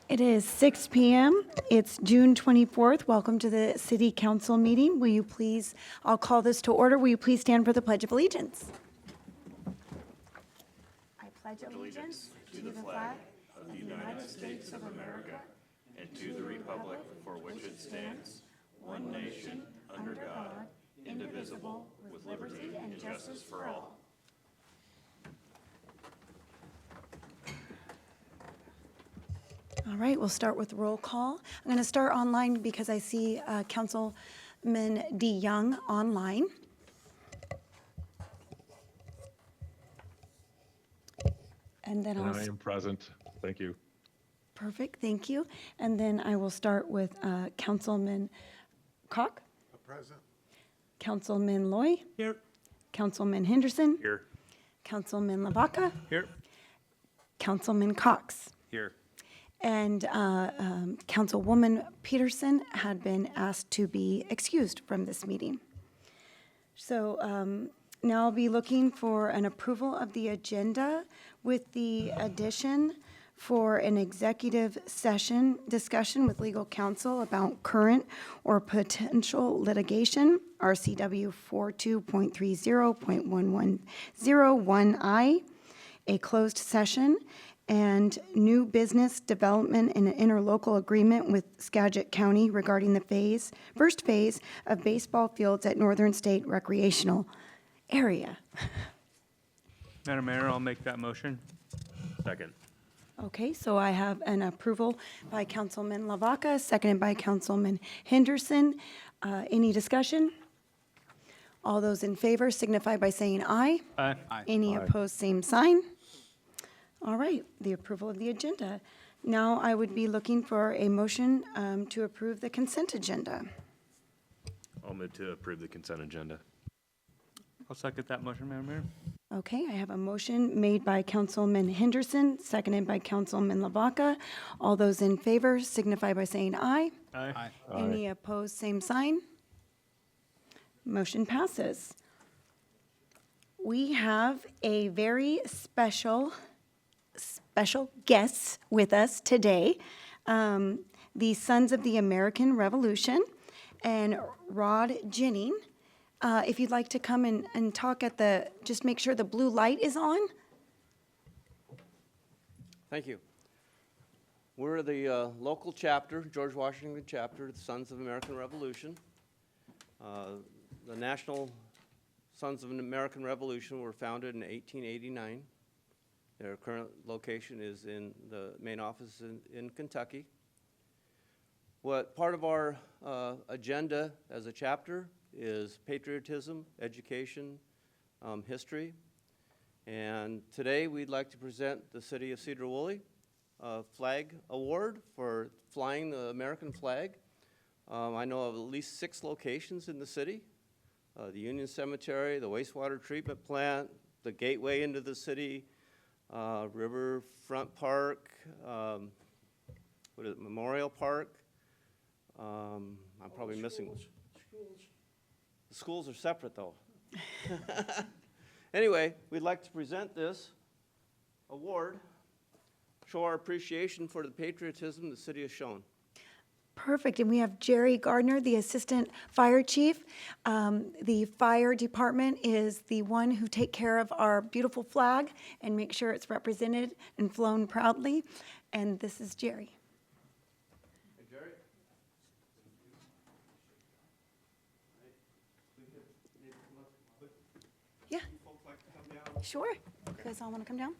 It is 6 p.m. It's June 24th. Welcome to the City Council meeting. Will you please, I'll call this to order. Will you please stand for the Pledge of Allegiance? I pledge allegiance to the flag of the United States of America and to the republic for which it stands, one nation, under God, indivisible, with liberty and justice for all. All right, we'll start with roll call. I'm going to start online because I see Councilman DeYoung online. And then I am present. Thank you. Perfect, thank you. And then I will start with Councilman Koch. Present. Councilman Loy. Here. Councilman Henderson. Here. Councilman Lavaca. Here. Councilman Cox. Here. And Councilwoman Peterson had been asked to be excused from this meeting. So now I'll be looking for an approval of the agenda with the addition for an executive session discussion with legal counsel about current or potential litigation, RCW 42.30.1101I, a closed session, and new business development in an interlocal agreement with Skagit County regarding the first phase of baseball fields at Northern State Recreational Area. Madam Mayor, I'll make that motion. Second. Okay, so I have an approval by Councilman Lavaca, seconded by Councilman Henderson. Any discussion? All those in favor signify by saying aye. Aye. Any opposed, same sign. All right, the approval of the agenda. Now I would be looking for a motion to approve the consent agenda. I'll move to approve the consent agenda. I'll second that motion, Madam Mayor. Okay, I have a motion made by Councilman Henderson, seconded by Councilman Lavaca. All those in favor signify by saying aye. Aye. Any opposed, same sign. Motion passes. We have a very special guests with us today, the Sons of the American Revolution, and Rod Jennings. If you'd like to come and talk just make sure the blue light is on. Thank you. We're the local chapter, George Washington chapter, the Sons of American Revolution. The National Sons of an American Revolution were founded in 1889. Their current location is in the main office in Kentucky. What part of our agenda as a chapter is patriotism, education, history. And today we'd like to present the City of Sedro-Woolley Flag Award for flying the American flag. I know of at least 6 locations in the city. The Union Cemetery, the wastewater treatment plant, the gateway into the city, Riverfront Park, Memorial Park. I'm probably missing one. The schools are separate, though. Anyway, we'd like to present this award, show our appreciation for the patriotism the city has shown. Perfect, and we have Jerry Gardner, the Assistant Fire Chief. The fire department is the one who take care of our beautiful flag and make sure it's represented and flown proudly. And this is Jerry. Hey, Jerry. Yeah, You folks like to come down? sure. You guys all want to come down?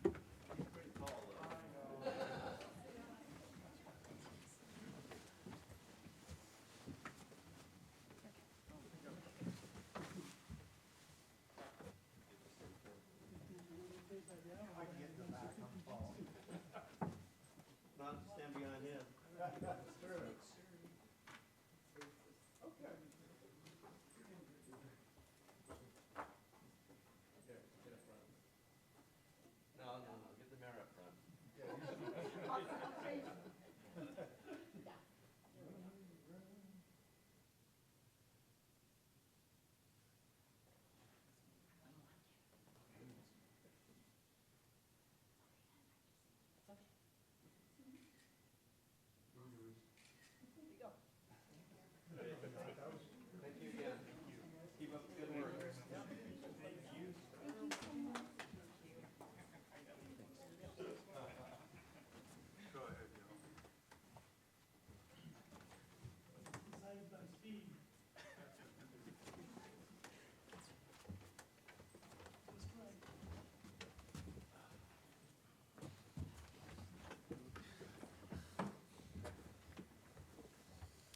Not to stand behind him. No.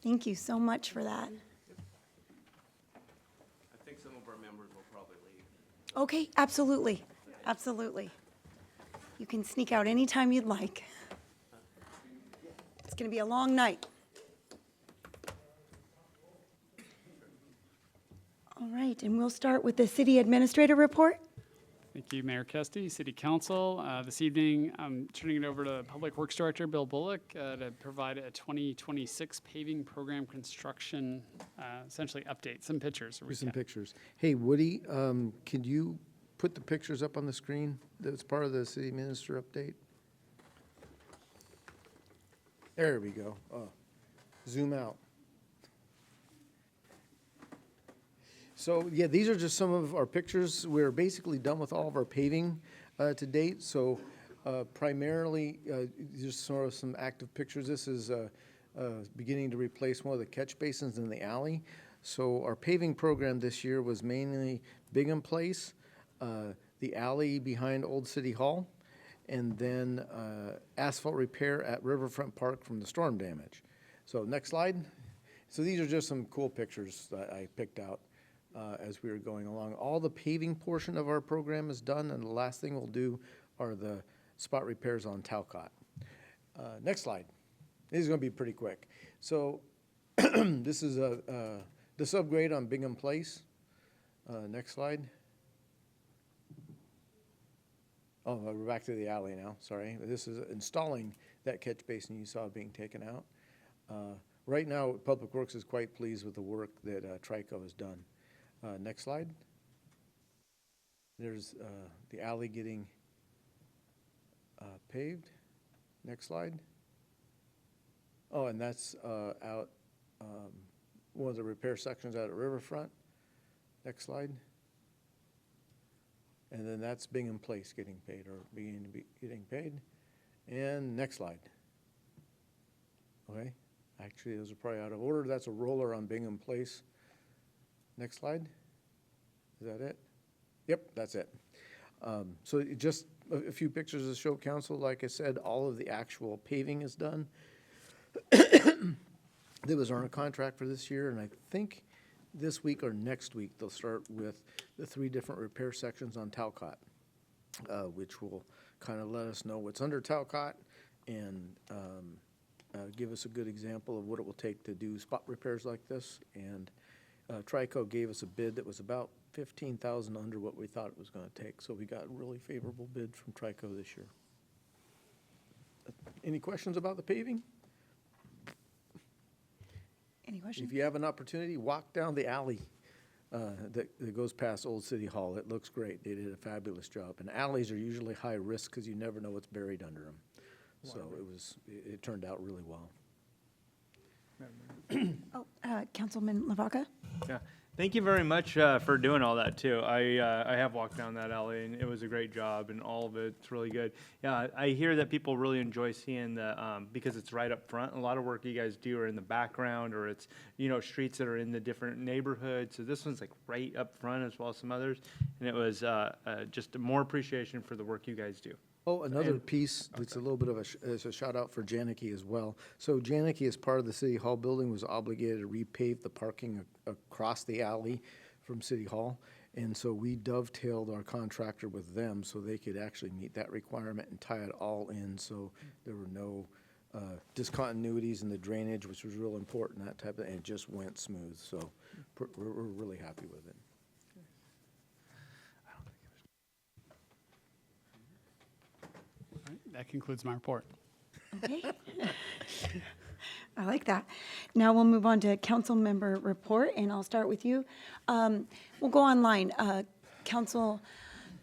Thank you so much for that. I think some of our members will probably leave. Okay, absolutely, absolutely. You can sneak out anytime you'd like. It's going to be a long night. All right, and we'll start with the city administrator report. Thank you, Mayor Kesty, City Council. This evening, I'm turning it over to Public Works Director Bill Bullock to provide a 2026 paving program construction, essentially update, some pictures. Here's some pictures. Hey, Woody, could you put the pictures up on the screen that's part of the city minister update? There we go. Oh, zoom out. So, yeah, these are just some of our pictures. We're basically done with all of our paving to date. So primarily, just sort of some active pictures. This is beginning to replace one of the catch basins in the alley. So our paving program this year was mainly Bingham Place, the alley behind Old City Hall, and then asphalt repair at Riverfront Park from the storm damage. So next slide. So these are just some cool pictures that I picked out as we were going along. All the paving portion of our program is done, and the last thing we'll do are the spot repairs on Talcott. Next slide. This is going to be pretty quick. So this is the subgrade on Bingham Place. Next slide. Oh, we're back to the alley now, sorry. This is installing that catch basin you saw being taken out. Right now, Public Works is quite pleased with the work that Trico has done. Next slide. There's the alley getting paved. Next slide. Oh, and that's out one of the repair sections out at Riverfront. Next slide. And then that's Bingham Place getting paid or beginning to be getting paid. And next slide. Okay. Actually, those are probably out of order. That's a roller on Bingham Place. Next slide. Is that it? Yep, that's it. So just a few pictures to show council. Like I said, all of the actual paving is done. That was on a contract for this year, and I think this week or next week they'll start with the 3 different repair sections on Talcott, which will kind of let us know what's under Talcott and give us a good example of what it will take to do spot repairs like this. And Trico gave us a bid that was about $15,000 under what we thought it was going to take. So we got a really favorable bid from Trico this year. Any questions about the paving? Any questions? If you have an opportunity, walk down the alley that goes past Old City Hall. It looks great. They did a fabulous job. And alleys are usually high risk because you never know what's buried under them. So it turned out really well. Oh, Councilman Lavaca? Yeah, thank you very much for doing all that too. I have walked down that alley and it was a great job and all of it's really good. Yeah, I hear that people really enjoy seeing the because it's right up front. A lot of work you guys do are in the background, or it's streets that are in the different neighborhoods. So this one's like right up front as well as some others, and it was just more appreciation for the work you guys do. Oh, another piece that's a little bit of a shout out for Janicki as well. So Janicki, as part of the City Hall building, was obligated to repave the parking across the alley from City Hall. And so we dovetailed our contractor with them so they could actually meet that requirement and tie it all in. So there were no discontinuities in the drainage, which was real important, that type of, and it just went smooth. So we're really happy with it. All right, that concludes my report. Okay. I like that. Now we'll move on to council member report, and I'll start with you. We'll go online. Councilman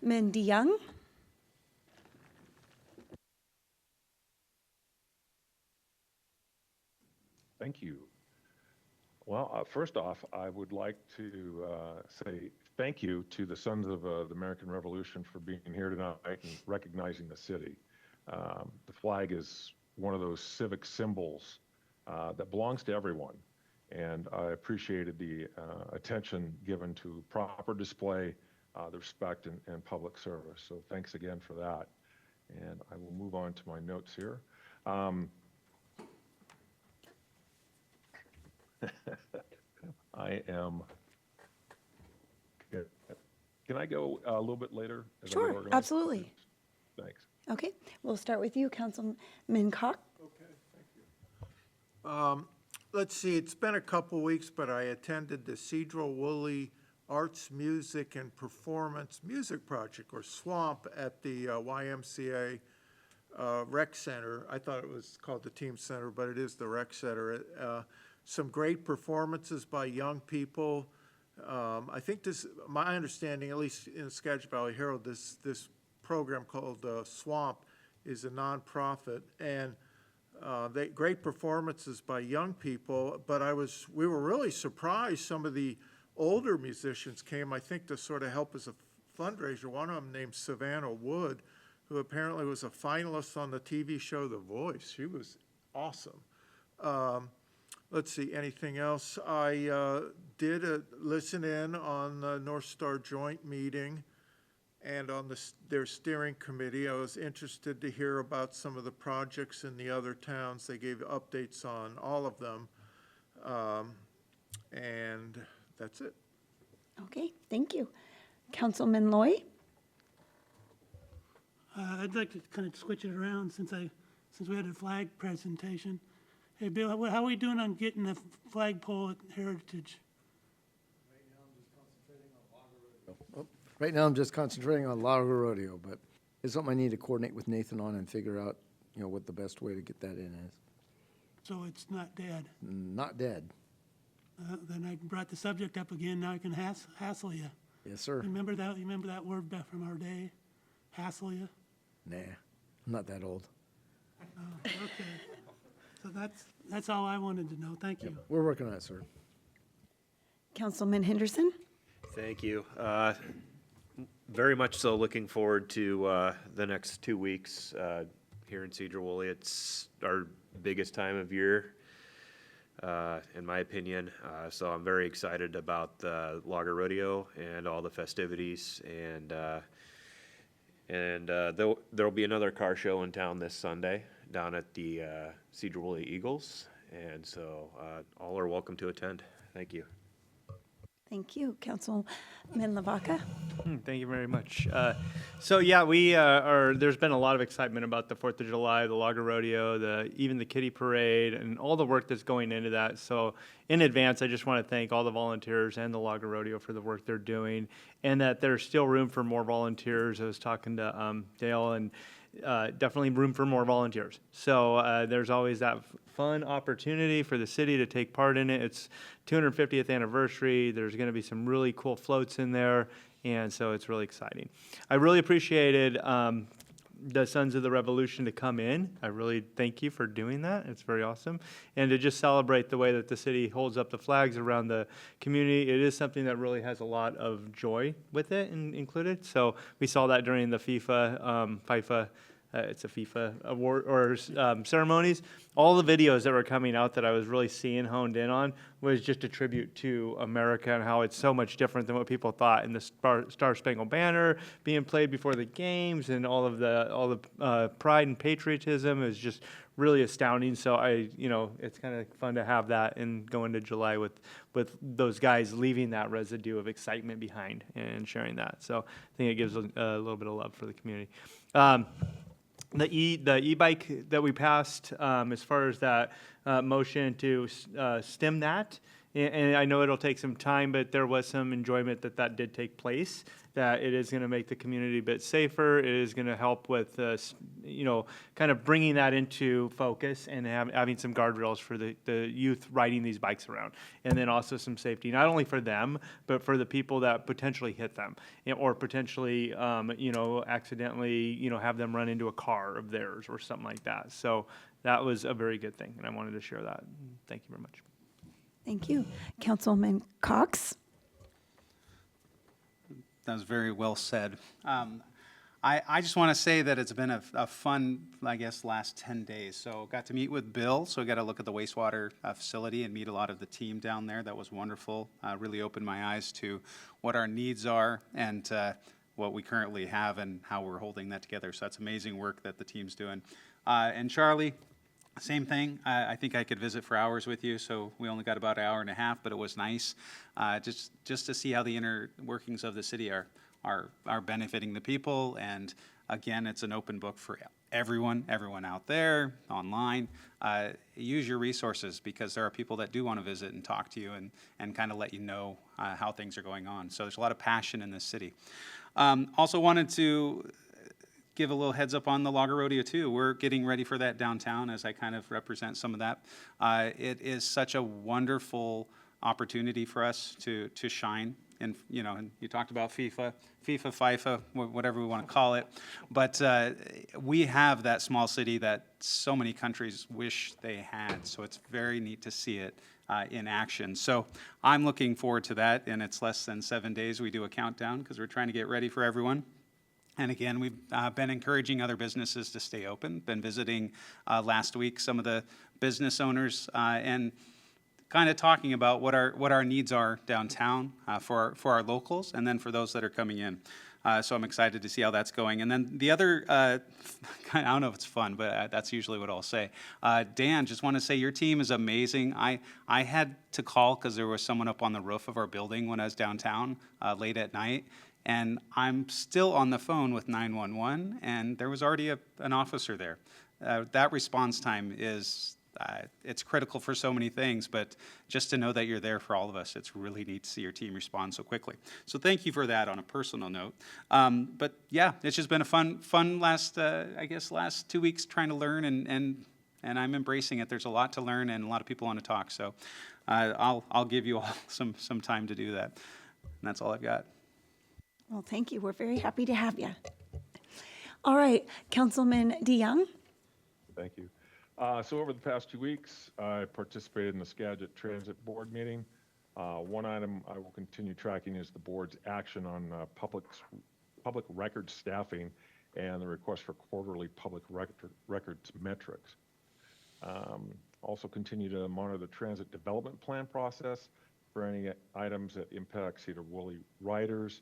DeYoung? Thank you. Well, first off, I would like to say thank you to the Sons of the American Revolution for being here tonight and recognizing the city. The flag is one of those civic symbols that belongs to everyone, and I appreciated the attention given to proper display, the respect and public service. So thanks again for that. And I will move on to my notes here. I am. Can I go a little bit later? as I get Sure, organized? absolutely. Thanks. Okay, we'll start with you, Councilman Cox. Let's see, it's been a couple weeks, but I attended the Sedro-Woolley Arts, Music, and Performance Music Project, or SWAMP, at the YMCA Rec Center. I thought it was called the Team Center, but it is the Rec Center. Some great performances by young people. I think this, my understanding, at least in the Skagit Valley Herald, this program called SWAMP is a nonprofit, and great performances by young people, but we were really surprised some of the older musicians came, I think, to sort of help as a fundraiser. One of them named Savannah Wood, who apparently was a finalist on the TV show The Voice. She was awesome. Let's see, anything else? I did listen in on the North Star Joint meeting and on their steering committee. I was interested to hear about some of the projects in the other towns. They gave updates on all of them. And that's it. Okay, thank you. Councilman Loy? I'd like to kind of switch it around since we had a flag presentation. Hey, Bill, how are we doing on getting the flagpole at Heritage? Right now, I'm just concentrating on Lago Rodeo, but it's something I need to coordinate with Nathan on and figure out, what the best way to get that in is. So it's not dead. Not dead. Then I brought the subject up again. Now I can hassle you. Yes, sir. Remember that? You remember that word back from our day? Hassle you? Nah, I'm not that old. Okay. So that's all I wanted to know. Thank you. We're working on it, sir. Councilman Henderson? Thank you. Very much so looking forward to the next 2 weeks here in Sedro-Woolley. It's our biggest time of year, in my opinion. So I'm very excited about the Lager Rodeo and all the festivities. And there'll be another car show in town this Sunday down at the Sedro-Woolley Eagles. And so all are welcome to attend. Thank you. Thank you. Councilman Lavaca? Thank you very much. So yeah, there's been a lot of excitement about the 4th of July, the Lager Rodeo, even the Kitty Parade, and all the work that's going into that. So in advance, I just want to thank all the volunteers and the Lager Rodeo for the work they're doing, and that there's still room for more volunteers. I was talking to Dale, and definitely room for more volunteers. So there's always that fun opportunity for the city to take part in it. It's 250th anniversary. There's going to be some really cool floats in there, and so it's really exciting. I really appreciated the Sons of the Revolution to come in. I really thank you for doing that. It's very awesome. And to just celebrate the way that the city holds up the flags around the community. It is something that really has a lot of joy with it included. So we saw that during the FIFA it's a FIFA award or ceremonies. All the videos that were coming out that I was really seeing honed in on was just a tribute to America and how it's so much different than what people thought. And the Star Spangled Banner being played before the games, and all the pride and patriotism is just really astounding. So it's kind of fun to have that and go into July with those guys leaving that residue of excitement behind and sharing that. So I think it gives a little bit of love for the community. The e-bike that we passed, as far as that motion to stem that, and I know it'll take some time, but there was some enjoyment that did take place, that it is going to make the community a bit safer. It is going to help with, kind of bringing that into focus and having some guardrails for the youth riding these bikes around. And then also some safety, not only for them, but for the people that potentially hit them or potentially, accidentally, have them run into a car of theirs or something like that. So that was a very good thing, and I wanted to share that. Thank you very much. Thank you. Councilman Cox? That was very well said. I just want to say that it's been a fun, I guess, last 10 days. So got to meet with Bill, so got to look at the wastewater facility and meet a lot of the team down there. That was wonderful. Really opened my eyes to what our needs are and what we currently have and how we're holding that together. So that's amazing work that the team's doing. And Charlie, Same thing. I think I could visit for hours with you, so we only got about an hour and a half, but it was nice just to see how the inner workings of the city are benefiting the people. And again, it's an open book for everyone out there, online. Use your resources, because there are people that do want to visit and talk to you and kind of let you know how things are going on. So there's a lot of passion in this city. Also wanted to give a little heads up on the Logger Rodeo too. We're getting ready for that downtown, as I kind of represent some of that. It is such a wonderful opportunity for us to shine. And, you know, and you talked about FIFA, whatever we want to call it. But we have that small city that so many countries wish they had. So it's very neat to see it in action. So I'm looking forward to that. And it's less than 7 days. We do a countdown because we're trying to get ready for everyone. And again, we've been encouraging other businesses to stay open. Been visiting last week some of the business owners and kind of talking about what our needs are downtown for our locals, and then for those that are coming in. So I'm excited to see how that's going. And then the other, I don't know if it's fun, but that's usually what I'll say. Dan, just want to say your team is amazing. I had to call because there was someone up on the roof of our building when I was downtown late at night. And I'm still on the phone with 911, and there was already an officer there. That response time is, it's critical for so many things, but just to know that you're there for all of us, it's really neat to see your team respond so quickly. So thank you for that on a personal note. But yeah, it's just been a fun last 2 weeks trying to learn, and I'm embracing it. There's a lot to learn and a lot of people want to talk, so I'll give you all some time to do that. And that's all I've got. Well, thank you. We're very happy to have you. All right, Councilman DeYoung. Thank you. So over the past 2 weeks, I participated in the Skagit Transit Board meeting. One item I will continue tracking is the board's action on public record staffing and the request for quarterly public records metrics. Also continue to monitor the transit development plan process for any items that impact Sedro-Woolley riders,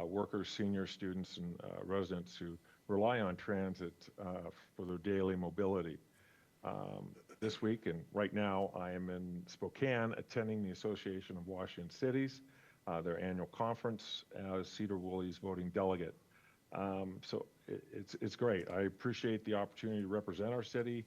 workers, seniors, students, and residents who rely on transit for their daily mobility. This week and right now, I am in Spokane attending the Association of Washington Cities, their annual conference as Sedro-Woolley's voting delegate. So it's great. I appreciate the opportunity to represent our city,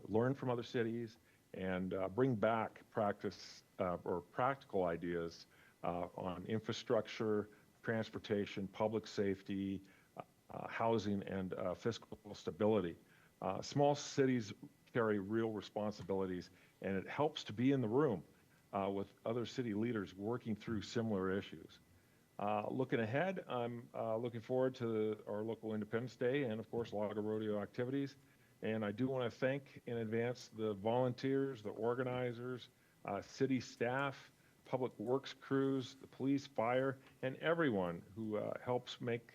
learn from other cities, and bring back practical ideas on infrastructure, transportation, public safety, housing, and fiscal stability. Small cities carry real responsibilities, and it helps to be in the room with other city leaders working through similar issues. Looking ahead, I'm looking forward to our local Independence Day and, of course, Logger Rodeo activities. And I do want to thank in advance the volunteers, the organizers, city staff, public works crews, the police, fire, and everyone who helps make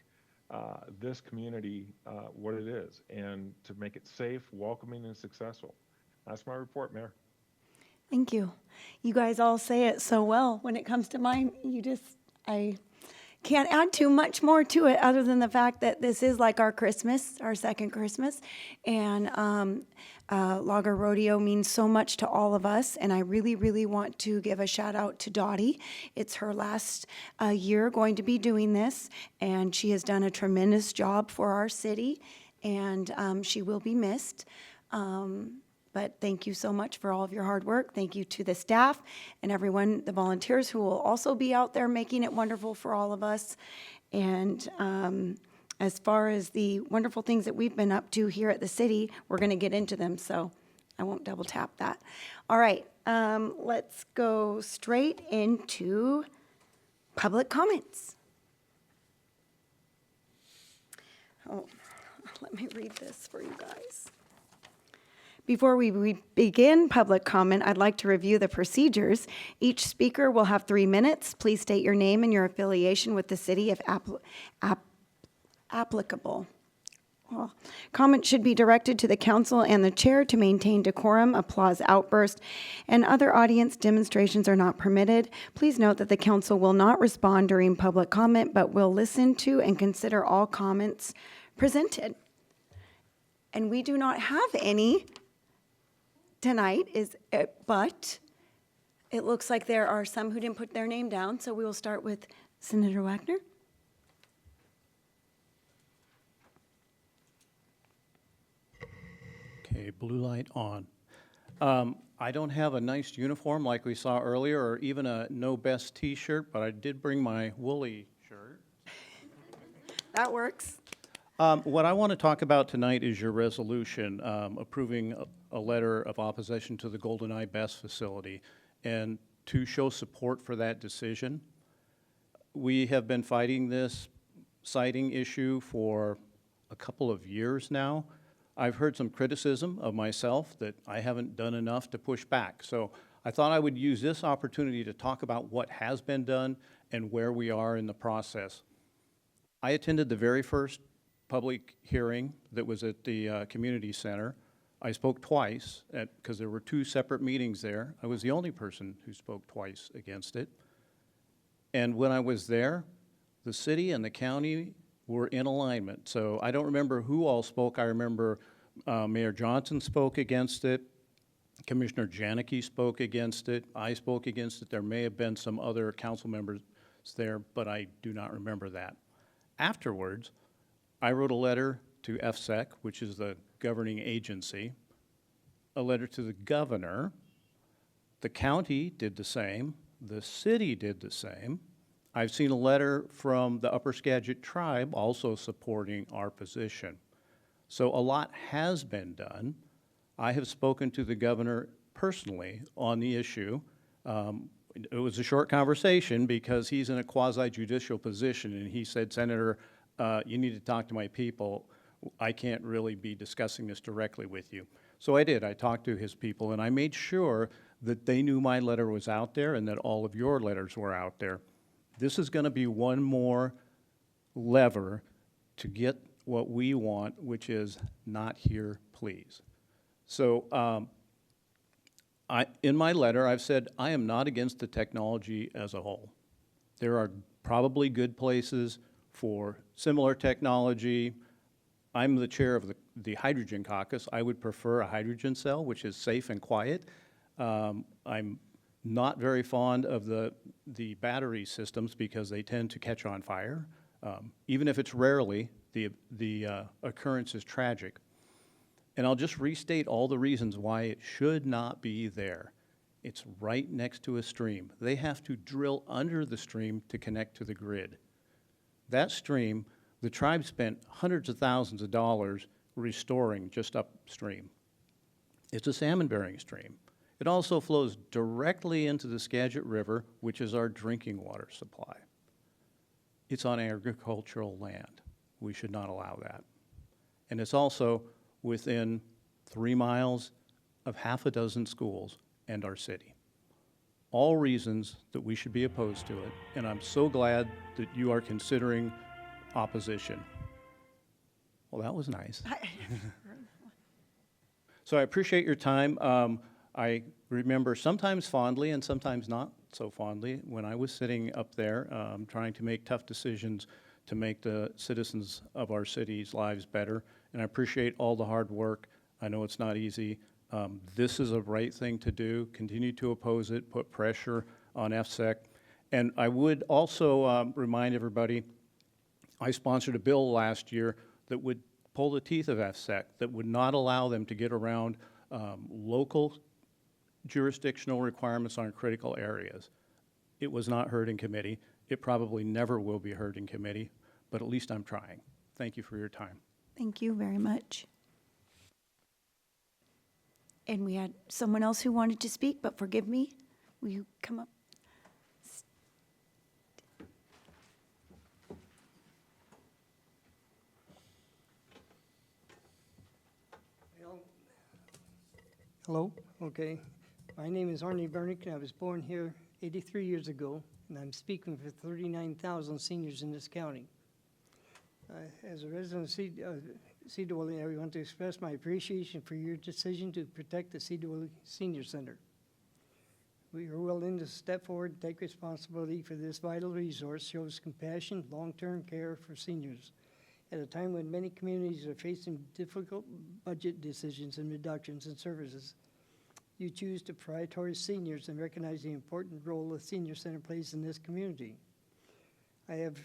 this community what it is, and to make it safe, welcoming, and successful. That's my report, Mayor. Thank you. You guys all say it so well. When it comes to mine, I can't add too much more to it other than the fact that this is like our Christmas, our second Christmas. And Logger Rodeo means so much to all of us. And I really, really want to give a shout out to Dottie. It's her last year going to be doing this. And she has done a tremendous job for our city. And she will be missed. But thank you so much for all of your hard work. Thank you to the staff and everyone, the volunteers who will also be out there making it wonderful for all of us. And as far as the wonderful things that we've been up to here at the city, we're going to get into them, so I won't double tap that. All right, let's go straight into public comments. Oh, let me read this for you guys. Before we begin public comment, I'd like to review the procedures. Each speaker will have 3 minutes. Please state your name and your affiliation with the city if applicable. Well, comment should be directed to the council and the chair to maintain decorum. Applause outburst and other audience demonstrations are not permitted. Please note that the council will not respond during public comment, but will listen to and consider all comments presented. And we do not have any tonight is, but it looks like there are some who didn't put their name down, so we will start with Senator Wagner. Okay, blue light on. I don't have a nice uniform like we saw earlier, or even a No Best T-shirt, but I did bring my woolly shirt. That works. What I want to talk about tonight is your resolution approving a letter of opposition to the GoldenEye BESS facility, and to show support for that decision. We have been fighting this siting issue for a couple of years now. I've heard some criticism of myself that I haven't done enough to push back. So I thought I would use this opportunity to talk about what has been done and where we are in the process. I attended the very first public hearing that was at the community center. I spoke twice because there were two separate meetings there. I was the only person who spoke twice against it. And when I was there, the city and the county were in alignment. So I don't remember who all spoke. I remember Mayor Johnson spoke against it. Commissioner Janicki spoke against it. I spoke against it. There may have been some other council members there, but I do not remember that. Afterwards, I wrote a letter to FSEC, which is the governing agency, a letter to the governor. The county did the same. The city did the same. I've seen a letter from the Upper Skagit tribe also supporting our position. So a lot has been done. I have spoken to the governor personally on the issue. It was a short conversation because he's in a quasi-judicial position, and he said, Senator, you need to talk to my people. I can't really be discussing this directly with you. So I did. I talked to his people, and I made sure that they knew my letter was out there and that all of your letters were out there. This is going to be one more lever to get what we want, which is not here, please. So in my letter, I've said I am not against the technology as a whole. There are probably good places for similar technology. I'm the chair of the Hydrogen Caucus. I would prefer a hydrogen cell, which is safe and quiet. I'm not very fond of the battery systems because they tend to catch on fire. Even if it's rarely, the occurrence is tragic. And I'll just restate all the reasons why it should not be there. It's right next to a stream. They have to drill under the stream to connect to the grid. That stream, the tribe spent hundreds of thousands of dollars restoring just upstream. It's a salmon-bearing stream. It also flows directly into the Skagit River, which is our drinking water supply. It's on agricultural land. We should not allow that. And it's also within 3 miles of half a dozen schools and our city. All reasons that we should be opposed to it, and I'm so glad that you are considering opposition. Well, that was nice. So I appreciate your time. I remember sometimes fondly and sometimes not so fondly when I was sitting up there trying to make tough decisions to make the citizens of our city's lives better. And I appreciate all the hard work. I know it's not easy. This is a right thing to do. Continue to oppose it, put pressure on FSEC. And I would also remind everybody, I sponsored a bill last year that would pull the teeth of FSEC, that would not allow them to get around local jurisdictional requirements on critical areas. It was not heard in committee. It probably never will be heard in committee, but at least I'm trying. Thank you for your time. Thank you very much. And we had someone else who wanted to speak, but forgive me. Will you come up? Hello, okay. My name is Arnie Bernick, and I was born here 83 years ago, and I'm speaking for 39,000 seniors in this county. As a resident of Sedro-Woolley, I want to express my appreciation for your decision to protect the Sedro-Woolley Senior Center. We are willing to step forward and take responsibility for this vital resource, shows compassion, long-term care for seniors. At a time when many communities are facing difficult budget decisions and reductions in services, you choose to prioritize seniors and recognize the important role the senior center plays in this community. I have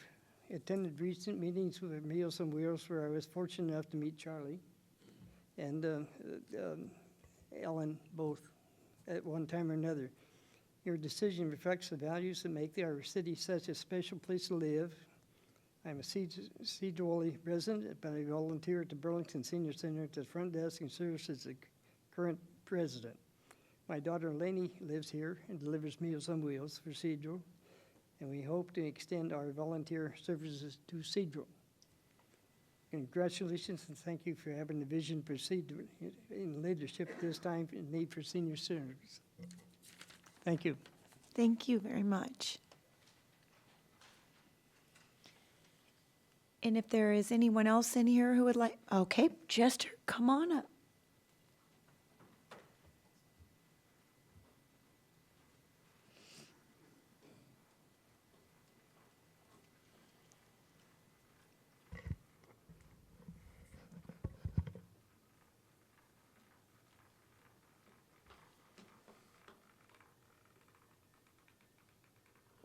attended recent meetings with Meals on Wheels where I was fortunate enough to meet Charlie and Ellen both at one time or another. Your decision reflects the values that make our city such a special place to live. I'm a Sedro-Woolley resident, but I volunteer at the Burlington Senior Center at the front desk and serves as the current president. My daughter Lainey lives here and delivers Meals on Wheels for Sedro, and we hope to extend our volunteer services to Sedro. Congratulations and thank you for having the vision for Sedro in leadership at this time in need for senior centers. Thank you. Thank you very much. And if there is anyone else in here who would like, okay, Jester, come on up.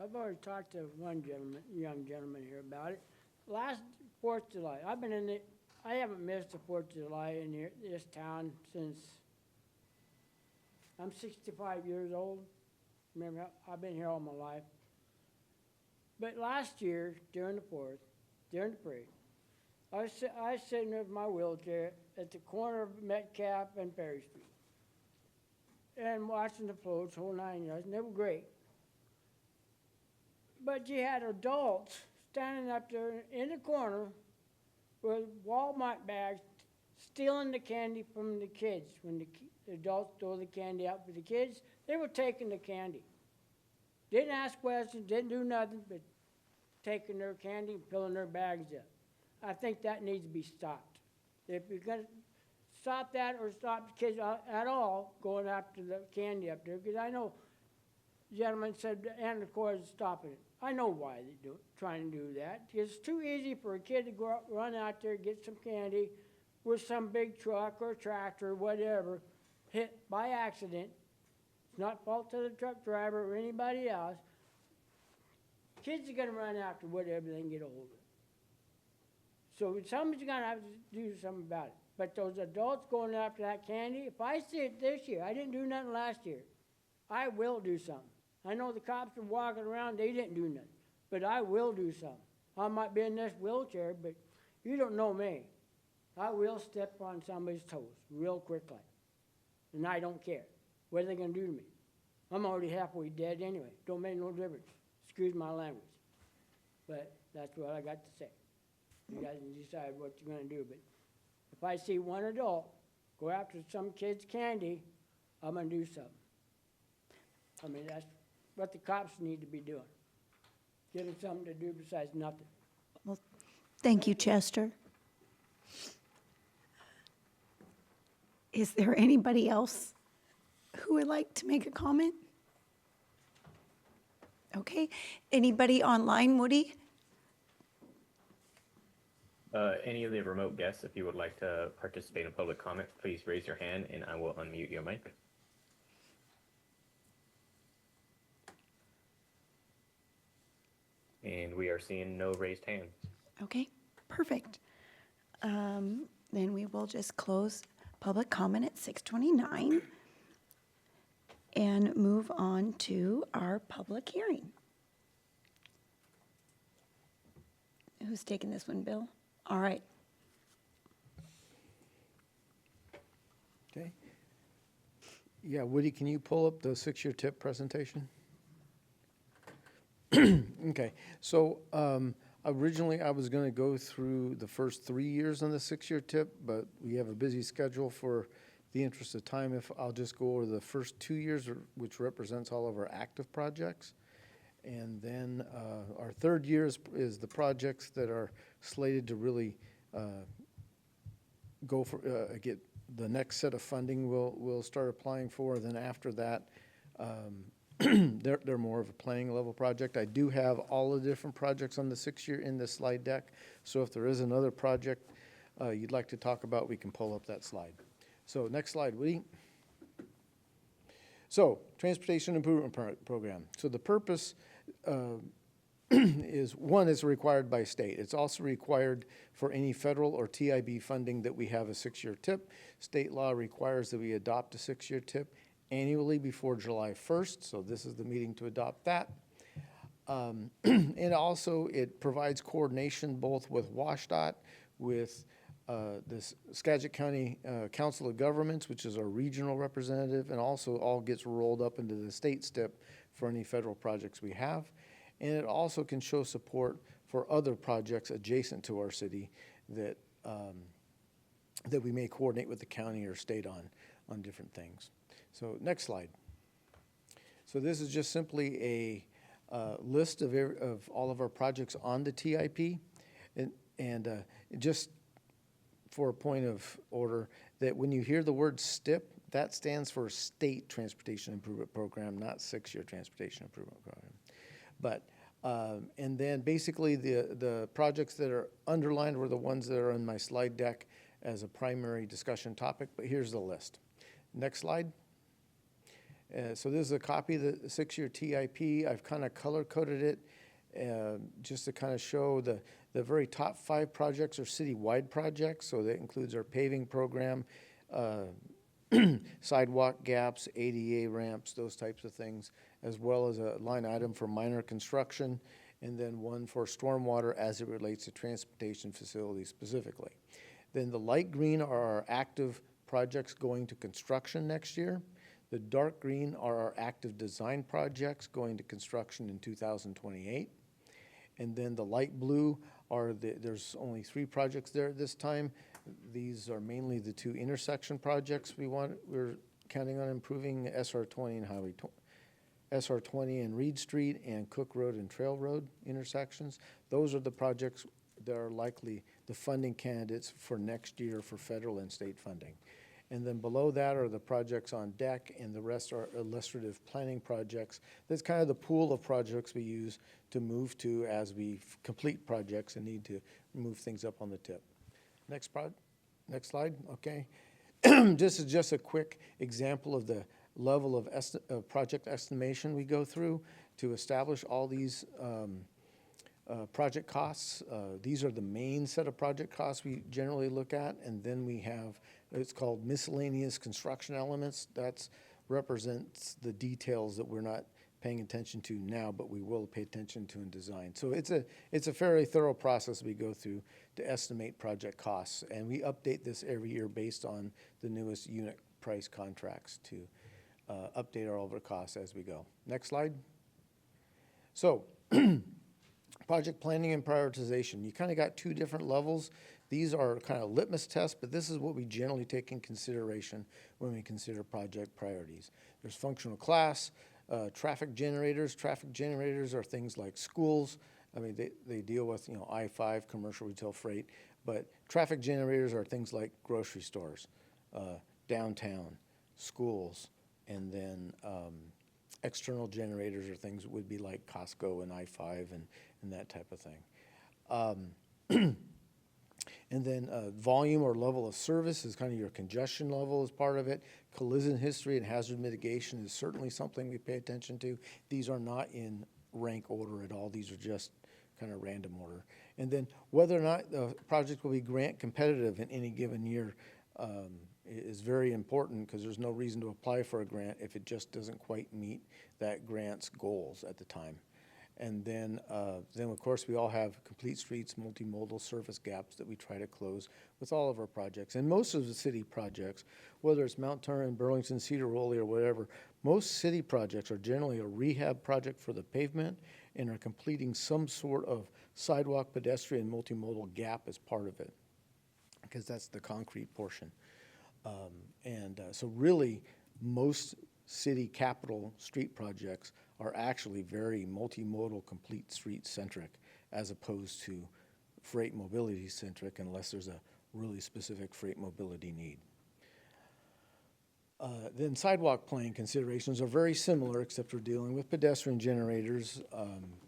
I've already talked to one gentleman, young gentleman here about it. Last 4th of July, I haven't missed the 4th of July in this town since I'm 65 years old. Remember, I've been here all my life. But last year, during the 4th, during the parade, I was sitting with my wheelchair at the corner of Metcalf and Perry Street and watching the floats, whole 9 yards, and they were great. But you had adults standing up there in the corner with Walmart bags stealing the candy from the kids. When the adults throw the candy out for the kids, they were taking the candy. Didn't ask questions, didn't do nothing, but taking their candy and filling their bags up. I think that needs to be stopped. If you're going to stop that or stop the kids at all going after the candy up there, because I know the gentleman said Anna Corps is stopping it. I know why they're trying to do that. It's too easy for a kid to go out, run out there, get some candy with some big truck or tractor or whatever, hit by accident. It's not fault to the truck driver or anybody else. Kids are going to run after whatever they can get a hold of. So somebody's going to have to do something about it. But those adults going after that candy, if I see it this year, I didn't do nothing last year, I will do something. I know the cops are walking around, they didn't do nothing, but I will do something. I might be in this wheelchair, but you don't know me. I will step on somebody's toes real quickly, and I don't care. What are they going to do to me? I'm already halfway dead anyway. Don't make no difference. Excuse my language. But that's what I got to say. You guys can decide what you're going to do, but if I see one adult go after some kid's candy, I'm going to do something. I mean, that's what the cops need to be doing. Give them something to do besides nothing. Well, thank you, Chester. Is there anybody else who would like to make a comment? Okay. Anybody online, Woody? Any of the remote guests, if you would like to participate in public comment, please raise your hand and I will unmute your mic. And we are seeing no raised hands. Okay, perfect. Then we will just close public comment at 6:29 and move on to our public hearing. Who's taking this one, Bill? All right. Okay. Yeah, Woody, can you pull up the 6-year tip presentation? Okay, so originally I was going to go through the first 3 years on the 6-year tip, but we have a busy schedule. For the interest of time, if I'll just go over the first 2 years, which represents all of our active projects. And then our third year is the projects that are slated to really go for, get the next set of funding we'll start applying for. Then after that, they're more of a playing level project. I do have all the different projects on the 6-year in this slide deck. So if there is another project you'd like to talk about, we can pull up that slide. So next slide, Woody. So, Transportation Improvement Program. So the purpose is, one, is required by state. It's also required for any federal or TIB funding that we have a 6-year TIP. State law requires that we adopt a 6-year TIP annually before July 1st, so this is the meeting to adopt that. And also, it provides coordination both with WashDOT, with the Skagit County Council of Governments, which is our regional representative, and also all gets rolled up into the state STIP for any federal projects we have. And it also can show support for other projects adjacent to our city that, that we may coordinate with the county or state on different things. So next slide. So this is just simply a list of all of our projects on the TIP. And just for a point of order, that when you hear the word STIP, that stands for State Transportation Improvement Program, not 6-year Transportation Improvement Program. But, and then basically the projects that are underlined were the ones that are in my slide deck as a primary discussion topic, but here's the list. Next slide. So this is a copy of the 6-year TIP. I've kind of color-coded it just to kind of show the very top 5 projects are city-wide projects, so that includes our paving program, sidewalk gaps, ADA ramps, those types of things, as well as a line item for minor construction, and then one for stormwater as it relates to transportation facilities specifically. Then the light green are our active projects going to construction next year. The dark green are our active design projects going to construction in 2028. And then the light blue are there's only 3 projects there at this time. These are mainly the 2 intersection projects we're counting on improving, SR20 and Highway SR20 and Reed Street and Cook Road and Trail Road intersections. Those are the projects that are likely the funding candidates for next year for federal and state funding. And then below that are the projects on deck, and the rest are illustrative planning projects. That's kind of the pool of projects we use to move to as we complete projects and need to move things up on the tip. Next slide, okay. This is just a quick example of the level of project estimation we go through to establish all these project costs. These are the main set of project costs we generally look at, and then we have, it's called miscellaneous construction elements. That represents the details that we're not paying attention to now, but we will pay attention to in design. So it's a fairly thorough process we go through to estimate project costs, and we update this every year based on the newest unit price contracts to update all of our costs as we go. Next slide. So project planning and prioritization. You kind of got 2 different levels. These are kind of litmus tests, but this is what we generally take in consideration when we consider project priorities. There's functional class, traffic generators. Traffic generators are things like schools. I mean, they deal with, I-5, commercial retail freight, but traffic generators are things like grocery stores, downtown, schools, and then external generators are things that would be like Costco and I-5 and that type of thing. And then volume or level of service is kind of your congestion level as part of it. Collision history and hazard mitigation is certainly something we pay attention to. These are not in rank order at all. These are just kind of random order. And then whether or not the project will be grant competitive in any given year is very important, because there's no reason to apply for a grant if it just doesn't quite meet that grant's goals at the time. And then of course, we all have complete streets, multimodal service gaps that we try to close with all of our projects. And most of the city projects, whether it's Mount Vernon, Burlington, Sedro-Woolley, or whatever, most city projects are generally a rehab project for the pavement and are completing some sort of sidewalk, pedestrian, multimodal gap as part of it, because that's the concrete portion. So really, most city capital street projects are actually very multimodal, complete street centric, as opposed to freight mobility centric, unless there's a really specific freight mobility need. Then sidewalk plan considerations are very similar, except we're dealing with pedestrian generators.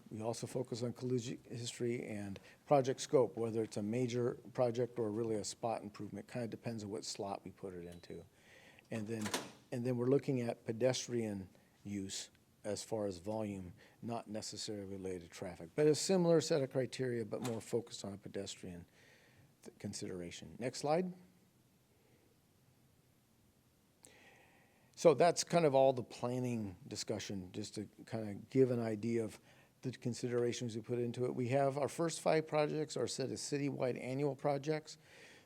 We also focus on collision history and project scope, whether it's a major project or really a spot improvement. Kind of depends on what slot we put it into. And then And then we're looking at pedestrian use as far as volume, not necessarily related to traffic, but a similar set of criteria, but more focused on a pedestrian consideration. Next slide. So that's kind of all the planning discussion, just to kind of give an idea of the considerations we put into it. We have our first 5 projects are set as citywide annual projects.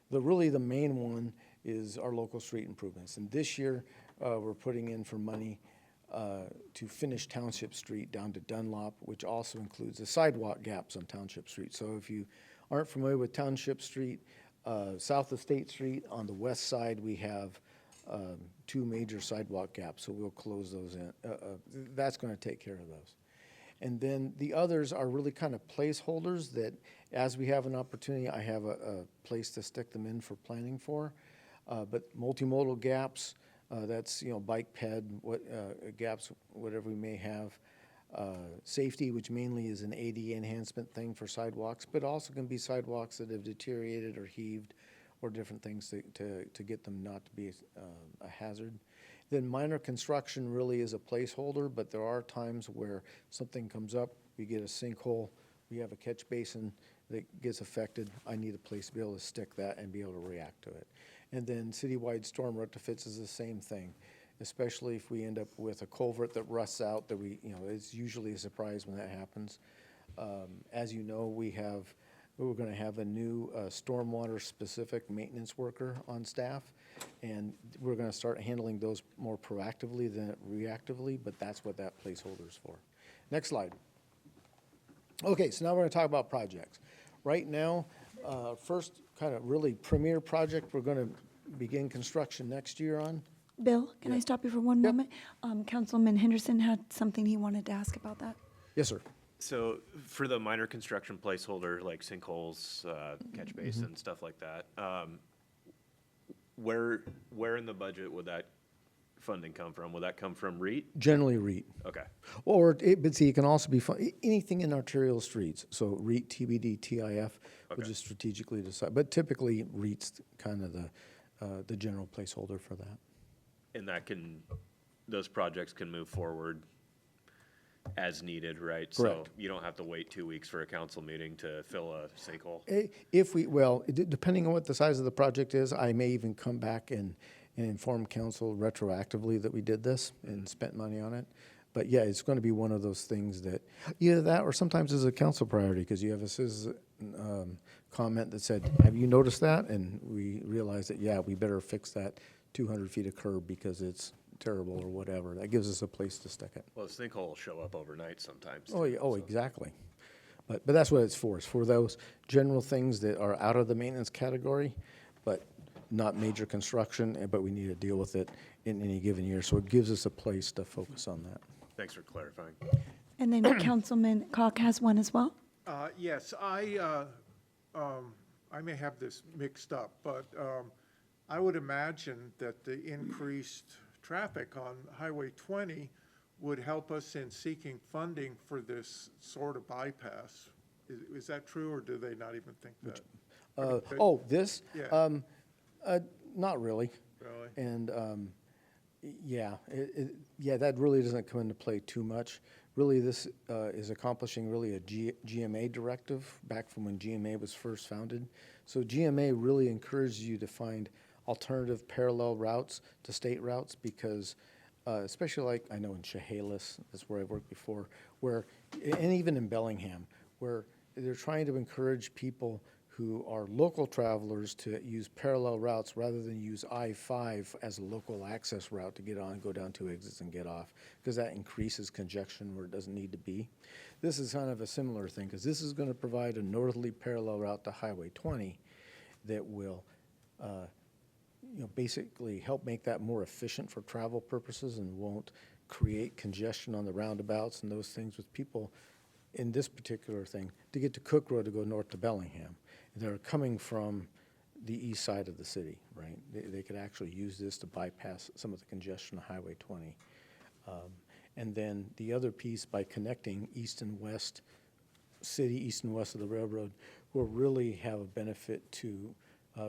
Really the main one is our local street improvements. And this year, we're putting in for money to finish Township Street down to Dunlop, which also includes the sidewalk gaps on Township Street. So if you aren't familiar with Township Street, south of State Street on the west side, we have 2 major sidewalk gaps, so we'll close those in. That's going to take care of those. And then the others are really kind of placeholders that, as we have an opportunity, I have a place to stick them in for planning for. But multimodal gaps, that's, bike ped, gaps, whatever we may have. Safety, which mainly is an ADA enhancement thing for sidewalks, but also can be sidewalks that have deteriorated or heaved or different things to get them not to be a hazard. Then minor construction really is a placeholder, but there are times where something comes up, we get a sinkhole, we have a catch basin that gets affected. I need a place to be able to stick that and be able to react to it. And then citywide storm retrofits is the same thing, especially if we end up with a culvert that rusts out that it's usually a surprise when that happens. As you know, we're going to have a new stormwater specific maintenance worker on staff, and we're going to start handling those more proactively than reactively, but that's what that placeholder is for. Next slide. Okay, so now we're going to talk about projects. Right now, first kind of really premier project we're going to begin construction next year on. Bill, can I stop you for one moment? Councilman Henderson had something he wanted to ask about that. Yes, sir. So for the minor construction placeholder, like sinkholes, catch basin, stuff like that, where in the budget would that funding come from? Would that come from REIT? Generally REIT. Okay. But see, it can also be anything in arterial streets. So REIT, TBD, TIF, we'll just strategically decide. But typically REIT's kind of the general placeholder for that. And those projects can move forward as needed, right? Correct. So you don't have to wait 2 weeks for a council meeting to fill a sinkhole? Depending on what the size of the project is, I may even come back and inform council retroactively that we did this and spent money on it. But yeah, it's going to be one of those things that either that or sometimes is a council priority because you have a citizen comment that said, have you noticed that? And we realized that, yeah, we better fix that 200 feet of curb because it's terrible or whatever. That gives us a place to stick it. Well, the sinkhole will show up overnight sometimes. Oh, yeah, exactly. But that's what it's for. It's for those general things that are out of the maintenance category, but not major construction, but we need to deal with it in any given year. So it gives us a place to focus on that. Thanks for clarifying. And then Councilman Cock has one as well. Yes, I may have this mixed up, but I would imagine that the increased traffic on Highway 20 would help us in seeking funding for this sort of bypass. Is that true, or do they not even think that? This? Yeah. Not really. Really? And that really doesn't come into play too much. Really, this is accomplishing really a GMA directive back from when GMA was first founded. So GMA really encourages you to find alternative parallel routes to state routes because especially like I know in Chehalis, that's where I've worked before, and even in Bellingham, where they're trying to encourage people who are local travelers to use parallel routes rather than use I-5 as a local access route to get on, go down 2 exits and get off, because that increases congestion where it doesn't need to be. This is kind of a similar thing, because this is going to provide a northerly parallel route to Highway 20 that will basically help make that more efficient for travel purposes and won't create congestion on the roundabouts and those things with people in this particular thing to get to Cook Road to go north to Bellingham. They're coming from the east side of the city, right? They could actually use this to bypass some of the congestion on Highway 20. And then the other piece, by connecting east and west, city east and west of the railroad, will really have a benefit to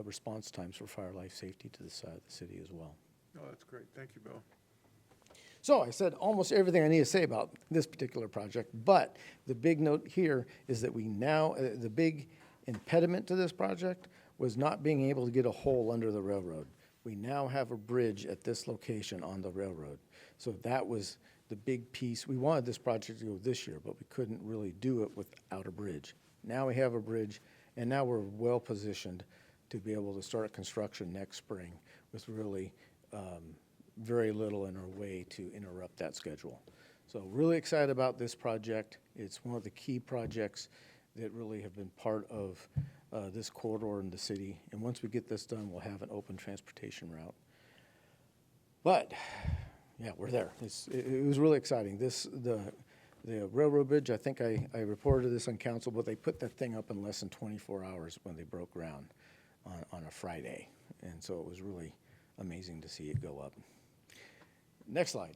response times for fire life safety to the side of the city as well. No, that's great. Thank you, Bill. So I said almost everything I need to say about this particular project, but the big note here is that we now, the big impediment to this project was not being able to get a hole under the railroad. We now have a bridge at this location on the railroad. So that was the big piece. We wanted this project to go this year, but we couldn't really do it without a bridge. Now we have a bridge, and now we're well positioned to be able to start construction next spring with really very little in our way to interrupt that schedule. So really excited about this project. It's one of the key projects that really have been part of this corridor in the city. And once we get this done, we'll have an open transportation route. But, yeah, we're there. It was really exciting. The railroad bridge, I think I reported this on council, but they put that thing up in less than 24 hours when they broke ground on a Friday. And so it was really amazing to see it go up. Next slide.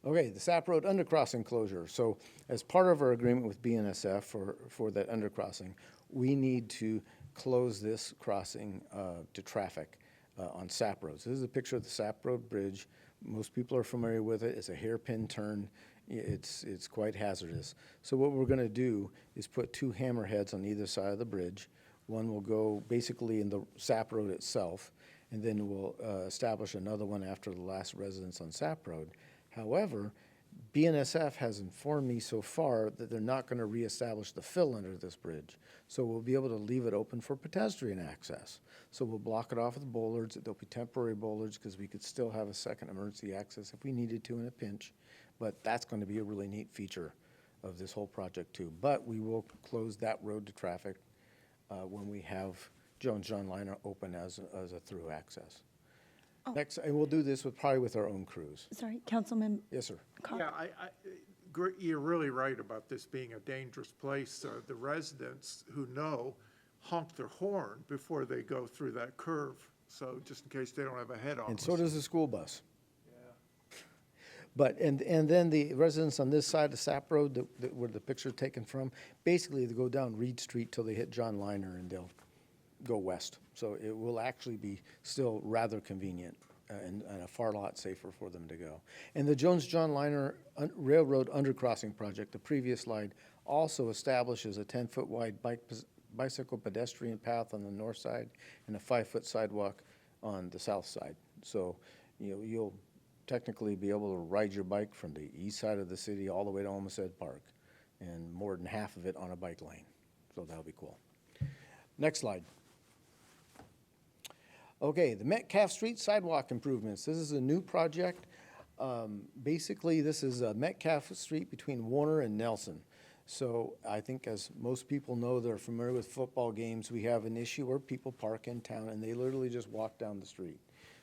Okay, the Sap Road undercrossing closure. So as part of our agreement with BNSF for that undercrossing, we need to close this crossing to traffic on Sap Road. So this is a picture of the Sap Road Bridge. Most people are familiar with it. It's a hairpin turn. It's quite hazardous. So what we're going to do is put two hammerheads on either side of the bridge. One will go basically in the Sap Road itself, and then we'll establish another one after the last residence on Sap Road. However, BNSF has informed me so far that they're not going to reestablish the fill under this bridge. So we'll be able to leave it open for pedestrian access. So we'll block it off with bollards. There'll be temporary bollards because we could still have a second emergency access if we needed to in a pinch. But that's going to be a really neat feature of this whole project too. But we will close that road to traffic when we have Jones John Liner open as a through access. Oh. Next, and we'll do this probably with our own crews. Sorry, Councilman. Yes, sir. Yeah, you're really right about this being a dangerous place. The residents who know honk their horn before they go through that curve, so just in case they don't have a head on. And so does the school bus. But, and then the residents on this side of Sap Road, where the picture's taken from, basically they go down Reed Street till they hit John Liner and they'll go west. So it will actually be still rather convenient and a far lot safer for them to go. And the Jones John Liner Railroad undercrossing project, the previous slide, also establishes a 10-foot wide bicycle pedestrian path on the north side and a 5-foot sidewalk on the south side. So you'll technically be able to ride your bike from the east side of the city all the way to Olmsted Park, and more than half of it on a bike lane. So that'll be cool. Next slide. Okay, the Metcalf Street sidewalk improvements. This is a new project. Basically, this is Metcalf Street between Warner and Nelson. So I think, as most people know, they're familiar with football games, we have an issue where people park in town and they literally just walk down the street.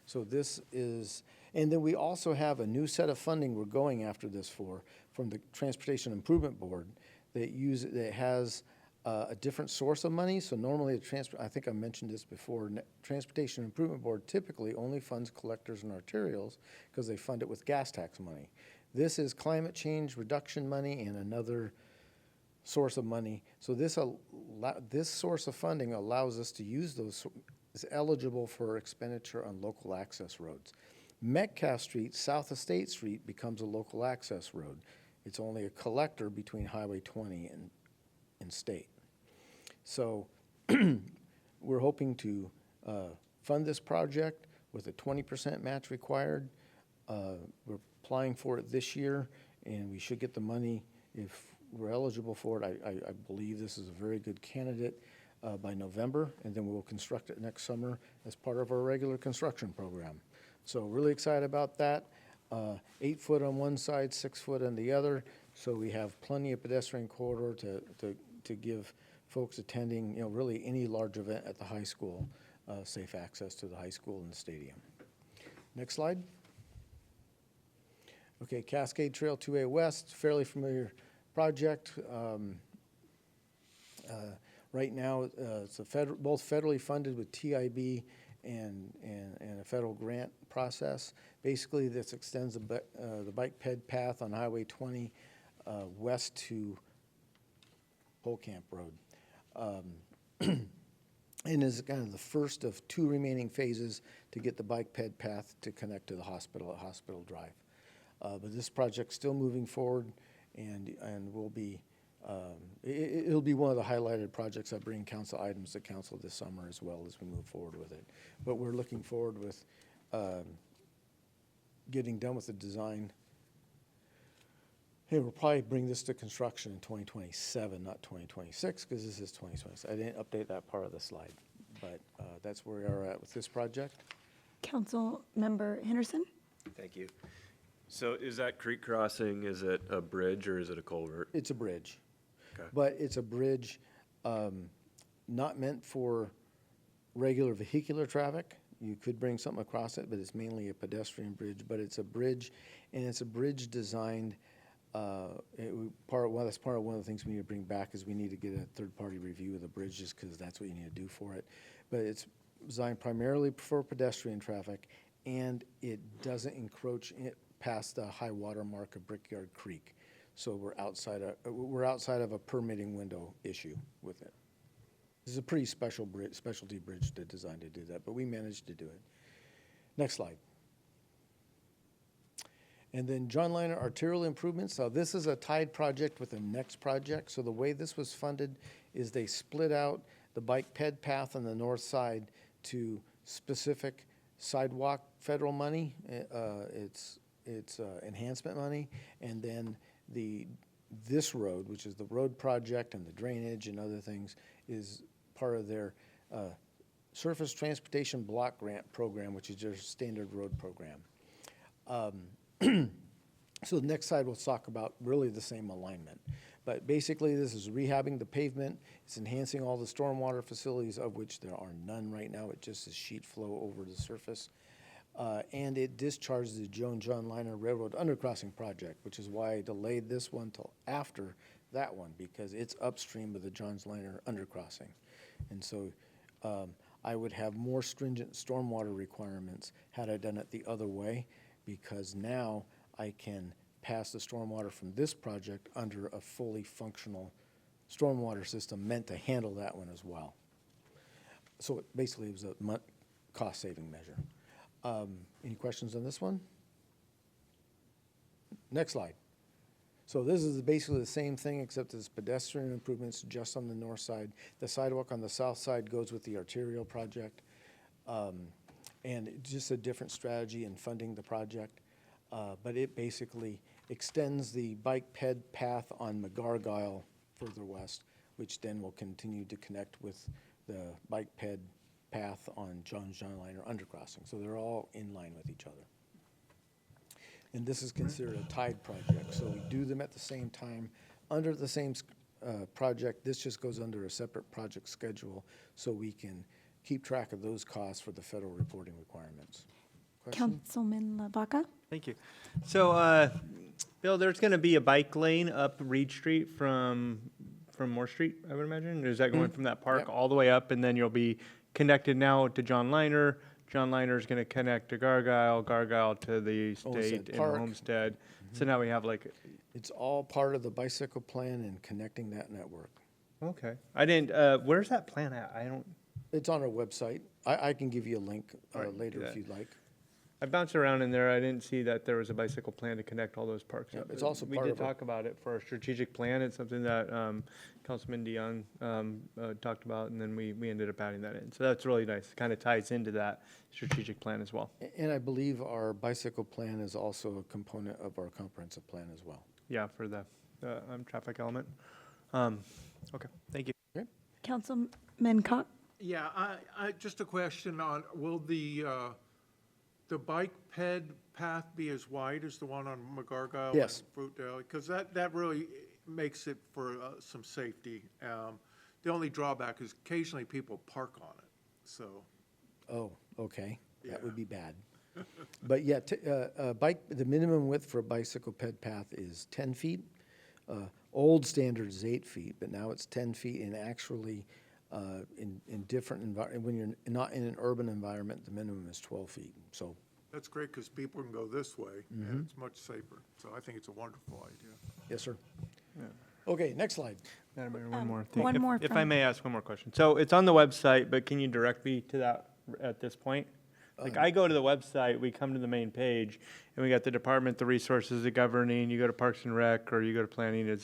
So this is, and then we also have a new set of funding we're going after this from the Transportation Improvement Board that has a different source of money. So normally, I think I mentioned this before, Transportation Improvement Board typically only funds collectors and arterials because they fund it with gas tax money. This is climate change reduction money and another source of money. So this source of funding allows us to use those, is eligible for expenditure on local access roads. Metcalf Street, south of State Street, becomes a local access road. It's only a collector between Highway 20 and State. So we're hoping to fund this project with a 20% match required. We're applying for it this year, and we should get the money if we're eligible for it. I believe this is a very good candidate by November, and then we will construct it next summer as part of our regular construction program. So really excited about that. 8 foot on one side, 6 foot on the other. So we have plenty of pedestrian corridor to give folks attending, really any large event at the high school, safe access to the high school and the stadium. Next slide. Okay, Cascade Trail 2A West, fairly familiar project. Right now, it's both federally funded with TIB and a federal grant process. Basically, this extends the bike ped path on Highway 20 west to Pole Camp Road. and is kind of the first of 2 remaining phases to get the bike ped path to connect to the hospital at Hospital Drive. But this project's still moving forward, and will be, it'll be one of the highlighted projects I bring council items to council this summer as well as we move forward with it. But we're looking forward with getting done with the design. Hey, we'll probably bring this to construction in 2027, not 2026, because this is 2026. I didn't update that part of the slide, but that's where we are at with this project. Councilmember Henderson? Thank you. So is that creek crossing, is it a bridge or is it a culvert? It's a bridge. Okay. But it's a bridge not meant for regular vehicular traffic. You could bring something across it, but it's mainly a pedestrian bridge. But it's a bridge, and it's a bridge designed, that's part of one of the things we need to bring back is we need to get a third-party review of the bridge just because that's what you need to do for it. But it's designed primarily for pedestrian traffic, and it doesn't encroach past the high water mark of Brickyard Creek. So we're outside of a permitting window issue with it. This is a pretty specialty bridge designed to do that, but we managed to do it. Next slide. And then John Liner arterial improvements. So this is a tied project with the next project. So the way this was funded is they split out the bike ped path on the north side to specific sidewalk federal money. It's enhancement money, and then this road, which is the road project and the drainage and other things, is part of their surface transportation block grant program, which is their standard road program. So the next slide we'll talk about really the same alignment. But basically this is rehabbing the pavement, it's enhancing all the stormwater facilities, of which there are none right now, it just is sheet flow over the surface. And it discharges the John Liner Railroad undercrossing project, which is why I delayed this one till after that one, because it's upstream of the Johns Liner undercrossing. And so I would have more stringent stormwater requirements had I done it the other way, because now I can pass the stormwater from this project under a fully functional stormwater system meant to handle that one as well. So basically it was a cost-saving measure. Any questions on this one? Next slide. So this is basically the same thing, except it's pedestrian improvements just on the north side. The sidewalk on the south side goes with the arterial project. And it's just a different strategy in funding the project. But it basically extends the bike ped path on McGargyle further west, which then will continue to connect with the bike ped path on John Liner undercrossing. So they're all in line with each other. And this is considered a tied project. So we do them at the same time under the same project. This just goes under a separate project schedule so we can keep track of those costs for the federal reporting requirements. Question? Councilman LaVaca? Thank you. So, Bill, there's going to be a bike lane up Reed Street from Moore Street, I would imagine? Or is that going from that park Yep. all the way up, and then you'll be connected now to John Liner? John Liner is going to connect to Gargyle to the state and Park. Homestead. So now we have like, It's all part of the bicycle plan and connecting that network. okay. I didn't, where's that plan at? I don't, It's on our website. I can give you a link All right, later do if that. you'd like. I bounced around in there. I didn't see that there was a bicycle plan to connect all those parks Yeah, up. it's also We part did of our- talk about it for our strategic plan. It's something that Councilman DeYoung talked about, and then we ended up adding that in. So that's really nice. It kind of ties into that strategic plan as well. And I believe our bicycle plan is also a component of our comprehensive plan as well. Yeah, for the traffic element. Okay, thank you. Councilman Cox? Yeah, I just a question on, will the bike ped path be as wide as the one on McGargyle? Yes. And Fruitdale? Because that really makes it for some safety. The only drawback is occasionally people park on it, so. Oh, okay. That would Yeah. be bad. But yeah, the minimum width for a bicycle ped path is 10 feet. Old standard is 8 feet, but now it's 10 feet, and actually, in different when you're not in an urban environment, the minimum is 12 feet. So That's great because people can go this way and it's much safer. So I think it's a wonderful idea. yes, sir. Okay, next slide. Madam Mayor, one more thing. one If- more If I from- may ask one more question. So it's on the website, but can you direct me to that at this point? Like, I go to the website, we come to the main page, and we got the department, the resources, the governing, you go to Parks and Rec, or you go to planning,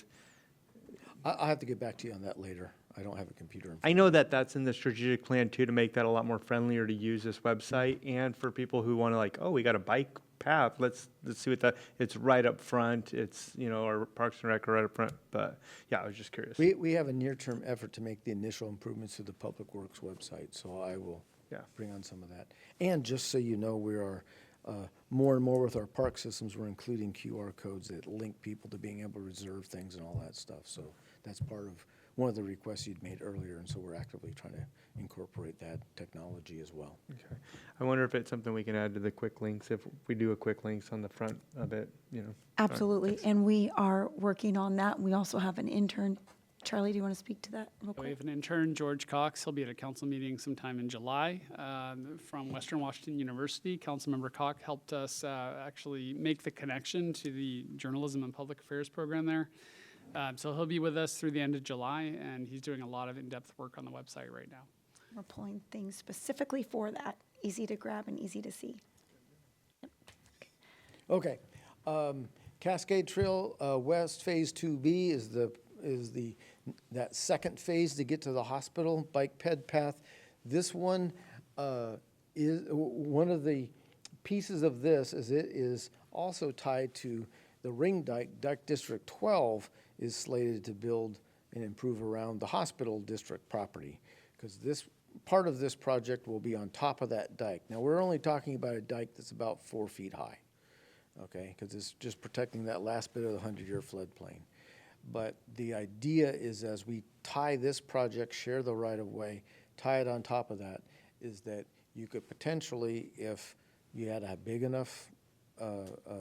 I'll have to get back to you on that later. I don't have a computer in front. I know that that's in the strategic plan too, to make that a lot more friendlier to use this website, and for people who want to like, oh, we got a bike path, let's see what that, it's right up front, it's, you know, our Parks and Rec are right up front, but, yeah, I was just curious. We have a near-term effort to make the initial improvements to the Public Works website, so I will Yeah. bring on some of that. And just so you know, we are more and more with our park systems, we're including QR codes that link people to being able to reserve things and all that stuff. So that's part of one of the requests you'd made earlier, and so we're actively trying to incorporate that technology as well. Okay. I wonder if it's something we can add to the quick links, if we do a quick links on the front of it, you know. Absolutely, and we are working on that. We also have an intern. Charlie, do you want to speak to that real We quick? have an intern, George Cox. He'll be at a council meeting sometime in July from Western Washington University. Councilmember Cox helped us actually make the connection to the journalism and public affairs program there. So he'll be with us through the end of July, and he's doing a lot of in-depth work on the website right now. We're pulling things specifically for that, easy to grab and easy to see. Okay. Cascade Trail West Phase 2B is that second phase to get to the hospital, bike ped path. This one is, one of the pieces of this is it is also tied to the ring dike. Dike District 12 is slated to build and improve around the hospital district property, because this, part of this project will be on top of that dike. Now, we're only talking about a dike that's about 4 feet high, okay, because it's just protecting that last bit of the 100-year floodplain. But the idea is, as we tie this project, share the right-of-way, tie it on top of that, is that you could potentially, if you had a big enough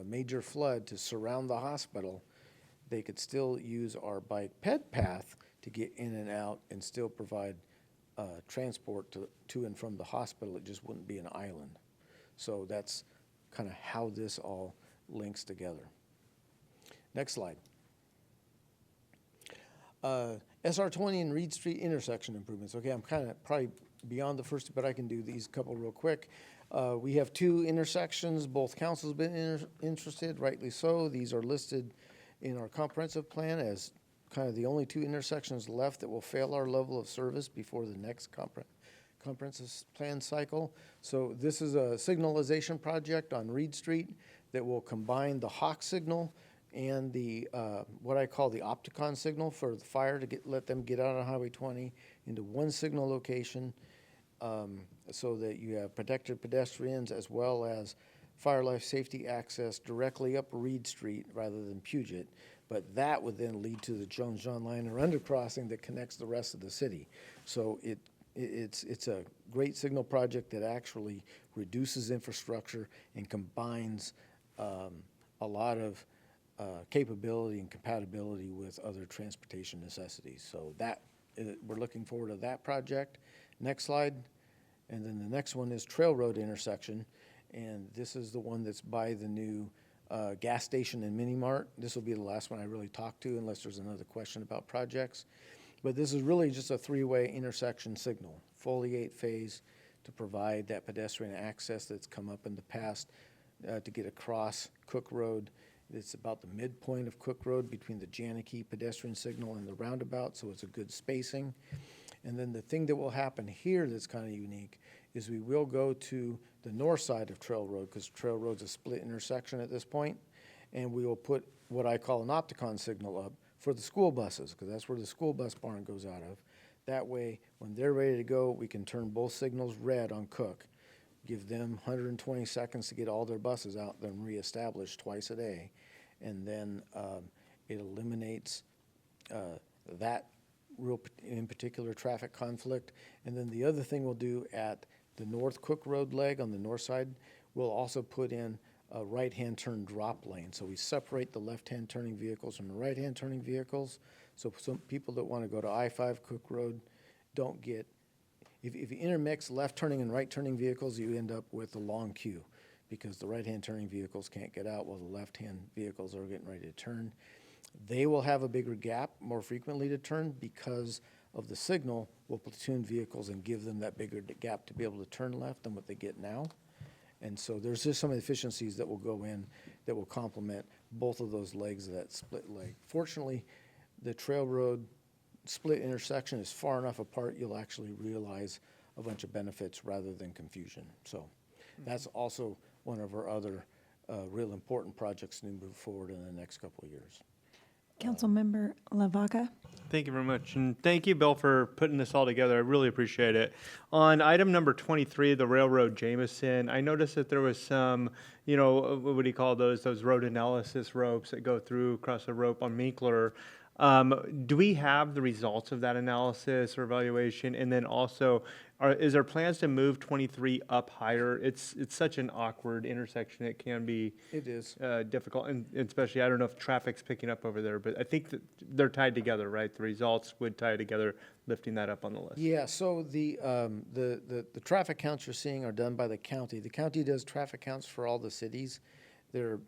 major flood to surround the hospital, they could still use our bike ped path to get in and out and still provide transport to and from the hospital. It just wouldn't be an island. So that's kind of how this all links together. Next slide. SR 20 and Reed Street intersection improvements. Okay, I'm kind of probably beyond the first, but I can do these couple real quick. We have 2 intersections. Both councils have been interested, rightly so. These are listed in our comprehensive plan as kind of the only 2 intersections left that will fail our level of service before the next comprehensive plan cycle. So this is a signalization project on Reed Street that will combine the Hawk signal and the what I call the Opticon signal for the fire to let them get out on Highway 20 into one signal location, so that you have protected pedestrians as well as fire life safety access directly up Reed Street rather than Puget. But that would then lead to the Jones John Liner undercrossing that connects the rest of the city. So it's a great signal project that actually reduces infrastructure and combines a lot of capability and compatibility with other transportation necessities. So that, we're looking forward to that project. Next slide. And then the next one is Trail Road intersection. And this is the one that's by the new gas station and mini mart. This will be the last one I really talk to unless there's another question about projects. But this is really just a 3-way intersection signal, fully 8-phase, to provide that pedestrian access that's come up in the past to get across Cook Road. It's about the midpoint of Cook Road between the Janakey pedestrian signal and the roundabout, so it's a good spacing. And then the thing that will happen here that's kind of unique is we will go to the north side of Trail Road, because Trail Road's a split intersection at this point, and we will put what I call an Opticon signal up for the school buses, because that's where the school bus barn goes out of. That way, when they're ready to go, we can turn both signals red on Cook, give them 120 seconds to get all their buses out, then reestablish twice a day. And then it eliminates that real, in particular, traffic conflict. And then the other thing we'll do at the North Cook Road leg on the north side, we'll also put in a right-hand turn drop lane. So we separate the left-hand turning vehicles from the right-hand turning vehicles. So some people that want to go to I-5 Cook Road don't get, if you intermix left turning and right turning vehicles, you end up with a long queue, because the right-hand turning vehicles can't get out while the left-hand vehicles are getting ready to turn. They will have a bigger gap more frequently to turn because of the signal will platoon vehicles and give them that bigger gap to be able to turn left than what they get now. And so there's just some efficiencies that will go in that will complement both of those legs of that split leg. Fortunately, the trail road split intersection is far enough apart, you'll actually realize a bunch of benefits rather than confusion. So that's also one of our other real important projects to move forward in the next couple of years. Councilmember Lavaca? Thank you very much, and thank you, Bill, for putting this all together. I really appreciate it. On item number 23, the Railroad Jameson, I noticed that there was some, you know, what do you call those road analysis ropes that go through across the rope on Minkler. Do we have the results of that analysis or evaluation? And then also, is there plans to move 23 up higher? It's such an awkward intersection. It can be It is. difficult, and especially, I don't know if traffic's picking up over there, but I think that they're tied together, right? The results would tie together, lifting that up on the list. Yeah, so the traffic counts you're seeing are done by the county. The county does traffic counts for all the cities. They're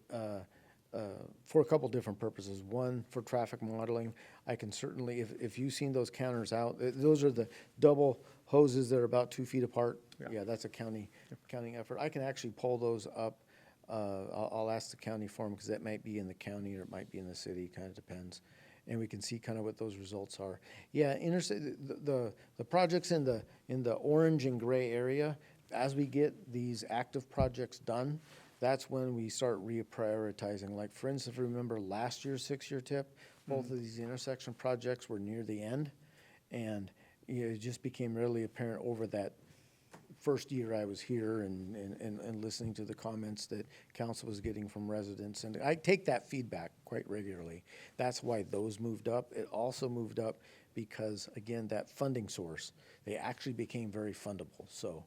for a couple different purposes. One, for traffic modeling. I can certainly, if you've seen those counters out, those are the double hoses that are about 2 feet apart. Yeah, that's a county effort. I can actually pull those up. I'll ask the county for them because that might be in the county or it might be in the city, kind of depends. And we can see kind of what those results are. Yeah, the projects in the orange and gray area, as we get these active projects done, that's when we start reprioritizing. Like, for instance, remember last year's 6-year tip, both of these intersection projects were near the end. And it just became really apparent over that first year I was here and listening to the comments that council was getting from residents. And I take that feedback quite regularly. That's why those moved up. It also moved up because, again, that funding source, they actually became very fundable. So,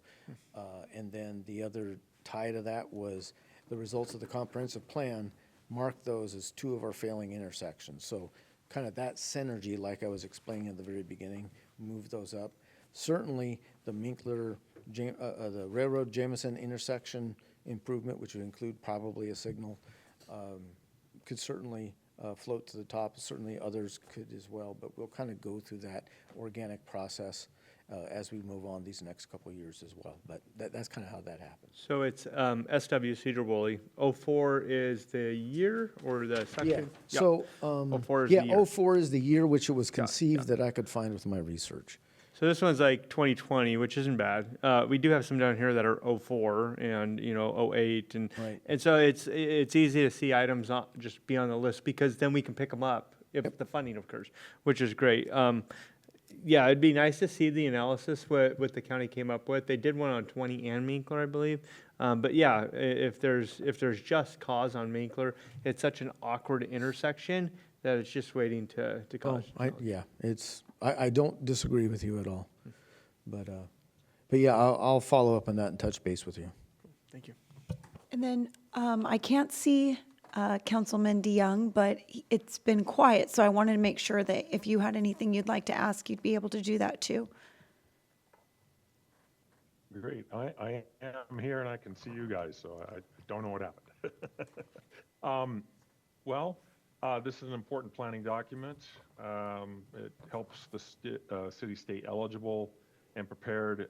and then the other tie to that was the results of the comprehensive plan marked those as 2 of our failing intersections. So kind of that synergy, like I was explaining at the very beginning, moved those up. Certainly the Minkler, the Railroad Jameson intersection improvement, which would include probably a signal, could certainly float to the top. Certainly others could as well, but we'll kind of go through that organic process as we move on these next couple of years as well. But that's kind of how that happens. So it's SW Sedro-Woolley. 04 is the year or the section? Yeah. So 04 is the year. 04 is the year which it was conceived that I could find with my research. So this one's like 2020, which isn't bad. We do have some down here that are 04 and 08, and Right. and so it's easy to see items just be on the list because then we can pick them up if the funding occurs, which is great. Yeah, it'd be nice to see the analysis what the county came up with. They did one on 20 and Minkler, I believe. But yeah, if there's just cause on Minkler, it's such an awkward intersection that it's just waiting to cause. I don't disagree with you at all, but yeah, I'll follow up on that and touch base with you. Thank you. And then I can't see Councilman DeYoung, but it's been quiet, so I wanted to make sure that if you had anything you'd like to ask, you'd be able to do that too. Great. I am here and I can see you guys, so I don't know what happened. This is an important planning document. It helps the city stay eligible and prepared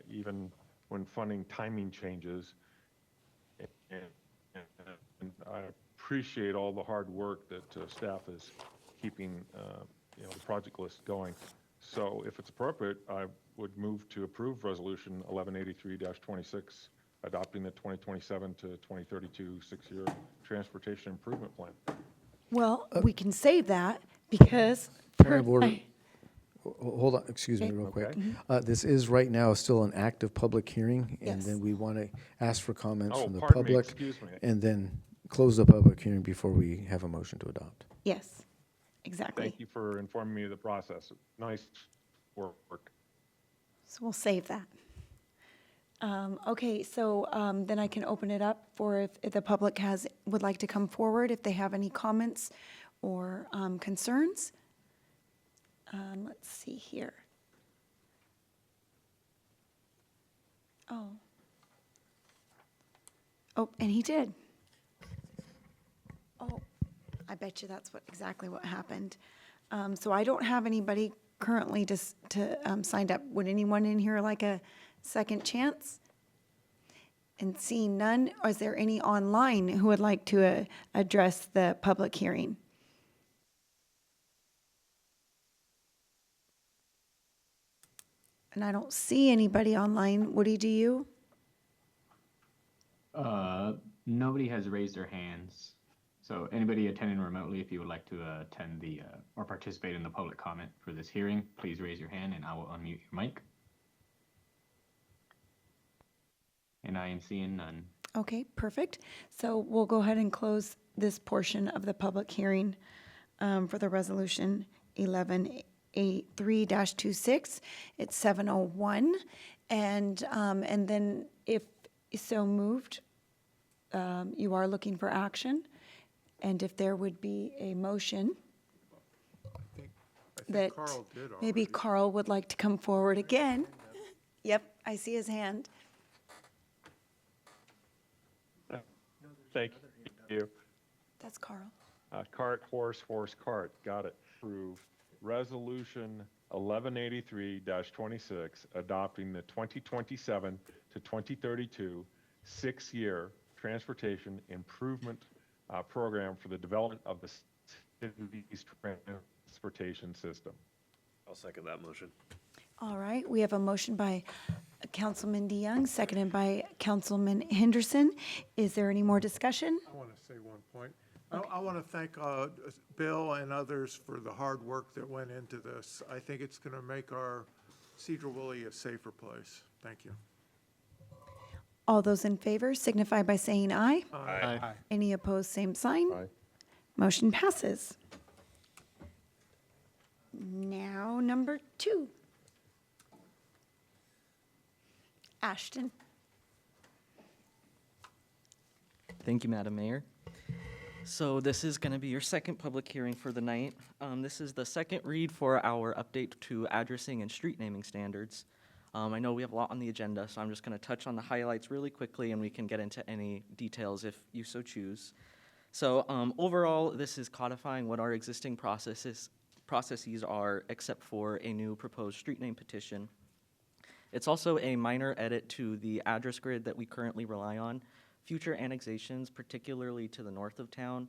even when funding timing changes. And I appreciate all the hard work that staff is keeping the project list going. So if it's appropriate, I would move to approve Resolution 1183-26, adopting the 2027 to 2032 6-year transportation improvement plan. Well, we can save that because. Point of order. Hold on, excuse me real quick. Okay. This is right now still an active public hearing, and Yes. then we want to ask for comments from the pardon me, public. excuse me. And then close the public hearing before we have a motion to adopt. Yes, exactly. Thank you for informing me of the process. Nice work. So we'll save that. Okay, so then I can open it up for if the public would like to come forward, if they have any comments or concerns. Let's see here. Oh, and he did. Oh, I bet you that's exactly what happened. So I don't have anybody currently signed up. Would anyone in here like a second chance? And seeing none, is there any online who would like to address the public hearing? And I don't see anybody online. Woody, do you? Nobody has raised their hands. So anybody attending remotely, if you would like to attend or participate in the public comment for this hearing, please raise your hand and I will unmute your mic. And I am seeing none. Okay, perfect. So we'll go ahead and close this portion of the public hearing for the resolution 1183-26. It's 7:01. And then if so moved, you are looking for action. And if there would be a motion I think that Carl did maybe already. Carl would like to come forward again. Yep, I see his hand. Thank you. That's Carl. Cart, horse, cart. Got it. Approve Resolution 1183-26, adopting the 2027 to 2032 six-year transportation improvement program for the development of the city's transportation system. I'll second that motion. All right, we have a motion by Councilman DeYoung, seconded by Councilman Henderson. Is there any more discussion? I want to say one point. I want to thank Bill and others for the hard work that went into this. I think it's going to make our Sedro-Woolley a safer place. Thank you. All those in favor signify by saying aye. Aye. Any opposed, same sign. Aye. Motion passes. Now, number 2. Ashton. Thank you, Madam Mayor. So this is going to be your second public hearing for the night. This is the second read for our update to addressing and street naming standards. I know we have a lot on the agenda, so I'm just going to touch on the highlights really quickly, and we can get into any details if you so choose. So overall, this is codifying what our existing processes are, except for a new proposed street name petition. It's also a minor edit to the address grid that we currently rely on. Future annexations, particularly to the north of town,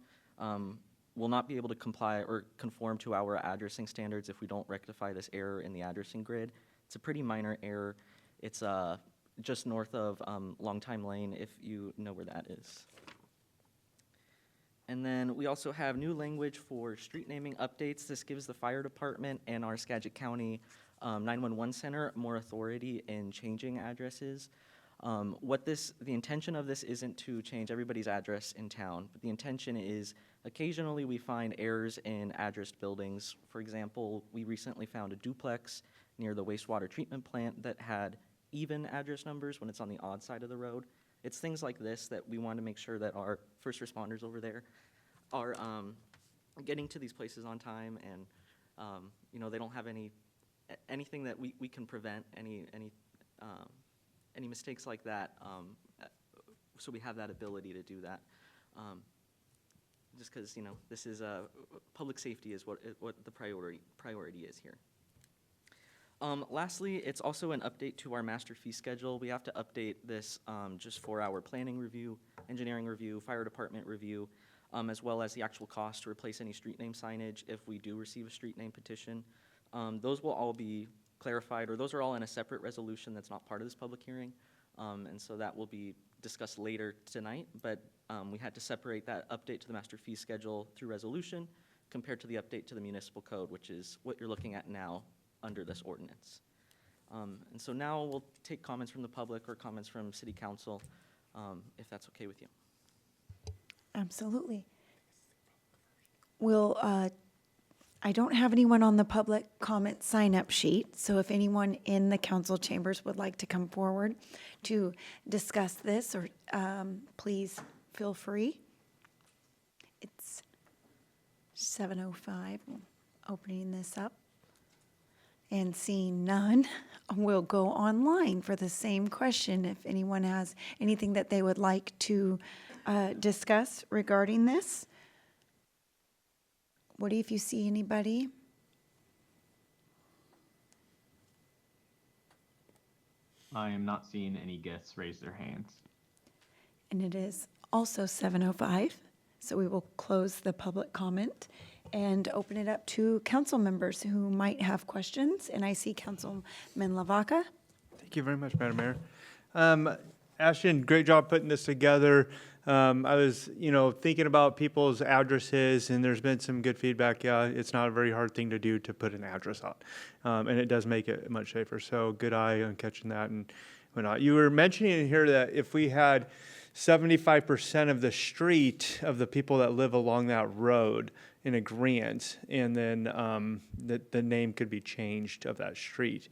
will not be able to comply or conform to our addressing standards if we don't rectify this error in the addressing grid. It's a pretty minor error. It's just north of Longtime Lane, if you know where that is. And then we also have new language for street naming updates. This gives the fire department and our Skagit County 911 center more authority in changing addresses. The intention of this isn't to change everybody's address in town, but the intention is occasionally we find errors in addressed buildings. For example, we recently found a duplex near the wastewater treatment plant that had even address numbers when it's on the odd side of the road. It's things like this that we want to make sure that our first responders over there are getting to these places on time, and they don't have anything that we can prevent any mistakes like that. So we have that ability to do that. Just because this is public safety is what the priority is here. Lastly, it's also an update to our master fee schedule. We have to update this just for our planning review, engineering review, fire department review, as well as the actual cost to replace any street name signage if we do receive a street name petition. Those will all be clarified, or those are all in a separate resolution that's not part of this public hearing. And so that will be discussed later tonight, but we had to separate that update to the master fee schedule through resolution compared to the update to the municipal code, which is what you're looking at now under this ordinance. And so now we'll take comments from the public or comments from city council, if that's okay with you. Absolutely. I don't have anyone on the public comment sign-up sheet, so if anyone in the council chambers would like to come forward to discuss this, or please feel free. It's 7:05, opening this up. And seeing none, we'll go online for the same question. If anyone has anything that they would like to discuss regarding this. Woody, if you see anybody. I am not seeing any guests raise their hands. And it is also 7:05, so we will close the public comment and open it up to council members who might have questions. And I see Councilman Lavaca. Thank you very much, Madam Mayor. Ashton, great job putting this together. I was, thinking about people's addresses, and there's been some good feedback. Yeah, it's not a very hard thing to do to put an address out, and it does make it much safer. So good eye on catching that and whatnot. You were mentioning in here that if we had 75% of the street of the people that live along that road in agreement, and then the name could be changed of that street.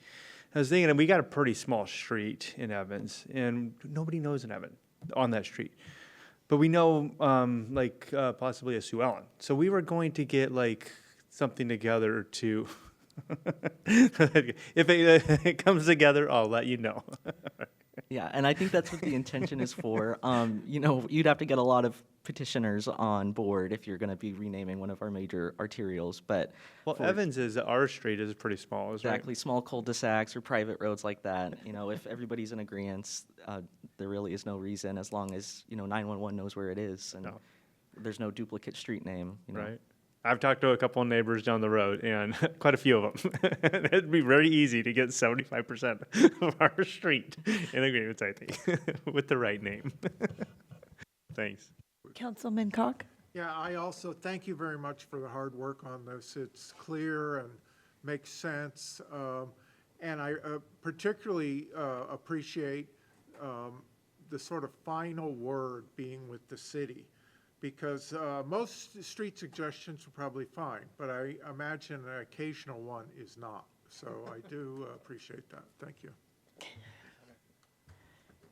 I was thinking, we got a pretty small street in Evans, and nobody knows an Evans on that street. But we know, possibly a Sue Ellen. So we were going to get something together to, if it comes together, I'll let you know. Yeah, and I think that's what the intention is for. You'd have to get a lot of petitioners on board if you're going to be renaming one of our major arterials, but. Well, Evans is, our street is pretty small, is right? Exactly, small cul-de-sacs or private roads like that. If everybody's in agreement, there really is no reason, as long as, 911 knows where it is and there's no duplicate street name, Right. I've talked to a couple of neighbors down the road, and quite a few of them. It'd be very easy to get 75% of our street in agreement, I think, with the right name. Thanks. Councilman Cock? Yeah, I also thank you very much for the hard work on this. It's clear and makes sense. And I particularly appreciate the sort of final word being with the city, because most street suggestions are probably fine, but I imagine an occasional one is not. So I do appreciate that. Thank you.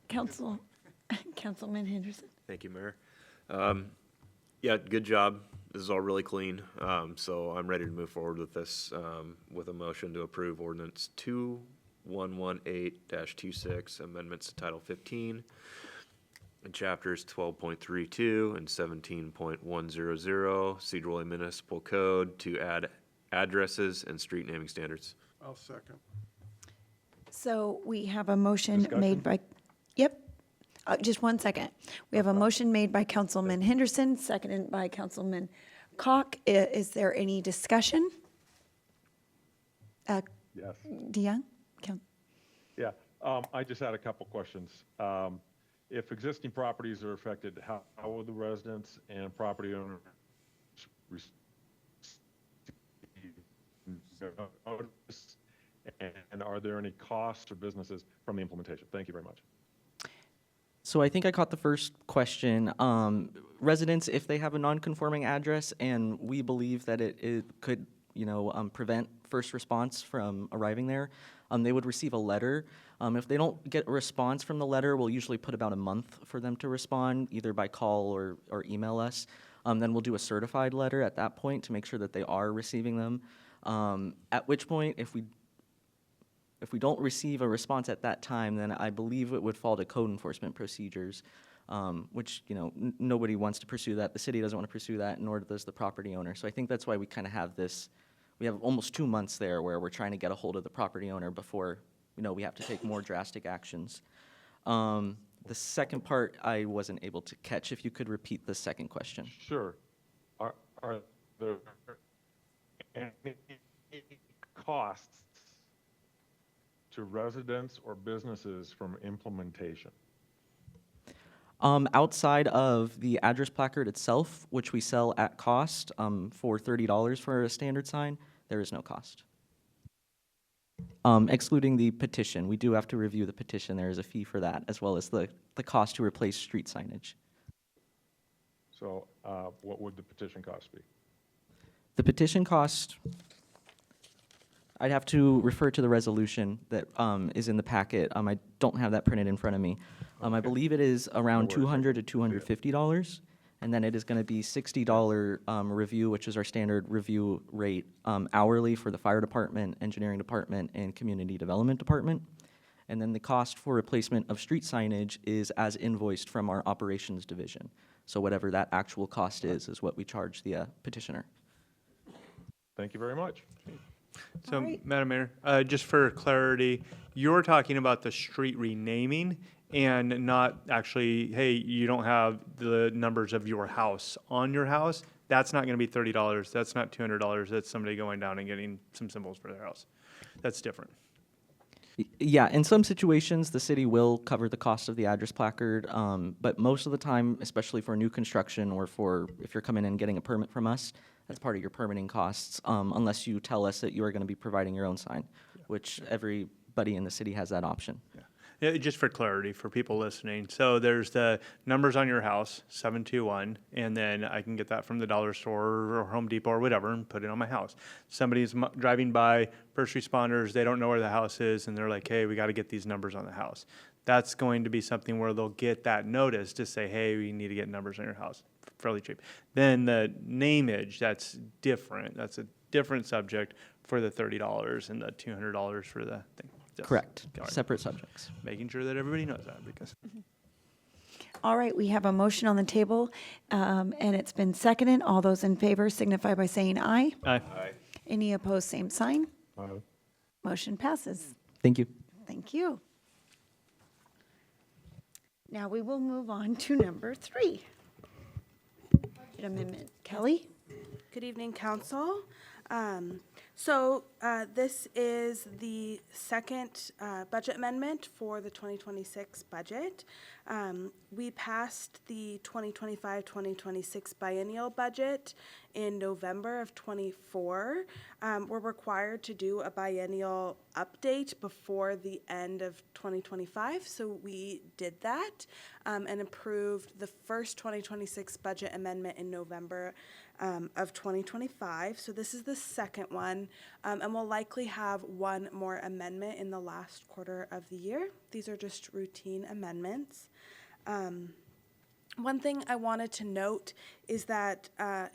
Councilman Henderson? Thank you, Mayor. Yeah, good job. This is all really clean. So I'm ready to move forward with this, with a motion to approve ordinance 2118-26, amendments to Title 15, and chapters 12.32 and 17.100, Sedro-Woolley Municipal Code, to add addresses and street naming standards. I'll second. So we have a motion made by, just one second. We have a motion made by Councilman Henderson, seconded by Councilman Cock. Is there any discussion? Yes. DeYoung? Yeah, I just had a couple questions. If existing properties are affected, how will the residents and property owners receive notice? And are there any costs or businesses from the implementation? Thank you very much. So I think I caught the first question. Residents, if they have a non-conforming address and we believe that it could, prevent first response from arriving there, they would receive a letter. If they don't get a response from the letter, we'll usually put about a month for them to respond, either by call or email us. Then we'll do a certified letter at that point to make sure that they are receiving them. At which point, if we don't receive a response at that time, then I believe it would fall to code enforcement procedures, which, nobody wants to pursue that. The city doesn't want to pursue that, nor does the property owner. So I think that's why we kind of have this, we have almost 2 months there where we're trying to get a hold of the property owner before, we have to take more drastic actions. The second part I wasn't able to catch. If you could repeat the second question. Sure. Are there any costs to residents or businesses from implementation? Outside of the address placard itself, which we sell at cost for $30 for a standard sign, there is no cost. Excluding the petition. We do have to review the petition. There is a fee for that, as well as the cost to replace street signage. So what would the petition cost be? The petition cost, I'd have to refer to the resolution that is in the packet. I don't have that printed in front of me. I believe it is around $200 to $250, and then it is going to be $60 review, which is our standard review rate hourly for the fire department, engineering department, and community development department. And then the cost for replacement of street signage is as invoiced from our operations division. So whatever that actual cost is what we charge the petitioner. Thank you very much. So, Alright. Madam Mayor, just for clarity, you're talking about the street renaming and not actually, hey, you don't have the numbers of your house on your house. That's not gonna be $30. That's not $200. That's somebody going down and getting some symbols for their house. That's different. Yeah, in some situations, the city will cover the cost of the address placard, but most of the time, especially for new construction or for if you're coming in and getting a permit from us, that's part of your permitting costs, unless you tell us that you are going to be providing your own sign, which everybody in the city has that option. Yeah, just for clarity for people listening. So there's the numbers on your house, 721, and then I can get that from the dollar store or Home Depot or whatever and put it on my house. Somebody's driving by, first responders, they don't know where the house is, and they're like, hey, we got to get these numbers on the house. That's going to be something where they'll get that notice to say, hey, we need to get numbers on your house, fairly cheap. Then the nameage, that's different. That's a different subject for the $30 and the $200 for the thing. Yes. Correct. Got it. Separate subjects. Making sure that everybody knows that because. All right, we have a motion on the table, and it's been seconded. All those in favor signify by saying aye. Aye. Any opposed, same sign. Aye. Motion passes. Thank you. Thank you. Now we will move on to number 3. Budget amendment. Kelly? Good evening, Council. This is the second budget amendment for the 2026 budget. We passed the 2025-2026 biennial budget in November of '24. We're required to do a biennial update before the end of 2025, so we did that and approved the first 2026 budget amendment in November of 2025. So this is the second one, and we'll likely have one more amendment in the last quarter of the year. These are just routine amendments. One thing I wanted to note is that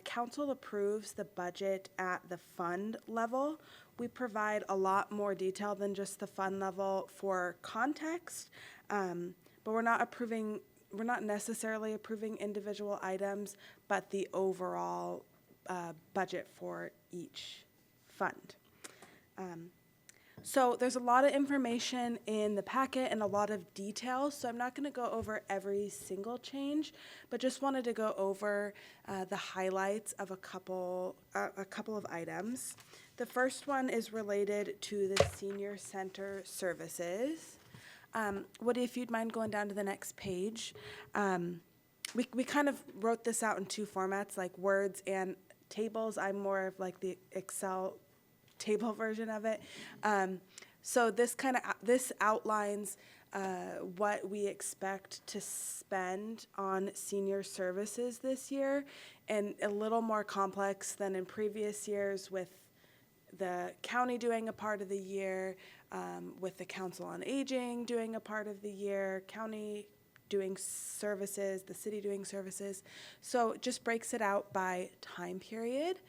council approves the budget at the fund level. We provide a lot more detail than just the fund level for context, but we're not necessarily approving individual items, but the overall budget for each fund. So there's a lot of information in the packet and a lot of details, so I'm not going to go over every single change, but just wanted to go over the highlights of a couple of items. The first one is related to the senior center services. Woody, if you'd mind going down to the next page. We kind of wrote this out in two formats, like words and tables. I'm more of like the Excel table version of it. So this outlines what we expect to spend on senior services this year, and a little more complex than in previous years with the county doing a part of the year, with the Council on Aging doing a part of the year, county doing services, the city doing services. So it just breaks it out by time period.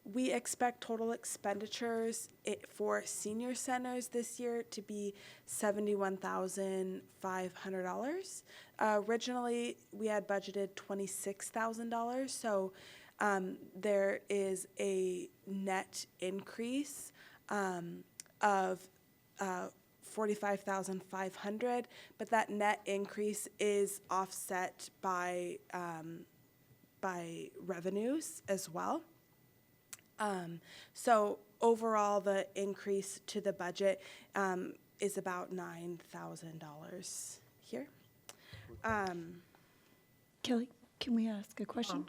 We expect total expenditures for senior centers this year to be $71,500. Originally, we had budgeted $26,000, so there is a net increase of $45,500, but that net increase is offset by revenues as well. So overall, the increase to the budget is about $9,000 here. Kelly, can we ask a question?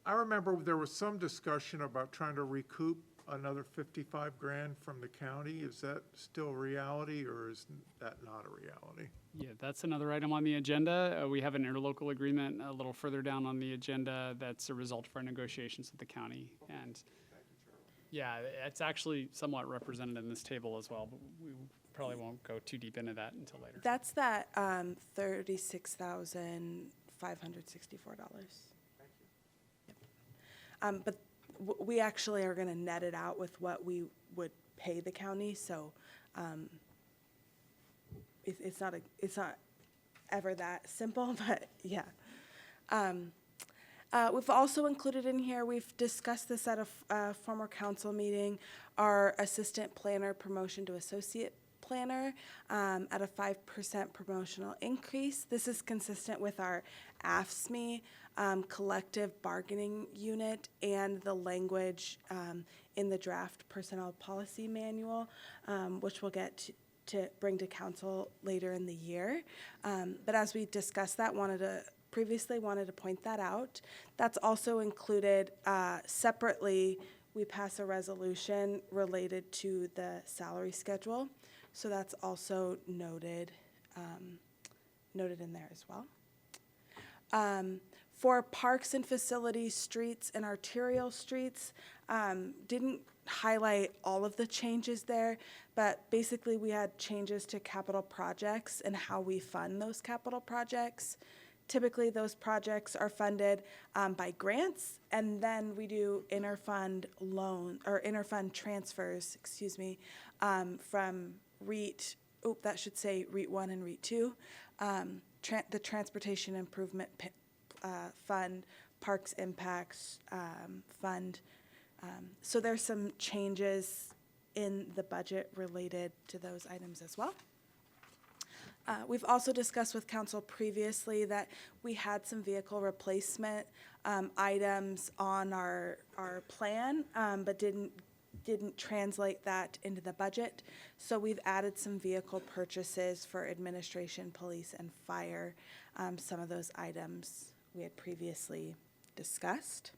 I remember there was some discussion about trying to recoup another 55 grand from the county. Is that still reality, or is that not a reality? Yeah, that's another item on the agenda. We have an interlocal agreement a little further down on the agenda that's a result of our negotiations with the county. And yeah, it's actually somewhat represented in this table as well, but we probably won't go too deep into that until later. That's that $36,564. But we actually are going to net it out with what we would pay the county, so it's not ever that simple, but yeah. We've also included in here, we've discussed this at a former council meeting, our assistant planner promotion to associate planner at a 5% promotional increase. This is consistent with our AFSCME collective bargaining unit and the language in the draft personnel policy manual, which we'll get to bring to council later in the year. But as we discussed that, previously wanted to point that out. That's also included separately. We pass a resolution related to the salary schedule. So that's also noted in there as well. For parks and facilities, streets, and arterial streets, didn't highlight all of the changes there, but basically we had changes to capital projects and how we fund those capital projects. Typically, those projects are funded by grants, and then we do interfund transfers, from REIT, that should say REIT 1 and REIT 2, the Transportation Improvement Fund, Parks Impacts Fund. So there's some changes in the budget related to those items as well. We've also discussed with council previously that we had some vehicle replacement items on our plan, but didn't translate that into the budget. So we've added some vehicle purchases for administration, police, and fire, some of those items we had previously discussed.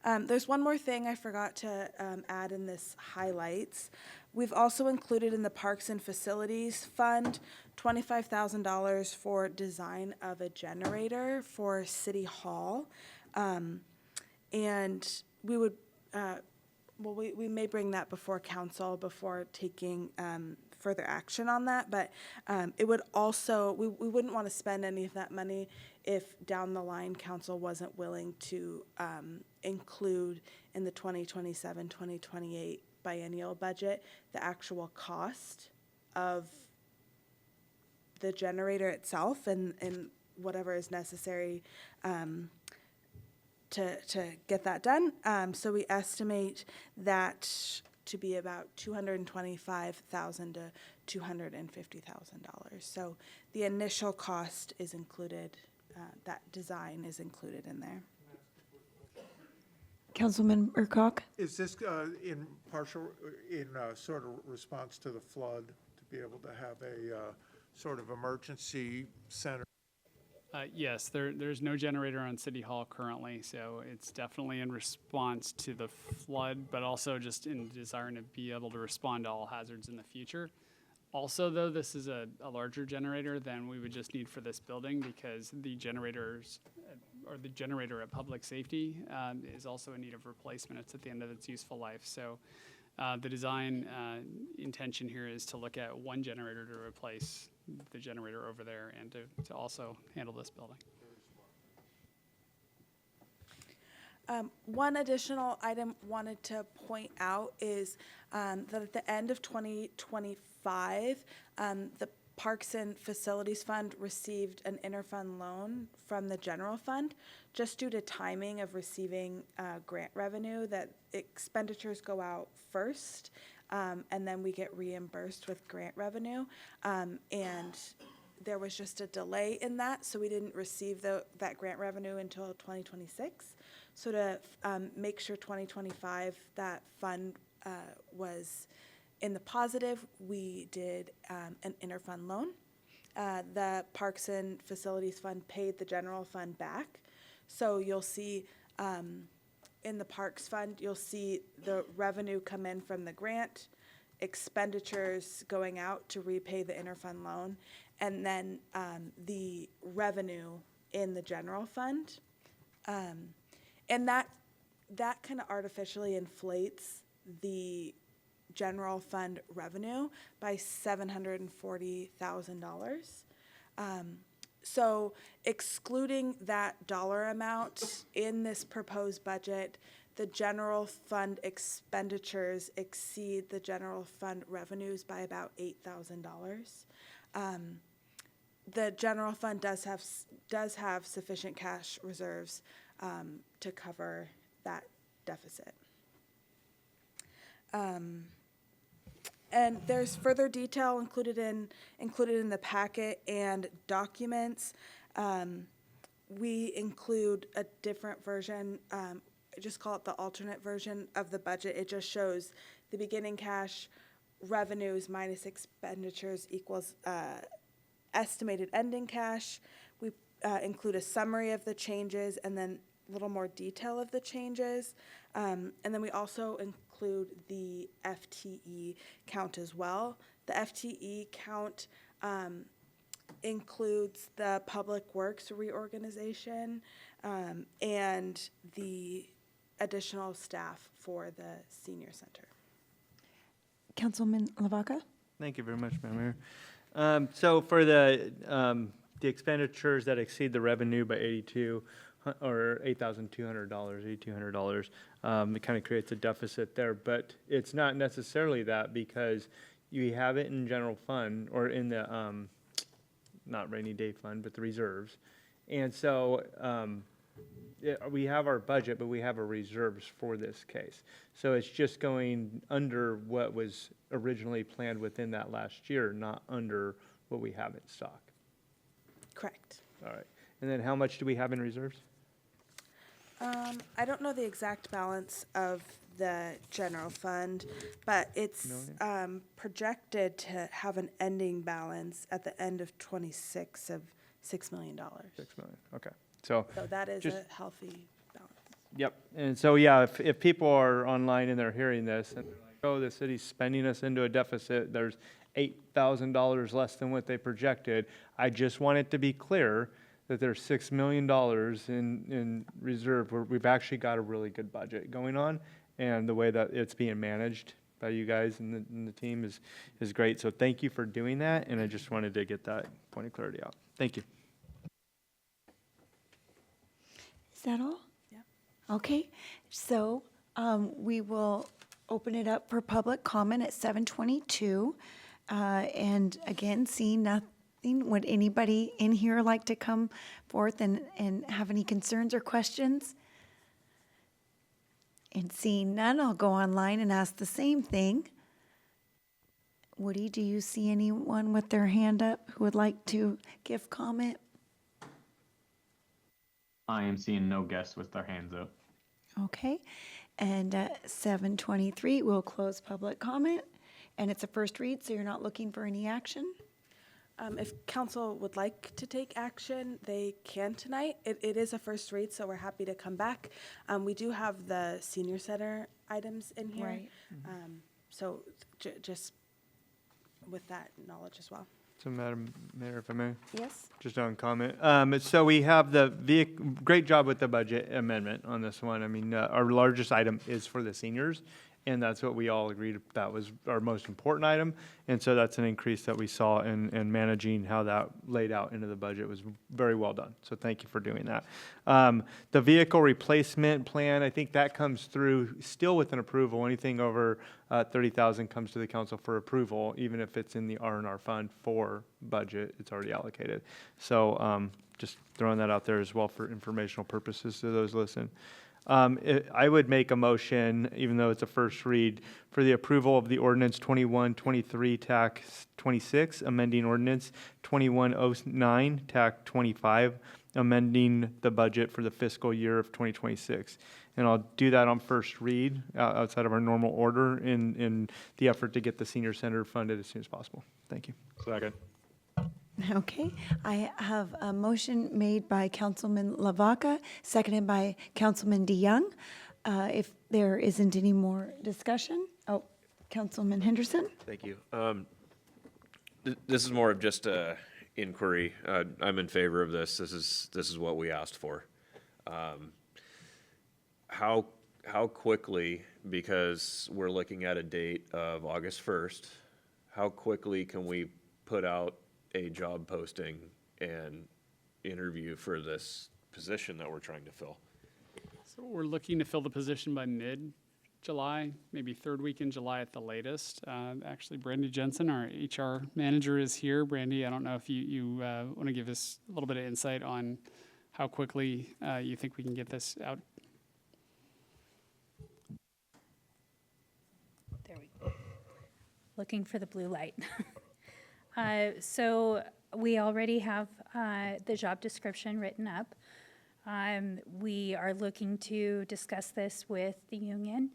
There's one more thing I forgot to add in this highlights. We've also included in the Parks and Facilities Fund $25,000 for design of a generator for City Hall. And we would, we may bring that before council before taking further action on that, but it would also, we wouldn't want to spend any of that money if down the line council wasn't willing to include in the 2027-2028 biennial budget the actual cost of the generator itself and whatever is necessary to get that done. So we estimate that to be about $225,000 to $250,000. So the initial cost is included, that design is included in there. Councilman Urquhart? Is this in sort of response to the flood, to be able to have a sort of emergency center? Yes, there's no generator on City Hall currently, so it's definitely in response to the flood, but also just in desiring to be able to respond to all hazards in the future. Also, though, this is a larger generator than we would just need for this building because the generators, or the generator at Public Safety is also in need of replacement. It's at the end of its useful life. So the design intention here is to look at one generator to replace the generator over there and to also handle this building. One additional item wanted to point out is that at the end of 2025, the Parks and Facilities Fund received an interfund loan from the general fund just due to timing of receiving grant revenue, that expenditures go out first and then we get reimbursed with grant revenue. And there was just a delay in that, so we didn't receive that grant revenue until 2026. So to make sure 2025 that fund was in the positive, we did an interfund loan. The Parks and Facilities Fund paid the general fund back. So you'll see in the Parks Fund, you'll see the revenue come in from the grant, expenditures going out to repay the interfund loan, and then the revenue in the general fund. And that kind of artificially inflates the general fund revenue by $740,000. So excluding that dollar amount in this proposed budget, the general fund expenditures exceed the general fund revenues by about $8,000. The general fund does have sufficient cash reserves to cover that deficit. And there's further detail included in the packet and documents. We include a different version, just call it the alternate version of the budget. It just shows the beginning cash revenues minus expenditures equals estimated ending cash. We include a summary of the changes and then a little more detail of the changes. And then we also include the FTE count as well. The FTE count includes the Public Works reorganization and the additional staff for the senior center. Councilman Lavaca? Thank you very much, Madam Mayor. So for the expenditures that exceed the revenue by $8,200, it kind of creates a deficit there, but it's not necessarily that because you have it in general fund or in the, not rainy day fund, but the reserves. And so we have our budget, but we have our reserves for this case. So it's just going under what was originally planned within that last year, not under what we have in stock. Correct. All right. And then how much do we have in reserves? I don't know the exact balance of the general fund, but it's projected to have an ending balance at the end of 26 of $6 million. $6 million, okay. So that is just a healthy balance. Yep, and so, yeah, if people are online and they're hearing this, and they're like, oh, the city's spending us into a deficit, there's $8,000 less than what they projected, I just want it to be clear that there's $6 million in reserve, where we've actually got a really good budget going on, and the way that it's being managed by you guys and the team is great, so thank you for doing that, and I just wanted to get that point of clarity out. Thank you. Is that all? Yeah. Okay, so we will open it up for public comment at 7:22. And again, seeing nothing, would anybody in here like to come forth and have any concerns or questions? And seeing none, I'll go online and ask the same thing. Woody, do you see anyone with their hand up who would like to give comment? I am seeing no guests with their hands up. Okay, and at 7:23, we'll close public comment, and it's a first read, so you're not looking for any action? If council would like to take action, they can tonight. It is a first read, so we're happy to come back. We do have the senior center items in here. Right. So just with that knowledge as well. So, Madam Mayor, if I may? Yes? Just on comment. So we have the great job with the budget amendment on this one. I mean, our largest item is for the seniors, and that's what we all agreed that was our most important item. And so that's an increase that we saw in managing how that laid out into the budget. Was very well done. So thank you for doing that. The vehicle replacement plan, I think that comes through still with an approval. Anything over 30,000 comes to the council for approval, even if it's in the R&R fund for budget, it's already allocated. So just throwing that out there as well for informational purposes to those listening. I would make a motion, even though it's a first read, for the approval of the ordinance 2123 TAC 26, amending ordinance 2109 TAC 25, amending the budget for the fiscal year of 2026. And I'll do that on first read outside of our normal order in the effort to get the senior center funded as soon as possible. Thank you. Second. Okay, I have a motion made by Councilman Lavaca, seconded by Councilman DeYoung. If there isn't any more discussion, Councilman Henderson? Thank you. This is more of just a inquiry. I'm in favor of this. This is what we asked for. How quickly, because we're looking at a date of August 1st, how quickly can we put out a job posting and interview for this position that we're trying to fill? So we're looking to fill the position by mid-July, maybe third week in July at the latest. Actually, Brandy Jensen, our HR manager, is here. Brandy, I don't know if you want to give us a little bit of insight on how quickly you think we can get this out. There we go. Looking for the blue light. So we already have the job description written up. We are looking to discuss this with the union,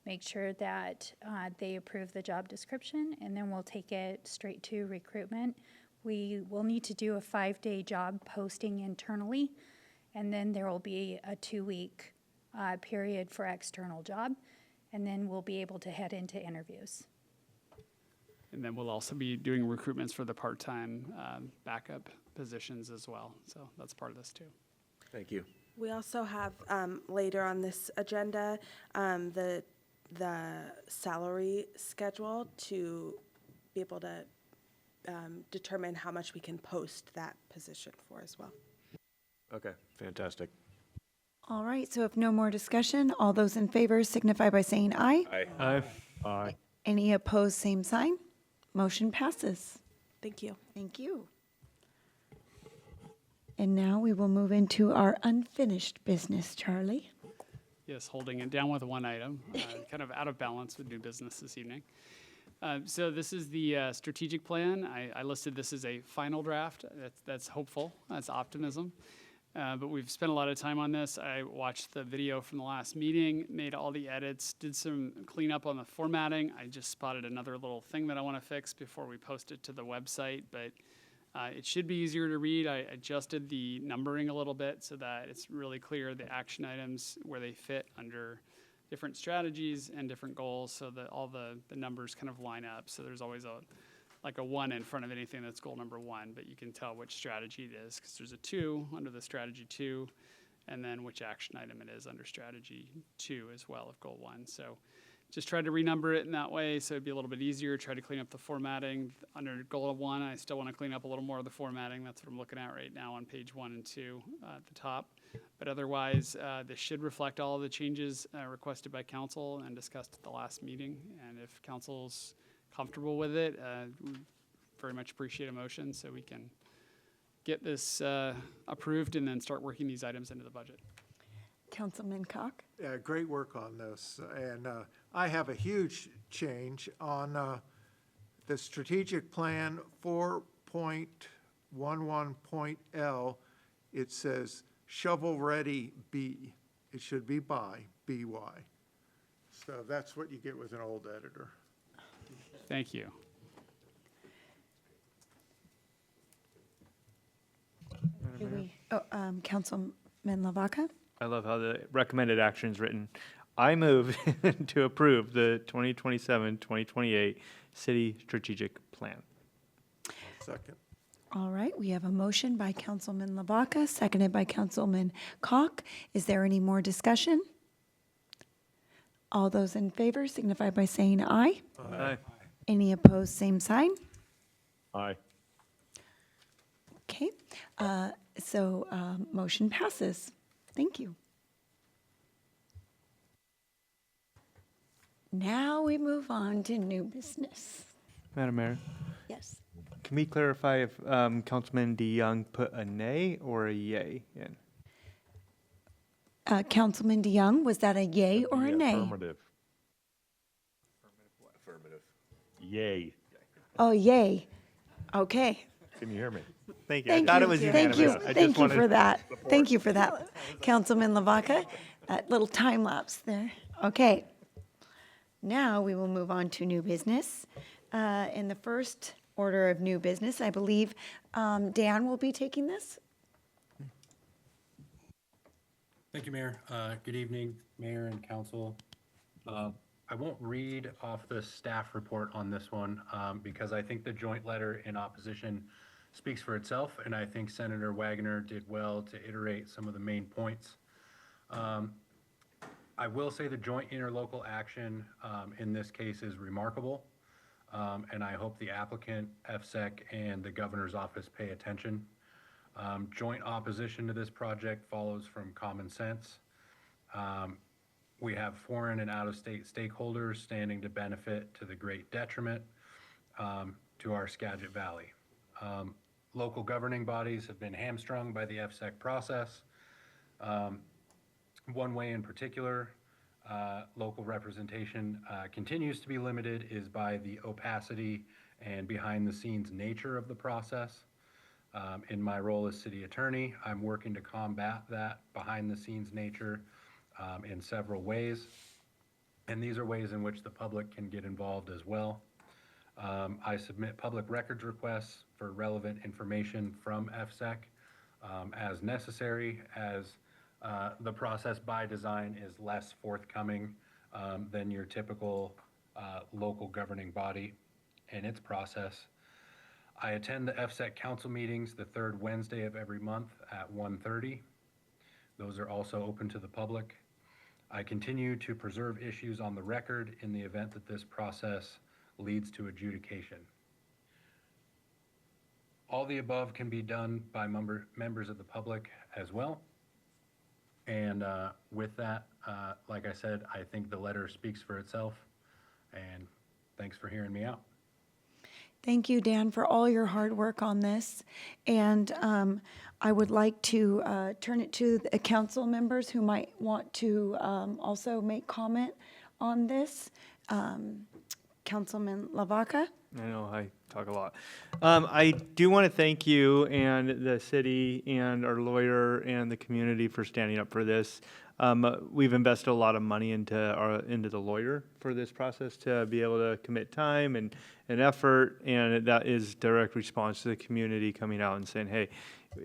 make sure that they approve the job description, and then we'll take it straight to recruitment. We will need to do a 5-day job posting internally, and then there will be a 2-week period for external job, and then we'll be able to head into interviews. And then we'll also be doing recruitments for the part-time backup positions as well. So that's part of this too. Thank you. We also have later on this agenda the salary schedule to be able to determine how much we can post that position for as well. Okay, fantastic. All right, so if no more discussion, all those in favor signify by saying aye. Aye. Aye. Any opposed, same sign. Motion passes. Thank you. Thank you. And now we will move into our unfinished business, Charlie. Yes, holding it down with one item, kind of out of balance with new business this evening. So this is the strategic plan. I listed this as a final draft. That's hopeful. That's optimism. But we've spent a lot of time on this. I watched the video from the last meeting, made all the edits, did some cleanup on the formatting. I just spotted another little thing that I want to fix before we post it to the website, but it should be easier to read. I adjusted the numbering a little bit so that it's really clear the action items where they fit under different strategies and different goals so that all the numbers kind of line up. So there's always like a 1 in front of anything that's goal number 1, but you can tell which strategy it is because there's a 2 under the strategy 2, and then which action item it is under strategy 2 as well of goal 1. So just tried to renumber it in that way so it'd be a little bit easier. Try to clean up the formatting. Under goal 1, I still want to clean up a little more of the formatting. That's what I'm looking at right now on page 1 and 2 at the top. But otherwise, this should reflect all of the changes requested by council and discussed at the last meeting. And if council's comfortable with it, we very much appreciate a motion so we can get this approved and then start working these items into the budget. Councilman Cock? Yeah, great work on this. And I have a huge change on the strategic plan 4.11.L. It says shovel-ready B. It should be by, BY. So that's what you get with an old editor. Thank you. Councilman Lavaca? I love how the recommended action is written. I move to approve the 2027-2028 city strategic plan. Second. All right, we have a motion by Councilman Lavaca, seconded by Councilman Cock. Is there any more discussion? All those in favor signify by saying aye. Aye. Any opposed, same sign. Aye. Okay, so motion passes. Thank you. Now we move on to new business. Madam Mayor, Yes. can we clarify if Councilman DeYoung put a nay or a yay in? Councilman DeYoung, was that a yay or a Yeah, nay? Affirmative. Affirmative. Yay. Oh, yay. Okay. Can you hear me? Thank you. Thank I thought you. it was Thank unanimous. you. I just Thank you wanted for that. Thank you for that, Councilman Lavaca. That little time lapse there. Okay. Now we will move on to new business. In the first order of new business, I believe Dan will be taking this. Thank you, Mayor. Good evening, Mayor and Council. I won't read off the staff report on this one because I think the joint letter in opposition speaks for itself, and I think Senator Wagner did well to iterate some of the main points. I will say the joint interlocal action in this case is remarkable, and I hope the applicant, FSEC, and the governor's office pay attention. Joint opposition to this project follows from common sense. We have foreign and out-of-state stakeholders standing to benefit to the great detriment to our Skagit Valley. Local governing bodies have been hamstrung by the FSEC process, One way in particular, local representation continues to be limited is by the opacity and behind-the-scenes nature of the process. In my role as city attorney, I'm working to combat that behind-the-scenes nature in several ways. And these are ways in which the public can get involved as well. I submit public records requests for relevant information from FSEC as necessary, as the process by design is less forthcoming than your typical local governing body and its process. I attend the FSEC council meetings the third Wednesday of every month at 1:30. Those are also open to the public. I continue to preserve issues on the record in the event that this process leads to adjudication. All the above can be done by members of the public as well. And with that, like I said, I think the letter speaks for itself. And thanks for hearing me out. Thank you, Dan, for all your hard work on this. And I would like to turn it to the council members who might want to also make comment on this. Councilman Lavaca? I know I talk a lot. I do want to thank you and the city and our lawyer and the community for standing up for this. We've invested a lot of money into the lawyer for this process to be able to commit time and effort, and that is direct response to the community coming out and saying, hey,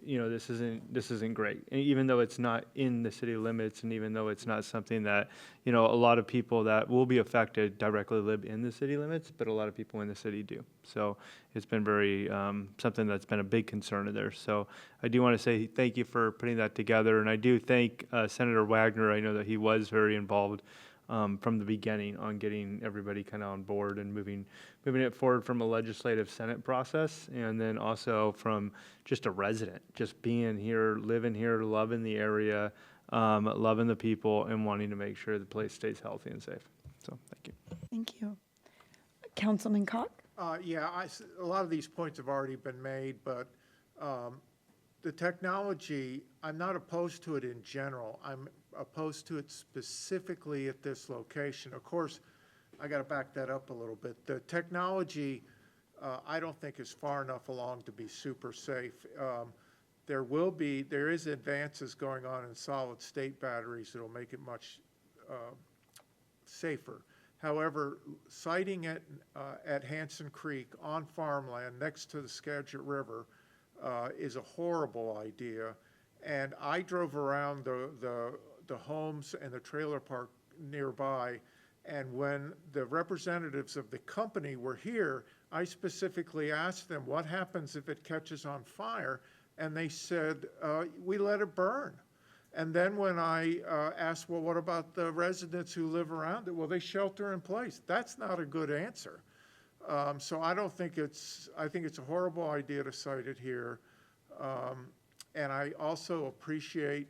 you know, this isn't great. And even though it's not in the city limits, and even though it's not something that, you know, a lot of people that will be affected directly live in the city limits, but a lot of people in the city do. So it's been very, something that's been a big concern of theirs. So I do want to say thank you for putting that together. And I do thank Senator Wagner. I know that he was very involved from the beginning on getting everybody kind of on board and moving it forward from a legislative Senate process, and then also from just a resident, just being here, living here, loving the area, loving the people, and wanting to make sure the place stays healthy and safe. So thank you. Thank you. Councilman Koch? Yeah, a lot of these points have already been made, but the technology, I'm not opposed to it in general. I'm opposed to it specifically at this location. Of course, I got to back that up a little bit. The technology, I don't think is far enough along to be super safe. There is advances going on in solid state batteries that'll make it much safer. However, siting it at Hanson Creek on farmland next to the Skagit River is a horrible idea. And I drove around the homes and the trailer park nearby, and when the representatives of the company were here, I specifically asked them, what happens if it catches on fire? And they said, we let it burn. And then when I asked, well, what about the residents who live around it? Well, they shelter in place. That's not a good answer. So I think it's a horrible idea to site it here. And I also appreciate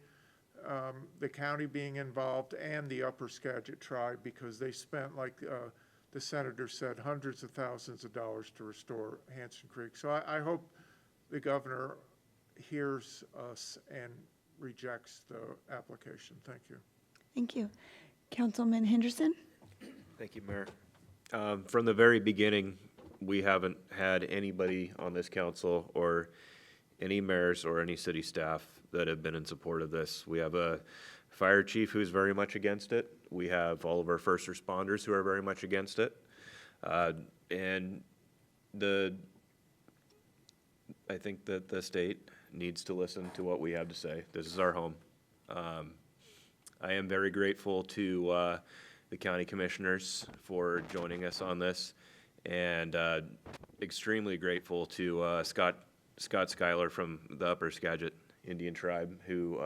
the county being involved and the Upper Skagit tribe, because they spent, like the senator said, hundreds of thousands of dollars to restore Hanson Creek. So I hope the governor hears us and rejects the application. Thank you. Thank you. Councilman Henderson? Thank you, Mayor. From the very beginning, we haven't had anybody on this council or any mayors or any city staff that have been in support of this. We have a fire chief who's very much against it. We have all of our first responders who are very much against it. And I think that the state needs to listen to what we have to say. This is our home. I am very grateful to the county commissioners for joining us on this, and extremely grateful to Scott Schuyler from the Upper Skagit Indian Tribe, who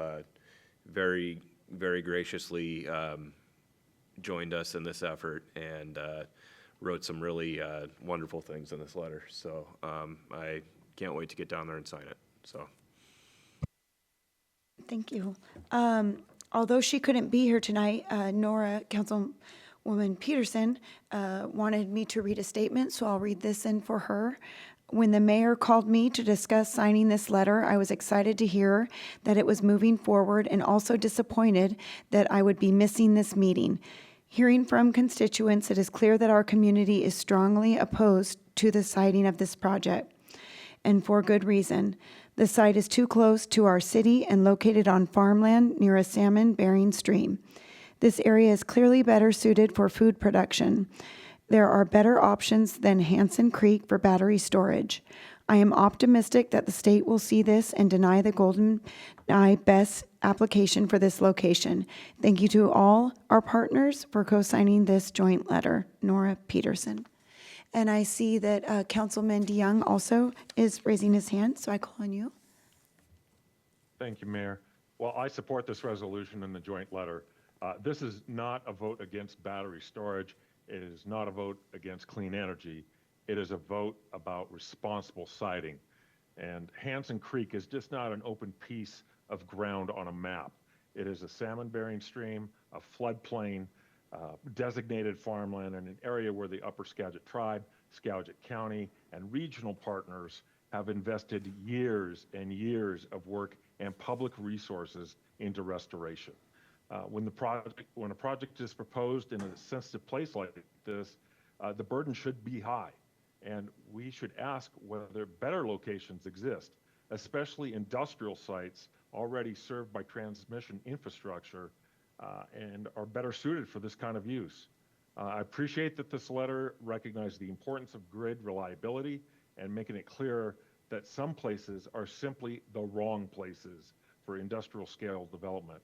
very, very graciously joined us in this effort and wrote some really wonderful things in this letter. So I can't wait to get down there and sign it. So. Thank you. Although she couldn't be here tonight, Nora, Councilwoman Peterson, wanted me to read a statement, so I'll read this in for her. When the mayor called me to discuss signing this letter, I was excited to hear that it was moving forward and also disappointed that I would be missing this meeting. Hearing from constituents, it is clear that our community is strongly opposed to the siting of this project, and for good reason. The site is too close to our city and located on farmland near a salmon-bearing stream. This area is clearly better suited for food production. There are better options than Hanson Creek for battery storage. I am optimistic that the state will see this and deny the Golden Eye Best application for this location. Thank you to all our partners for co-signing this joint letter. Nora Peterson. And I see that Councilman DeYoung also is raising his hand, so I call on you. Thank you, Mayor. Well, I support this resolution and the joint letter. This is not a vote against battery storage. It is not a vote against clean energy. It is a vote about responsible siting. And Hanson Creek is just not an open piece of ground on a map. It is a salmon-bearing stream, a floodplain, designated farmland, and an area where the Upper Skagit Tribe, Skagit County, and regional partners have invested years and years of work and public resources into restoration. When a project is proposed in a sensitive place like this, the burden should be high, and we should ask whether better locations exist, especially industrial sites already served by transmission infrastructure and are better suited for this kind of use. I appreciate that this letter recognizes the importance of grid reliability and making it clear that some places are simply the wrong places for industrial scale development.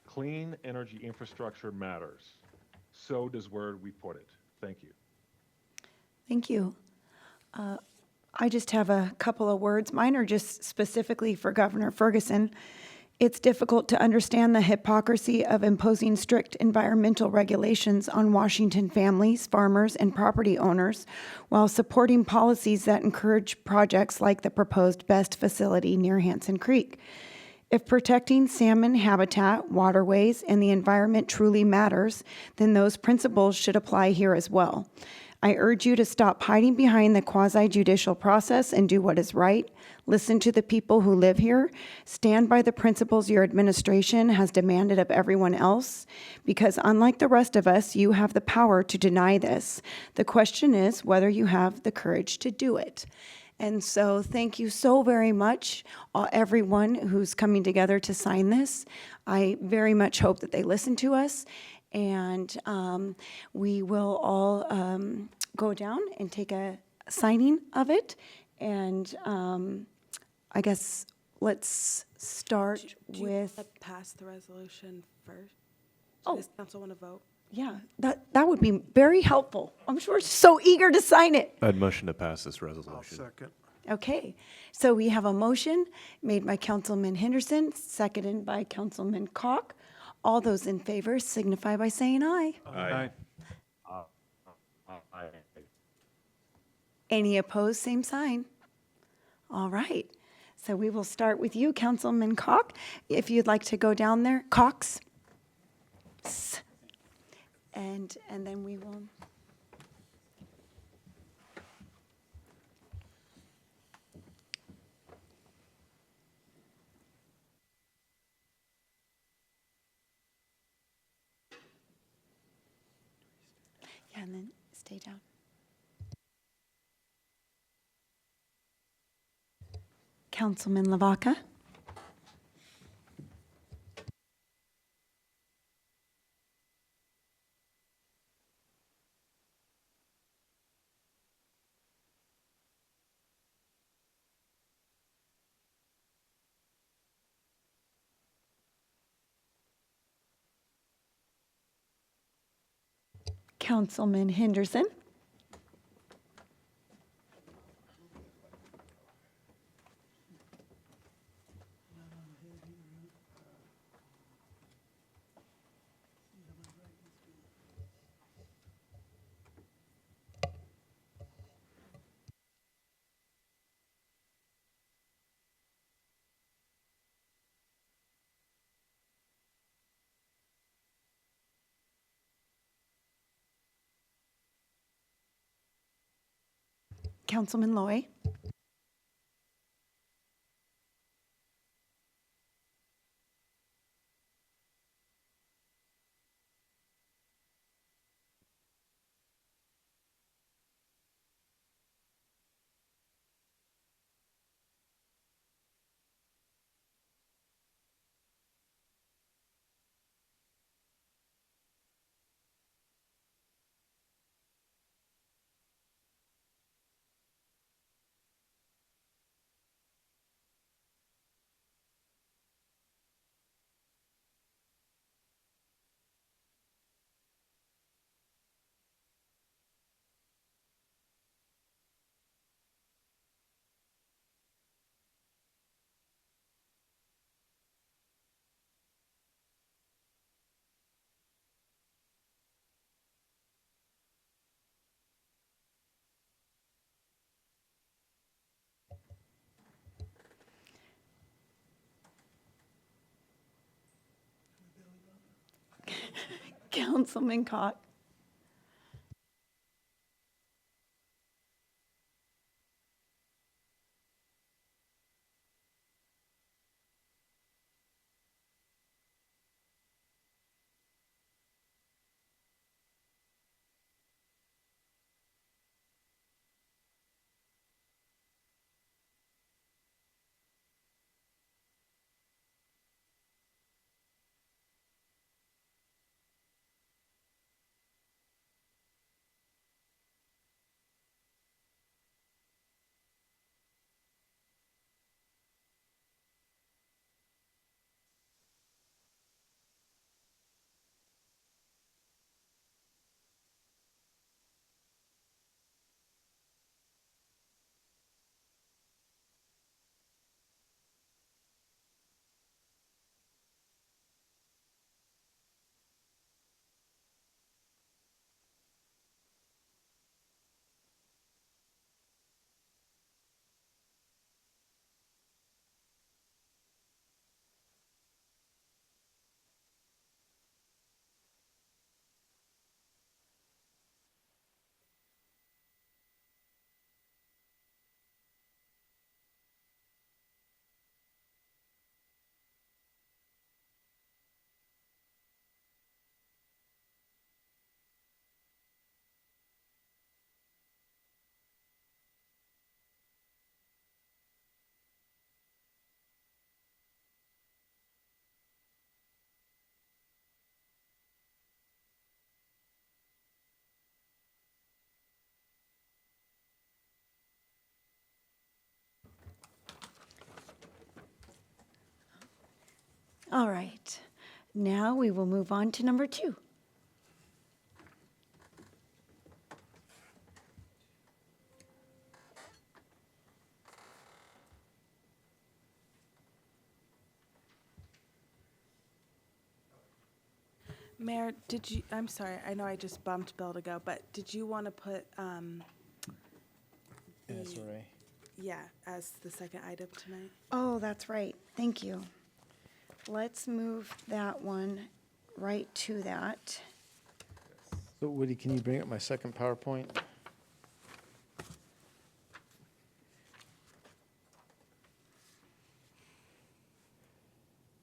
Clean energy infrastructure matters. So does where we put it. Thank you. Thank you. I just have a couple of words. Mine are just specifically for Governor Ferguson. It's difficult to understand the hypocrisy of imposing strict environmental regulations on Washington families, farmers, and property owners while supporting policies that encourage projects like the proposed BEST facility near Hanson Creek. If protecting salmon habitat, waterways, and the environment truly matters, then those principles should apply here as well. I urge you to stop hiding behind the quasi-judicial process and do what is right. Listen to the people who live here. Stand by the principles your administration has demanded of everyone else, because unlike the rest of us, you have the power to deny this. The question is whether you have the courage to do it. And so thank you so very much, everyone who's coming together to sign this. I very much hope that they listen to us, and we will all go down and take a signing of it. And I guess let's start Do you with... want to pass the resolution first? Oh. Does council want to vote? Yeah, that would be very helpful. I'm sure it's so eager to sign it. I'd motion to pass this resolution. I'll second. Okay, so we have a motion made by Councilman Henderson, seconded by Councilman Koch. All those in favor signify by saying aye. Aye. Any opposed, same sign. All right, so we will start with you, Councilman Koch. If you'd like to go down there, Cox. And then we will. Yeah, and then stay down. Councilman Lavaca. Councilman Henderson. Councilman Loy. Councilman Cock. All right. Now we will move on to number 2. Mayor, I'm sorry, I know I just bumped Bill to go, but did you want to put, SRA. yeah, as the second item tonight? Oh, that's right. Thank you. Let's move that one right to that. So Woody, can you bring up my second PowerPoint?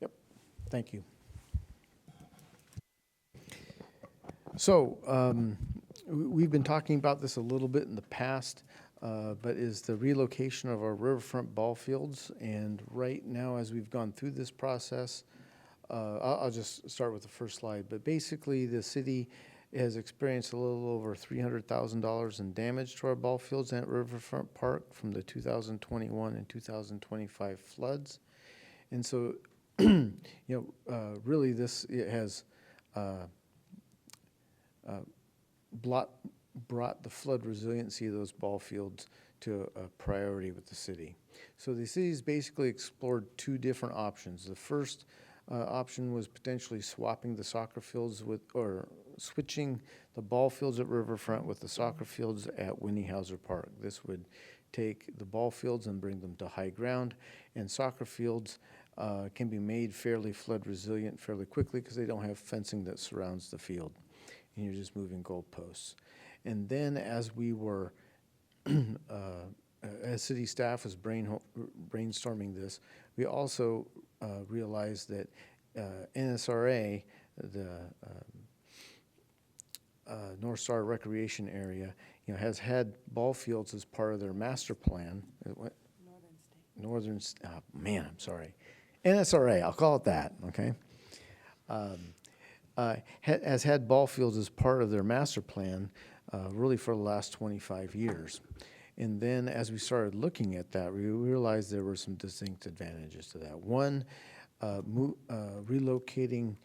Yep, thank you. So, we've been talking about this a little bit in the past, but is the relocation of our riverfront ball fields. And right now, as we've gone through this process, I'll just start with the first slide. But basically, the city has experienced a little over $300,000 in damage to our ball fields at Riverfront Park from the 2021 and 2025 floods. And so, really this it has brought the flood resiliency of those ball fields to a priority with the city. So the city's basically explored 2 different options. The first option was potentially swapping the soccer fields or switching the ball fields at Riverfront with the soccer fields at Winnie Hauser Park. This would take the ball fields and bring them to high ground, and soccer fields can be made fairly flood resilient fairly quickly because they don't have fencing that surrounds the field, and you're just moving goalposts. And then as we were, as city staff was brainstorming this, we also realized that NSRA, the North Star Recreation Area, has had ball fields as part of their master plan. I'm sorry. NSRA, I'll call it that, okay? Has had ball fields as part of their master plan really for the last 25 years. And then as we started looking at that, we realized there were some distinct advantages to that. One, relocating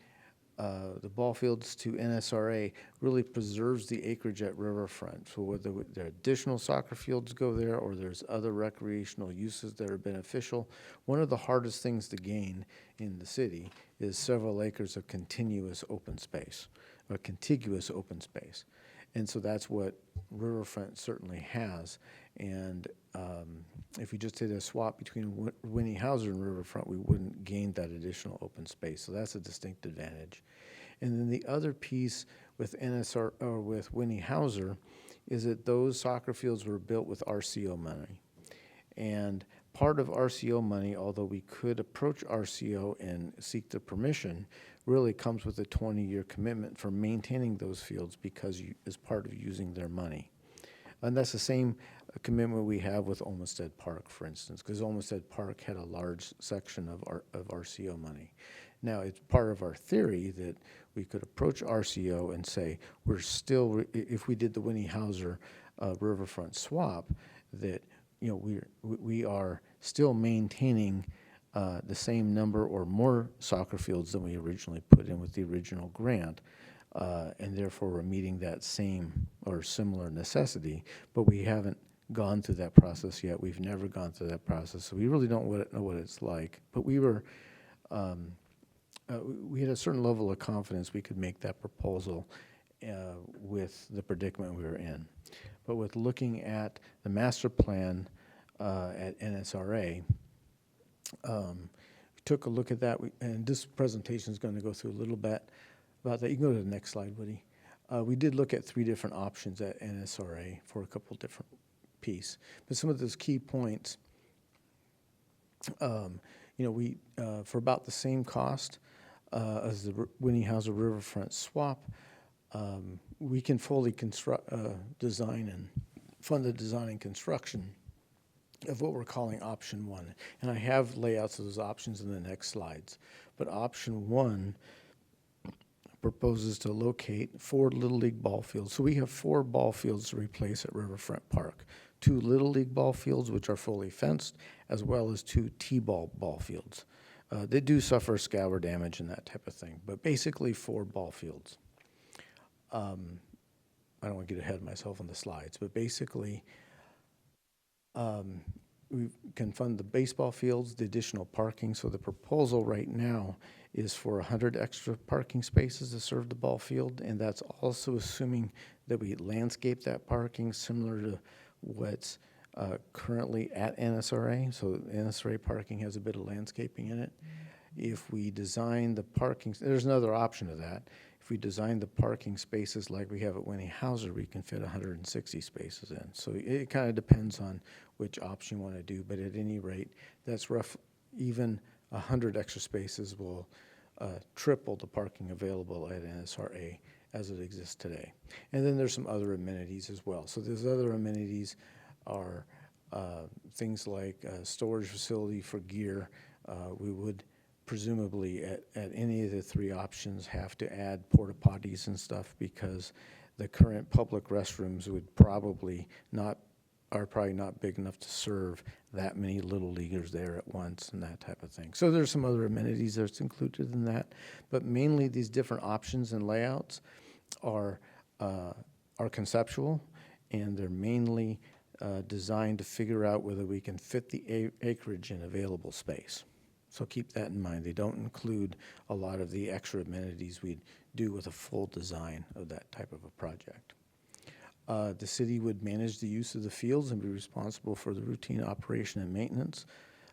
the ball fields to NSRA really preserves the acreage at Riverfront. So whether there are additional soccer fields go there or there's other recreational uses that are beneficial, one of the hardest things to gain in the city is several acres of continuous open space, or contiguous open space. And so that's what Riverfront certainly has. And if we just did a swap between Winnie Hauser and Riverfront, we wouldn't gain that additional open space. So that's a distinct advantage. And then the other piece with NSR, or with Winnie Hauser, is that those soccer fields were built with RCO money. And part of RCO money, although we could approach RCO and seek the permission, really comes with a 20-year commitment for maintaining those fields because as part of using their money. And that's the same commitment we have with Olmsted Park, for instance, because Olmsted Park had a large section of RCO money. Now, it's part of our theory that we could approach RCO and say, we're still, if we did the Winnie Hauser riverfront swap, that we are still maintaining the same number or more soccer fields than we originally put in with the original grant, and therefore we're meeting that same or similar necessity, but we haven't gone through that process yet. We've never gone through that process, so we really don't know what it's like. But we were, we had a certain level of confidence we could make that proposal with the predicament we were in. But with looking at the master plan at NSRA, we took a look at that, and this presentation is going to go through a little bit about that. You can go to the next slide, Woody. We did look at 3 different options at NSRA for a couple different pieces. But some of those key points, we, for about the same cost as the Winnie Hauser Riverfront swap, we can fully design and fund the design and construction of what we're calling option 1. And I have layouts of those options in the next slides. But option 1 proposes to locate 4 Little League ball fields. So we have 4 ball fields to replace at Riverfront Park. 2 Little League ball fields, which are fully fenced, as well as 2 T-ball ball fields. They do suffer scour damage and that type of thing, but basically 4 ball fields. I don't want to get ahead of myself on the slides, but basically we can fund the baseball fields, the additional parking. So the proposal right now is for 100 extra parking spaces to serve the ball field, and that's also assuming that we landscape that parking similar to what's currently at NSRA. So NSRA parking has a bit of landscaping in it. If we design the parking, there's another option of that. If we design the parking spaces like we have at Winnie Hauser, we can fit 160 spaces in. So it kind of depends on which option you want to do, but at any rate, that's rough. Even 100 extra spaces will triple the parking available at NSRA as it exists today. And then there's some other amenities as well. So those other amenities are things like a storage facility for gear. We would presumably at any of the 3 options have to add porta potties and stuff because the current public restrooms would probably not big enough to serve that many little leaguers there at once and that type of thing. So there's some other amenities that's included in that, but mainly these different options and layouts are conceptual, and they're mainly designed to figure out whether we can fit the acreage in available space. So keep that in mind. They don't include a lot of the extra amenities we'd do with a full design of that type of a project. The city would manage the use of the fields and be responsible for the routine operation and maintenance.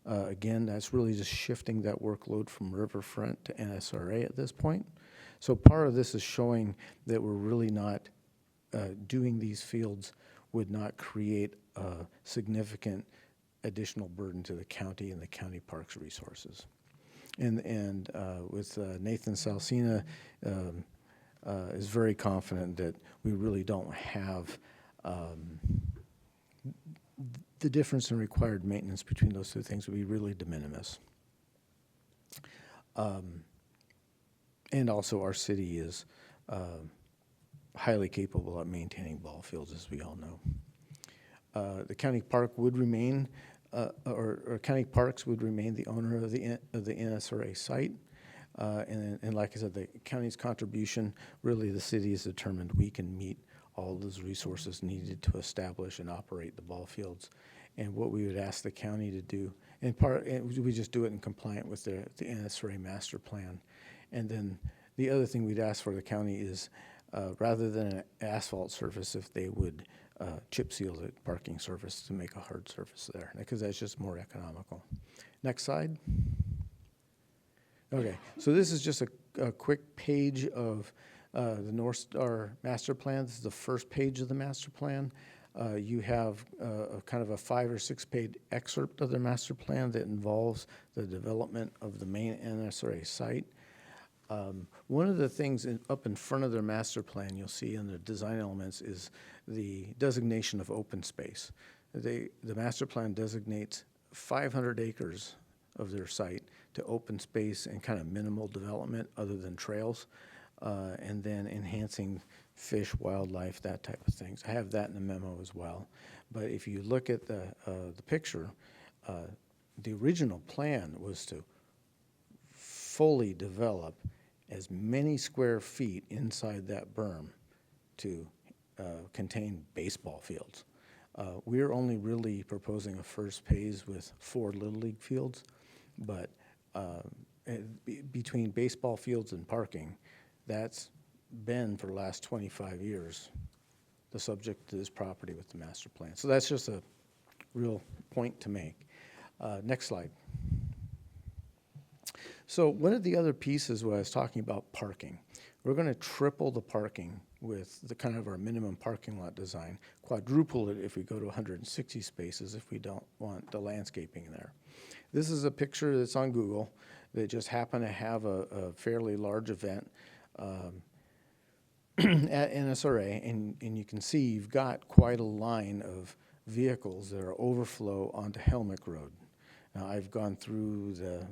Again, that's really just shifting that workload from Riverfront to NSRA at this point. So part of this is showing that we're really not doing these fields would not create a significant additional burden to the county and the county parks resources. And with Nathan Salsina is very confident that we really don't have the difference in required maintenance between those 2 things would be really de minimis. And also our city is highly capable of maintaining ball fields, as we all know. The county park would remain, or county parks would remain the owner of the NSRA site. And like I said, the county's contribution, really the city has determined we can meet all those resources needed to establish and operate the ball fields. And what we would ask the county to do, we just do it in compliance with the NSRA master plan. And then the other thing we'd ask for the county is, rather than an asphalt surface, if they would chip seal the parking surface to make a hard surface there, because that's just more economical. Next slide. Okay, so this is just a a quick page of the North Star Master Plan. This is the first page of the master plan. You have a kind of a 5 or 6 page excerpt of the master plan that involves the development of the main NSRA site. One of the things up in front of their master plan you'll see in the design elements is the designation of open space. The master plan designates 500 acres of their site to open space and kind of minimal development other than trails, and then enhancing fish, wildlife, that type of things. I have that in the memo as well. But if you look at the picture, the original plan was to fully develop as many square feet inside that berm to contain baseball fields. We're only really proposing a first phase with 4 Little League fields, but between baseball fields and parking, that's been for the last 25 years the subject to this property with the master plan. So that's just a real point to make. Next slide. So one of the other pieces when I was talking about parking, we're going to triple the parking with the kind of our minimum parking lot design, quadruple it if we go to 160 spaces if we don't want the landscaping there. This is a picture that's on Google that just happened to have a fairly large event at NSRA, and you can see you've got quite a line of vehicles that are overflow onto Helmick Road. Now, I've gone through the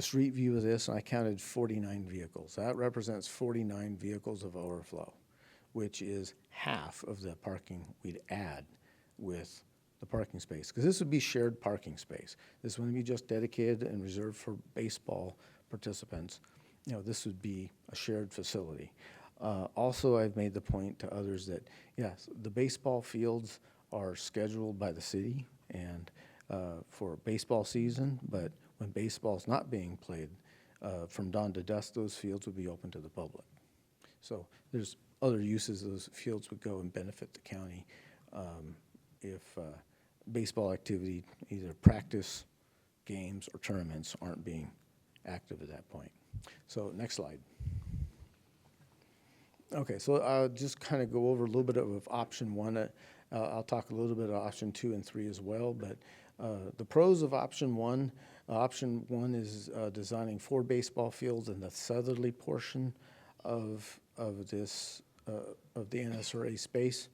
street view of this, and I counted 49 vehicles. That represents 49 vehicles of overflow, which is half of the parking we'd add with the parking space, because this would be shared parking space. This wouldn't be just dedicated and reserved for baseball participants. You know, this would be a shared facility. Also, I've made the point to others that, yes, the baseball fields are scheduled by the city and for baseball season, but when baseball's not being played, from dawn to dusk, those fields would be open to the public. So there's other uses those fields would go and benefit the county if baseball activity, either practice, games, or tournaments aren't being active at that point. So next slide. Okay, so I'll just kind of go over a little bit of option 1. I'll talk a little bit of option 2 and 3 as well, but the pros of option 1, option 1 is designing 4 baseball fields in the southerly portion of this of the NSRA space,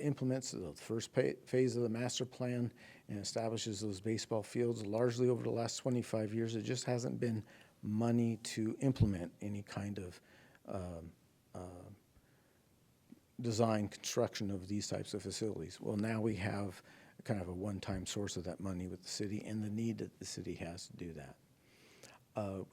implements the first phase of the master plan and establishes those baseball fields. Largely over the last 25 years, it just hasn't been money to implement any kind of design, construction of these types of facilities. Well, now we have kind of a one-time source of that money with the city and the need that the city has to do that.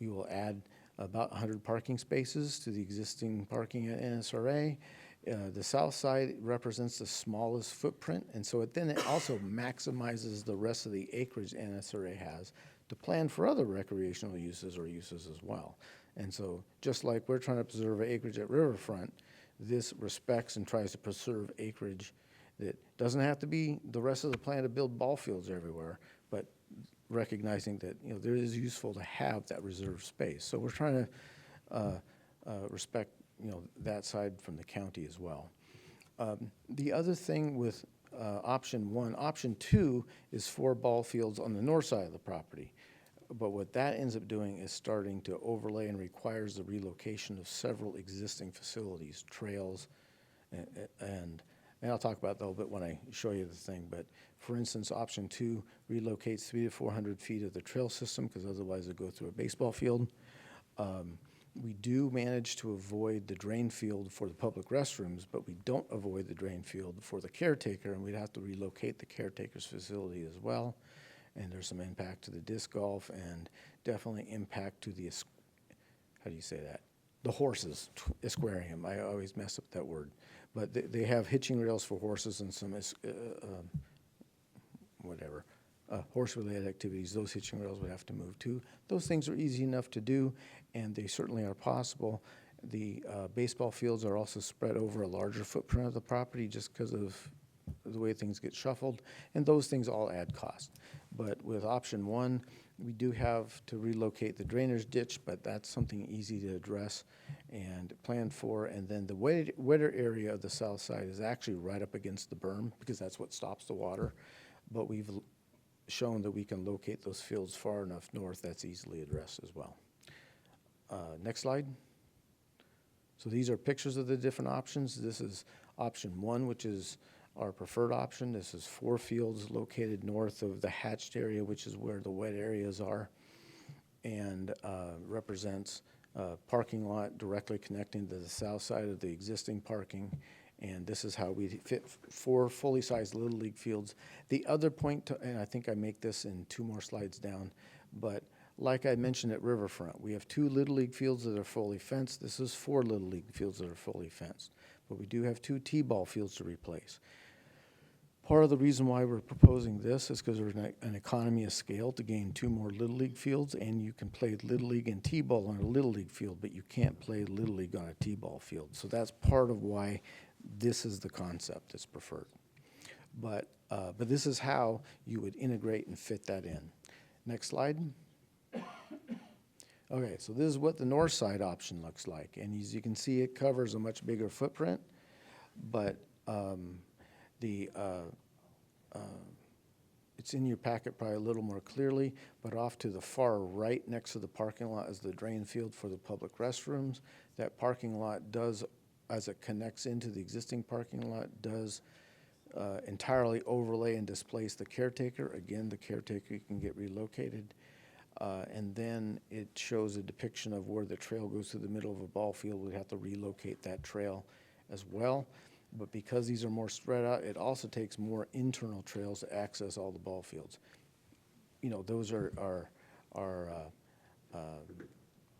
We will add about 100 parking spaces to the existing parking at NSRA. The south side represents the smallest footprint, and so it also maximizes the rest of the acreage NSRA has to plan for other recreational uses or uses as well. And so just like we're trying to preserve acreage at Riverfront, this respects and tries to preserve acreage that doesn't have to be the rest of the plan to build ball fields everywhere, but recognizing that, you know, there is useful to have that reserved space. So we're trying to respect, you know, that side from the county as well. The other thing with option 1, option 2 is 4 ball fields on the north side of the property. But what that ends up doing is starting to overlay and requires the relocation of several existing facilities, trails, and I'll talk about that a little bit when I show you the thing. But for instance, option 2 relocates 300 to 400 feet of the trail system because otherwise it'll go through a baseball field. We do manage to avoid the drain field for the public restrooms, but we don't avoid the drain field for the caretaker, and we'd have to relocate the caretaker's facility as well. And there's some impact to the disc golf and definitely impact to the, how do you say that? The horses, aquarium. I always mess up that word. But they have hitching rails for horses and some, horse-related activities. Those hitching rails would have to move too. Those things are easy enough to do, and they certainly are possible. The baseball fields are also spread over a larger footprint of the property just because of the way things get shuffled, and those things all add cost. But with option one, we do have to relocate the drainage ditch, but that's something easy to address and plan for. And then the wetter area of the south side is actually right up against the berm, because that's what stops the water. But we've shown that we can locate those fields far enough north that's easily addressed as well. Next slide. So these are pictures of the different options. This is option one, which is our preferred option. This is 4 fields located north of the hatched area, which is where the wet areas are, and represents a parking lot directly connecting to the south side of the existing parking. And this is how we fit 4 fully sized Little League fields. The other point, and I think I make this in 2 more slides down, but like I mentioned at Riverfront, we have 2 Little League fields that are fully fenced. This is 4 Little League fields that are fully fenced. But we do have 2 T-ball fields to replace. Part of the reason why we're proposing this is because there's an economy of scale to gain 2 more Little League fields, and you can play Little League and T-ball on a Little League field, but you can't play Little League on a T-ball field. So that's part of why this is the concept that's preferred. But this is how you would integrate and fit that in. Next slide. Okay, so this is what the north side option looks like. And as you can see, it covers a much bigger footprint, but it's in your packet probably a little more clearly, but off to the far right next to the parking lot is the drain field for the public restrooms. That parking lot does, as it connects into the existing parking lot, does entirely overlay and displace the caretaker. Again, the caretaker can get relocated. And then it shows a depiction of where the trail goes through the middle of a ball field. We'd have to relocate that trail as well. But because these are more spread out, it also takes more internal trails to access all the ball fields. You know, those are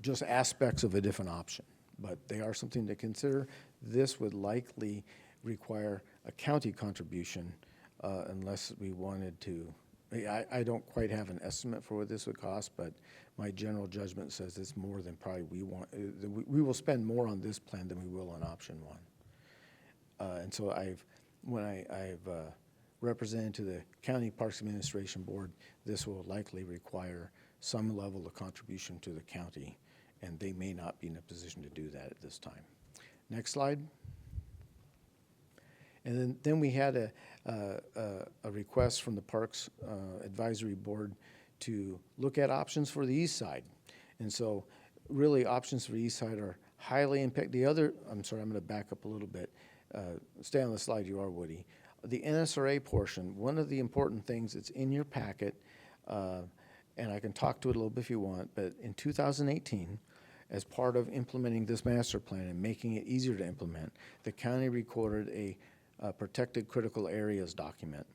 just aspects of a different option, but they are something to consider. This would likely require a county contribution unless we wanted to. I don't quite have an estimate for what this would cost, but my general judgment says it's more than probably we want. We will spend more on this plan than we will on option one. And so when I've represented to the County Parks Administration Board, this will likely require some level of contribution to the county, and they may not be in a position to do that at this time. Next slide. And then we had a request from the Parks Advisory Board to look at options for the east side. And so really options for the east side are highly impacted. I'm sorry, I'm going to back up a little bit. Stay on the slide you are, Woody. The NSRA portion, one of the important things that's in your packet, and I can talk to it a little bit if you want, but in 2018, as part of implementing this master plan and making it easier to implement, the county recorded a protected critical areas document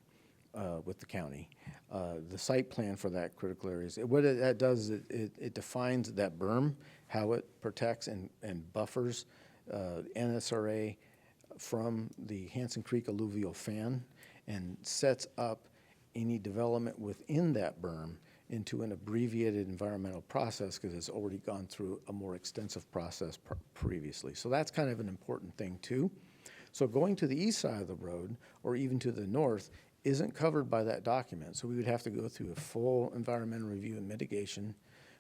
with the county. The site plan for that critical areas, what that does is it defines that berm, how it protects and buffers NSRA from the Hanson Creek alluvial fan, and sets up any development within that berm into an abbreviated environmental process because it's already gone through a more extensive process previously. So that's kind of an important thing too. So going to the east side of the road, or even to the north, isn't covered by that document. So we would have to go through a full environmental review and mitigation.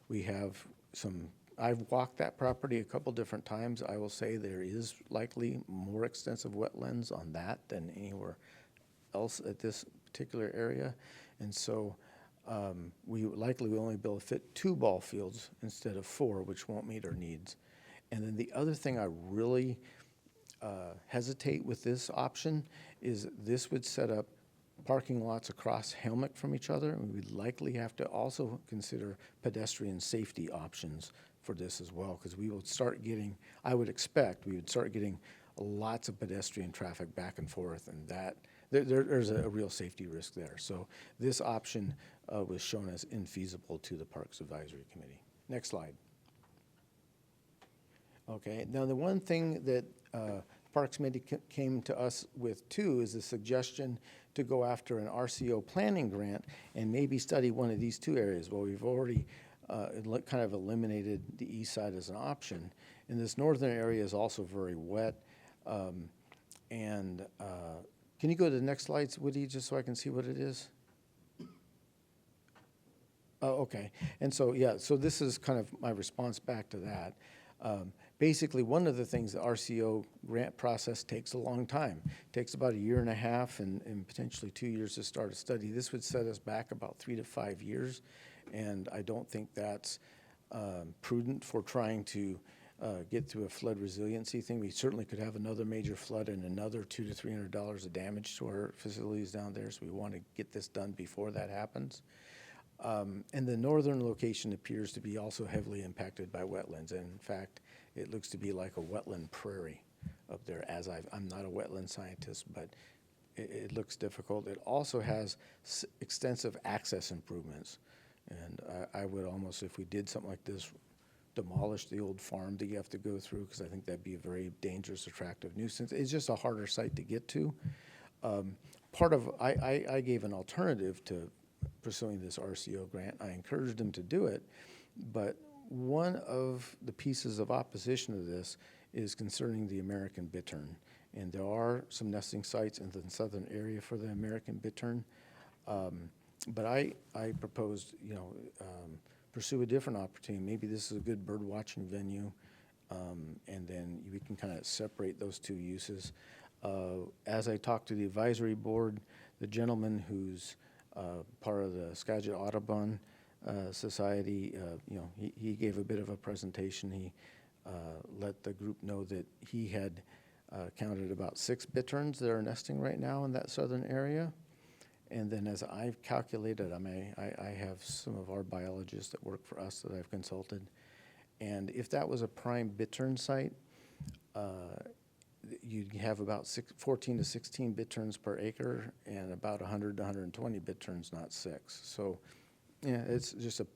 We have I've walked that property a couple different times. I will say there is likely more extensive wetlands on that than anywhere else at this particular area. And so we likely will only be able to fit 2 ball fields instead of 4, which won't meet our needs. And then the other thing I really hesitate with this option is this would set up parking lots across Helmick from each other, and we'd likely have to also consider pedestrian safety options for this as well, because we will start getting, I would expect, we would start getting lots of pedestrian traffic back and forth, and that there's a real safety risk there. So this option was shown as infeasible to the Parks Advisory Committee. Next slide. Okay, now the one thing that Parks Committee came to us with too is a suggestion to go after an RCO planning grant and maybe study one of these 2 areas. Well, we've already kind of eliminated the east side as an option. And this northern area is also very wet, and Can you go to the next slides, Woody, just so I can see what it is? Oh, okay. And so, yeah, so this is kind of my response back to that. Basically, one of the things, the RCO grant process takes a long time. It takes about 1.5 years and potentially 2 years to start a study. This would set us back about 3 to 5 years, and I don't think that's prudent for trying to get through a flood resiliency thing. We certainly could have another major flood and another $200 to $300 of damage to our facilities down there, so we want to get this done before that happens. And the northern location appears to be also heavily impacted by wetlands. And in fact, it looks to be like a wetland prairie up there. I'm not a wetland scientist, but it looks difficult. It also has extensive access improvements. And I would almost, if we did something like this, demolish the old farm that you have to go through, because I think that'd be a very dangerous, attractive nuisance. It's just a harder site to get to. I gave an alternative to pursuing this RCO grant. I encouraged them to do it, but one of the pieces of opposition to this is concerning the American bittern. And there are some nesting sites in the southern area for the American bittern. But I proposed, pursue a different opportunity. Maybe this is a good bird watching venue, and then we can kind of separate those two uses. As I talked to the advisory board, the gentleman who's part of the Skagit Audubon Society, he gave a bit of a presentation. He let the group know that he had counted about 6 bitterns that are nesting right now in that southern area. And then as I've calculated, I have some of our biologists that work for us that I've consulted. And if that was a prime bittern site, you'd have about 14 to 16 bitterns per acre and about 100 to 120 bitterns, not 6. So, yeah, it's just a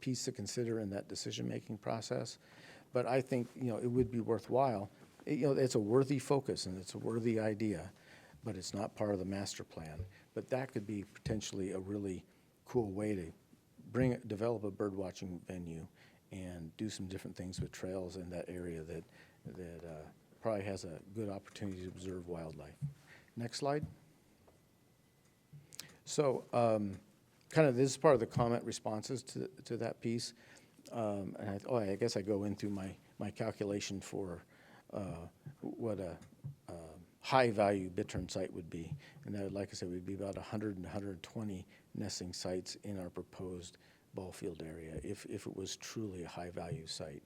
piece to consider in that decision-making process. But I think, it would be worthwhile. It's a worthy focus and it's a worthy idea, but it's not part of the master plan. But that could be potentially a really cool way to develop a bird watching venue and do some different things with trails in that area that probably has a good opportunity to observe wildlife. Next slide. So kind of this is part of the comment responses to that piece. And I guess I go into my calculation for what a high-value bittern site would be. And that, like I said, would be about 100 and 120 nesting sites in our proposed ball field area if it was truly a high-value site.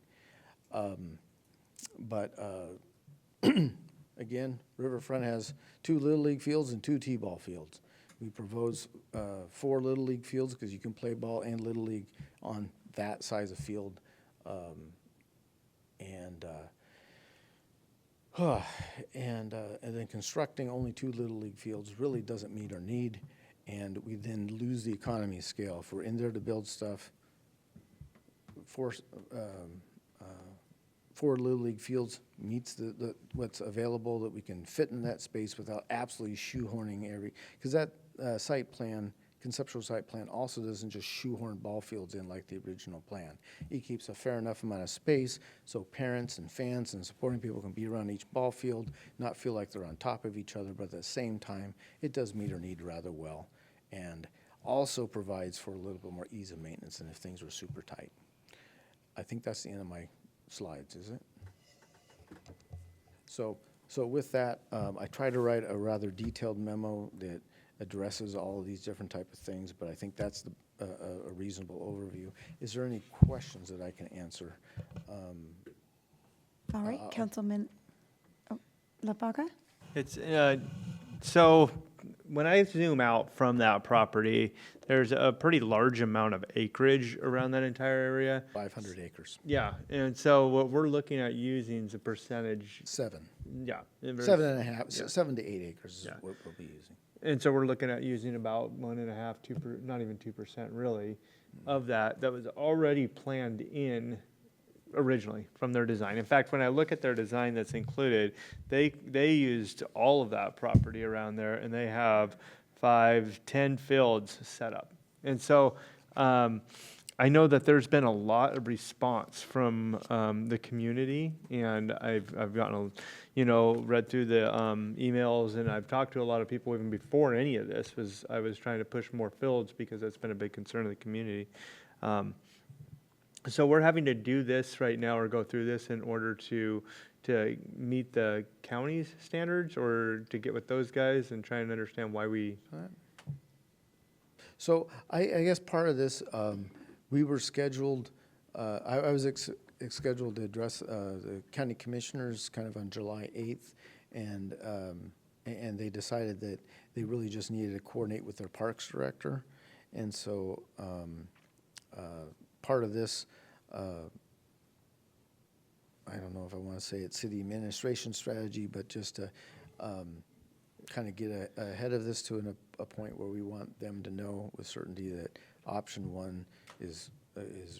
Again, Riverfront has 2 Little League fields and 2 T-ball fields. We propose 4 Little League fields because you can play ball and Little League on that size of field. And then constructing only 2 Little League fields really doesn't meet our need, and we then lose the economy of scale. If we're in there to build stuff, 4 Little League fields meets what's available that we can fit in that space without absolutely shoehorning because that conceptual site plan also doesn't just shoehorn ball fields in like the original plan. It keeps a fair enough amount of space so parents and fans and supporting people can be around each ball field, not feel like they're on top of each other, but at the same time, it does meet our need rather well, and also provides for a little bit more ease of maintenance than if things were super tight. I think that's the end of my slides, is it? So with that, I try to write a rather detailed memo that addresses all of these different type of things, but I think that's a reasonable overview. Is there any questions that I can answer? All right, Councilman LaFaga? It's, so when I zoom out from that property, there's a pretty large amount of acreage around that entire area. 500 acres. Yeah, and so what we're looking at using is a percentage. 7. Yeah. 7.5, 7 to 8 acres is what we'll be using. And so we're looking at using about 1.5, 2%, not even 2% really, of that was already planned in originally from their design. In fact, when I look at their design that's included, they used all of that property around there, and they have 5, 10 fields set up. And so I know that there's been a lot of response from the community, and I've gotten read through the emails, and I've talked to a lot of people even before any of this. I was trying to push more fields because that's been a big concern of the community. So we're having to do this right now, or go through this in order to meet the county's standards, or to get with those guys and try and understand why we. So I guess part of this, we were scheduled, I was scheduled to address the county commissioners kind of on July 8th, and they decided that they really just needed to coordinate with their parks director. And so part of this, I don't know if I want to say it's city administration strategy, but just to kind of get ahead of this to a point where we want them to know with certainty that option one is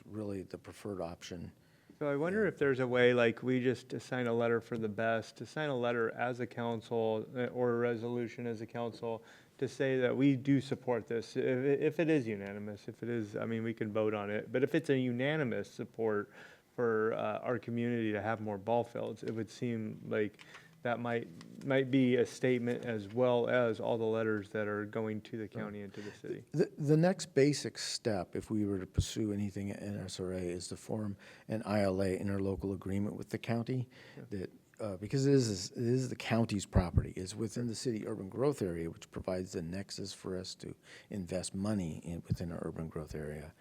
really the preferred option. So I wonder if there's a way, like, we just assign a letter for the best, to sign a letter as a council, or a resolution as a council, to say that we do support this. If it is unanimous, if it is, I mean, we can vote on it. But if it's a unanimous support for our community to have more ball fields, it would seem like that might be a statement, as well as all the letters that are going to the county and to the city. The next basic step, if we were to pursue anything at NSRA, is to form an ILA, interlocal agreement with the county, that because it is the county's property. It's within the city urban growth area, which provides the nexus for us to invest money within our urban growth area.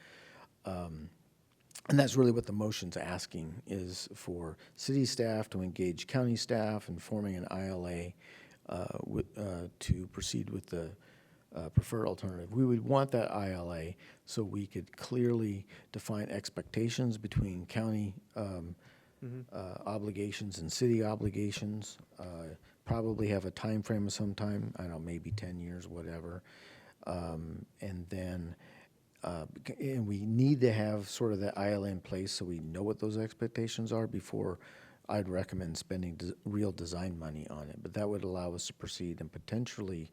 And that's really what the motion's asking, is for city staff to engage county staff in forming an ILA to proceed with the preferred alternative. We would want that ILA so we could clearly define expectations between county obligations and city obligations. Probably have a time frame of some time, I don't know, maybe 10 years, whatever. And then and we need to have sort of that ILA in place so we know what those expectations are before I'd recommend spending real design money on it. But that would allow us to proceed and potentially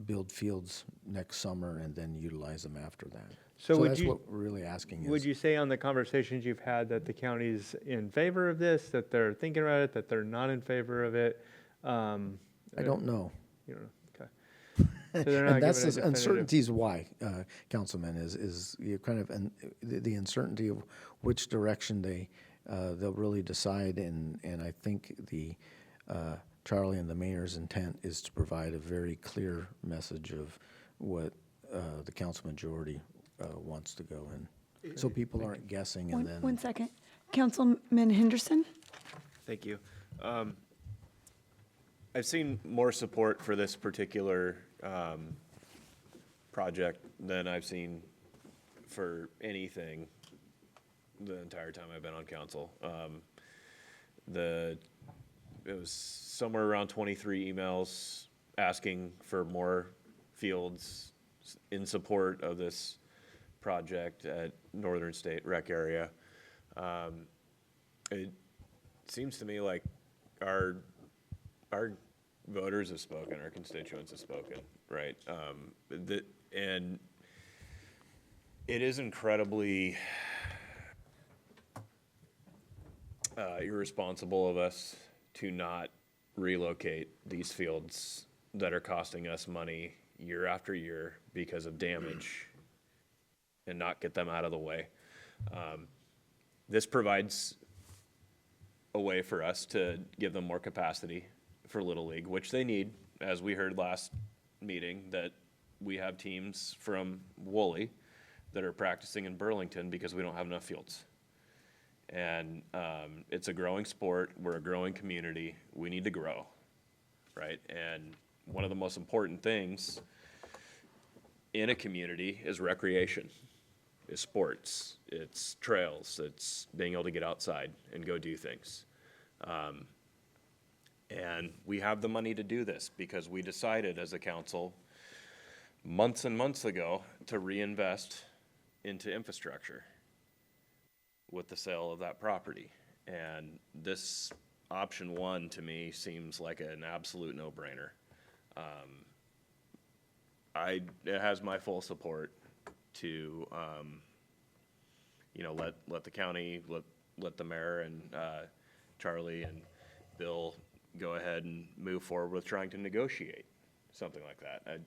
build fields next summer and then utilize them after that. So that's what we're really asking. Would you say on the conversations you've had that the county's in favor of this, that they're thinking about it, that they're not in favor of it? I don't know. You don't know. So they're not and that's giving the uncertainties why, Councilman, is you kind of the uncertainty of which direction they'll really decide, and I think the Charlie and the mayor's intent is to provide a very clear message of what the council majority wants to go in, so people aren't guessing. And then One second, Councilman Henderson. Thank you. I've seen more support for this particular project than I've seen for anything the entire time I've been on council. It was somewhere around 23 emails asking for more fields in support of this project at Northern State Rec Area. It seems to me like our voters have spoken, our constituents have spoken, right? And it is incredibly irresponsible of us to not relocate these fields that are costing us money year after year because of damage and not get them out of the way. This provides a way for us to give them more capacity for Little League, which they need, as we heard last meeting, that we have teams from Woolley that are practicing in Burlington because we don't have enough fields. And it's a growing sport. We're a growing community. We need to grow, right? And one of the most important things in a community is recreation, is sports, it's trails, it's being able to get outside and go do things. And we have the money to do this because we decided as a council months and months ago to reinvest into infrastructure with the sale of that property. And this option one to me seems like an absolute no-brainer. It has my full support to, let the county, let the mayor and Charlie and Bill go ahead and move forward with trying to negotiate something like that.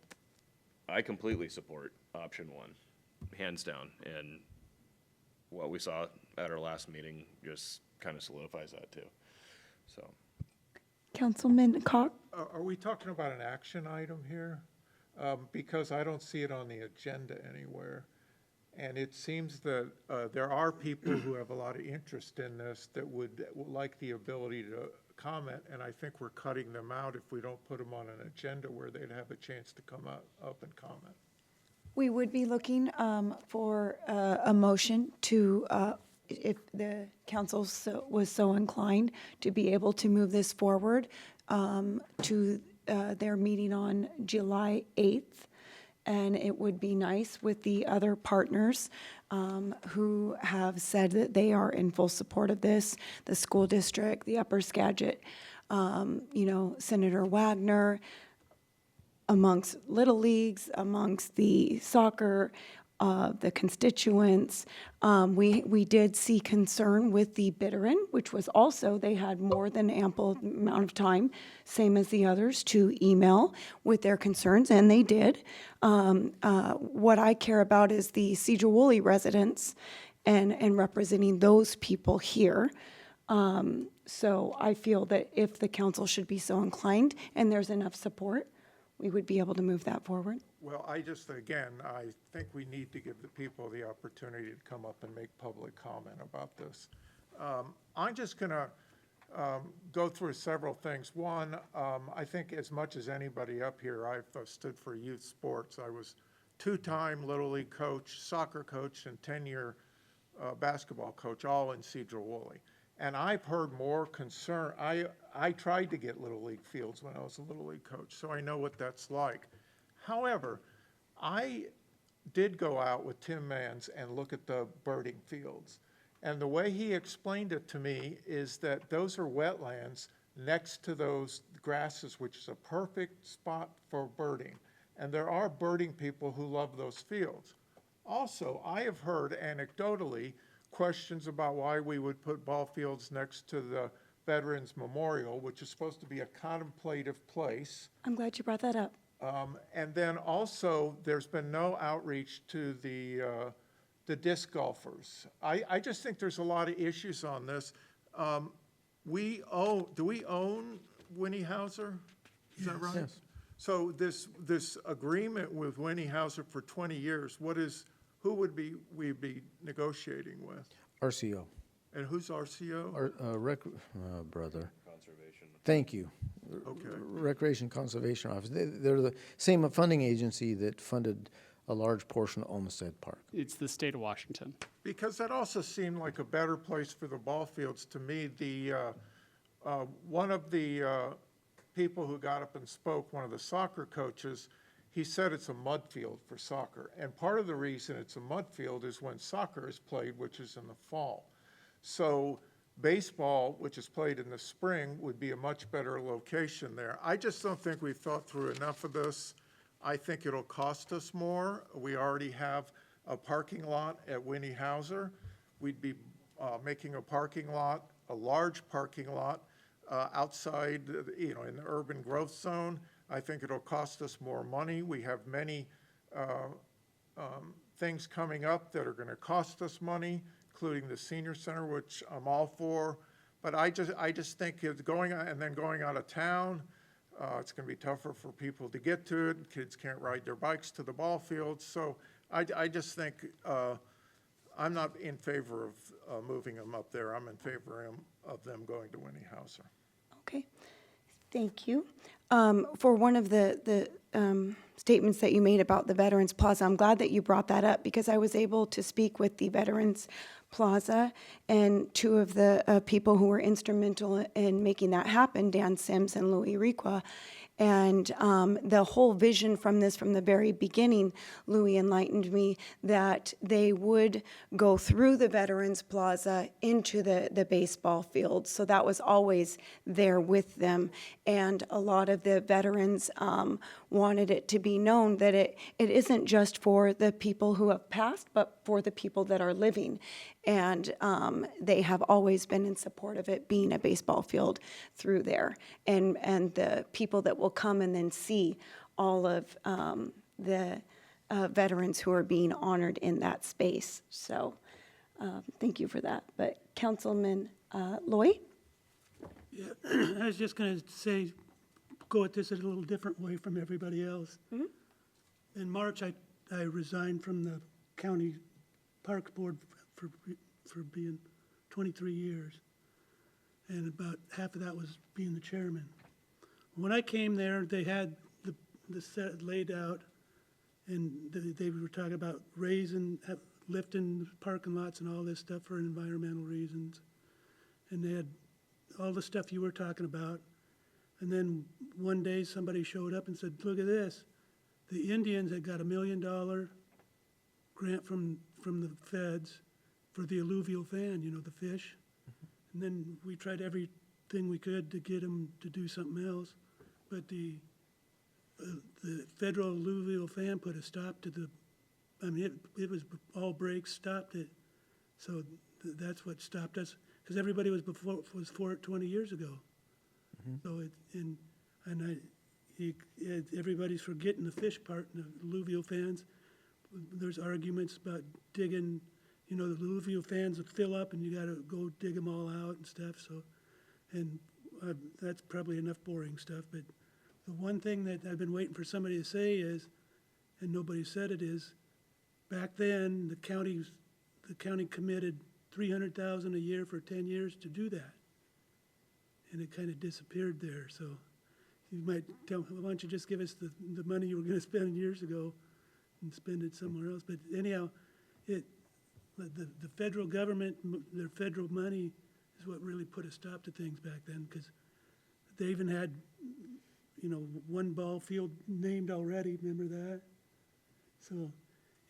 I completely support option one, hands down, and what we saw at our last meeting just kind of solidifies that too. So, Councilman Cock? Are we talking about an action item here? Because I don't see it on the agenda anywhere. And it seems that there are people who have a lot of interest in this that would like the ability to comment, and I think we're cutting them out if we don't put them on an agenda where they'd have a chance to come up and comment. We would be looking for a motion to, if the council was so inclined, to be able to move this forward to their meeting on July 8th. And it would be nice with the other partners who have said that they are in full support of this, the school district, the Upper Skagit, Senator Wagner, amongst Little Leagues, amongst the soccer, the constituents. We did see concern with the Bitterin, which was also, they had more than ample amount of time, same as the others, to email with their concerns, and they did. What I care about is the Sedro-Woolley residents and representing those people here. So I feel that if the council should be so inclined and there's enough support, we would be able to move that forward. Well, I think we need to give the people the opportunity to come up and make public comment about this. I'm just going to go through several things. One, I think as much as anybody up here, I've stood for youth sports. I was two-time Little League coach, soccer coach, and 10-year basketball coach, all in Sedro-Woolley. And I've heard more concern. I tried to get Little League fields when I was a Little League coach, so I know what that's like. However, I did go out with Tim Mans and look at the birding fields. And the way he explained it to me is that those are wetlands next to those grasses, which is a perfect spot for birding. And there are birding people who love those fields. Also, I have heard anecdotally questions about why we would put ball fields next to the Veterans Memorial, which is supposed to be a contemplative place. I'm glad you brought that up. And then also, there's been no outreach to the disc golfers. I just think there's a lot of issues on this. Do we own Winnie Hauser? Is that right? Yes. So this agreement with Winnie Hauser for 20 years, who would we be negotiating with? RCO. And who's RCO? Brother. conservation. Thank you. Okay. Recreation Conservation Office. They're the same funding agency that funded a large portion of Olmsted Park. It's the state of Washington. Because that also seemed like a better place for the ball fields to me. One of the people who got up and spoke, one of the soccer coaches, he said it's a mud field for soccer. And part of the reason it's a mud field is when soccer is played, which is in the fall. So baseball, which is played in the spring, would be a much better location there. I just don't think we've thought through enough of this. I think it'll cost us more. We already have a parking lot at Winnie Hauser. We'd be making a parking lot, a large parking lot outside, in the urban growth zone. I think it'll cost us more money. We have many things coming up that are going to cost us money, including the senior center, which I'm all for. But I just think it's going out of town. It's going to be tougher for people to get to it. Kids can't ride their bikes to the ball fields. So I just think I'm not in favor of moving them up there. I'm in favor of them going to Winnie Hauser. Okay, thank you. For one of the statements that you made about the Veterans Plaza, I'm glad that you brought that up because I was able to speak with the Veterans Plaza and two of the people who were instrumental in making that happen, Dan Sims and Louis Requa. And the whole vision from this, from the very beginning, Louis enlightened me that they would go through the Veterans Plaza into the baseball field. So that was always there with them. And a lot of the veterans wanted it to be known that it isn't just for the people who have passed, but for the people that are living. And they have always been in support of it being a baseball field through there. And the people that will come and then see all of the veterans who are being honored in that space. So thank you for that. But Councilman Loy? Yeah, I was just going to say, go at this a little different way from everybody else. In March, I resigned from the county parks board for being 23 years. And about half of that was being the chairman. When I came there, they had the set laid out, and they were talking about lifting parking lots and all this stuff for environmental reasons. And they had all the stuff you were talking about. And then one day somebody showed up and said, look at this. The Indians had got $1 million grant from the feds for the alluvial fan, you know, the fish. And then we tried everything we could to get them to do something else. But the federal alluvial fan put a stop to it was all brakes, stopped it. So that's what stopped us, because everybody was for it 20 years ago. So everybody's forgetting the fish part and the alluvial fans. There's arguments about digging, you know, the alluvial fans would fill up and you got to go dig them all out and stuff. So, and that's probably enough boring stuff. But the one thing that I've been waiting for somebody to say is, and nobody said it, is back then the county committed $300,000 a year for 10 years to do that. And it kind of disappeared there. So you might tell, why don't you just give us the money you were going to spend years ago and spend it somewhere else. But anyhow, the federal government, their federal money is what really put a stop to things back then, because they even had, you know, one ball field named already, remember that? So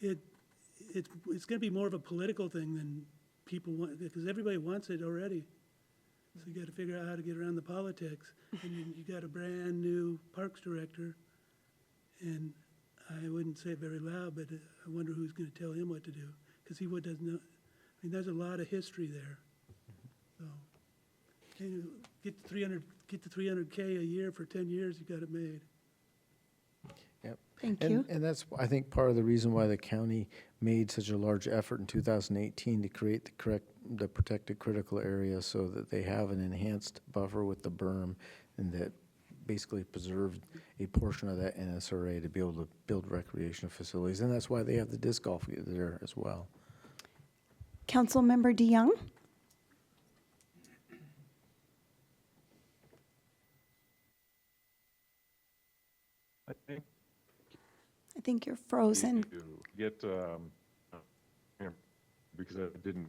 it's going to be more of a political thing than people want, because everybody wants it already. So you got to figure out how to get around the politics. And you got a brand new parks director, and I wouldn't say it very loud, but I wonder who's going to tell him what to do, because he doesn't know. I mean, there's a lot of history there. So get the 300K a year for 10 years, you got it made. Yep. Thank you. And that's, I think, part of the reason why the county made such a large effort in 2018 to create the protected critical area, so that they have an enhanced buffer with the berm, and that basically preserved a portion of that NSRA to be able to build recreational facilities. And that's why they have the disc golf there as well. Councilmember DeYoung? I think you're frozen. To get, because I didn't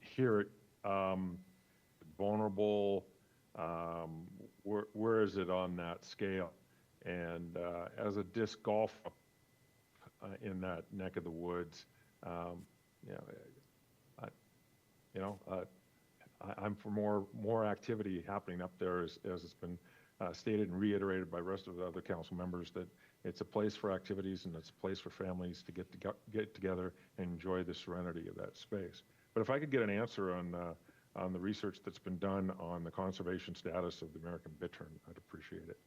hear it, vulnerable, where is it on that scale? And as a disc golf in that neck of the woods, I'm for more activity happening up there, as it's been stated and reiterated by the rest of the other council members, that it's a place for activities and it's a place for families to get together and enjoy the serenity of that space. But if I could get an answer on the research that's been done on the conservation status of the American bittern, I'd appreciate it.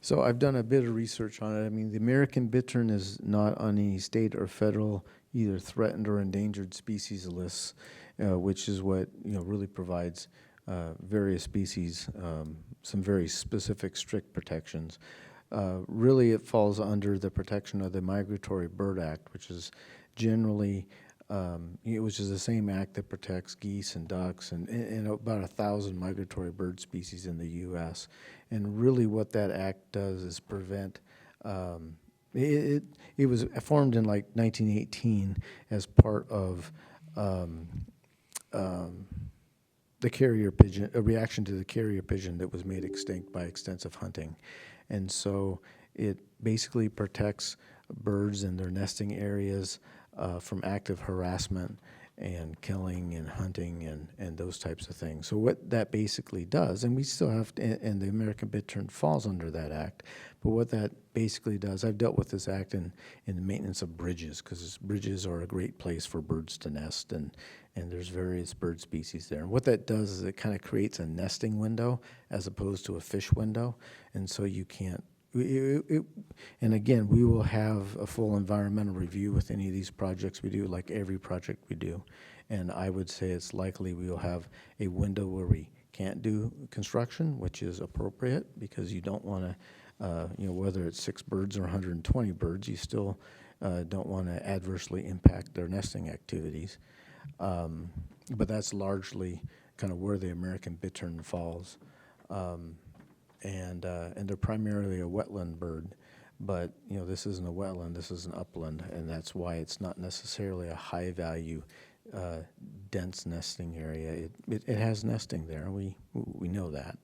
So I've done a bit of research on it. I mean, the American bittern is not on any state or federal either threatened or endangered species lists, which is what really provides various species some very specific strict protections. Really, it falls under the protection of the Migratory Bird Act, which is generally which is the same act that protects geese and ducks and about 1,000 migratory bird species in the U.S. And really what that act does is prevent, it was formed in like 1918 as part of the carrier pigeon, a reaction to the carrier pigeon that was made extinct by extensive hunting. And so it basically protects birds and their nesting areas from active harassment and killing and hunting and those types of things. So what that basically does, and we still have to, and the American Bittern falls under that act, but what that basically does, I've dealt with this act in the maintenance of bridges, because bridges are a great place for birds to nest, and there's various bird species there. And what that does is it kind of creates a nesting window as opposed to a fish window, and so you can't, and again, we will have a full environmental review with any of these projects we do, like every project we do. And I would say it's likely we will have a window where we can't do construction, which is appropriate because you don't want to, whether it's 6 birds or 120 birds, you still don't want to adversely impact their nesting activities. But that's largely kind of where the American bittern falls. And they're primarily a wetland bird, but this isn't a wetland, this is an upland, and that's why it's not necessarily a high value, dense nesting area. It has nesting there, we know that,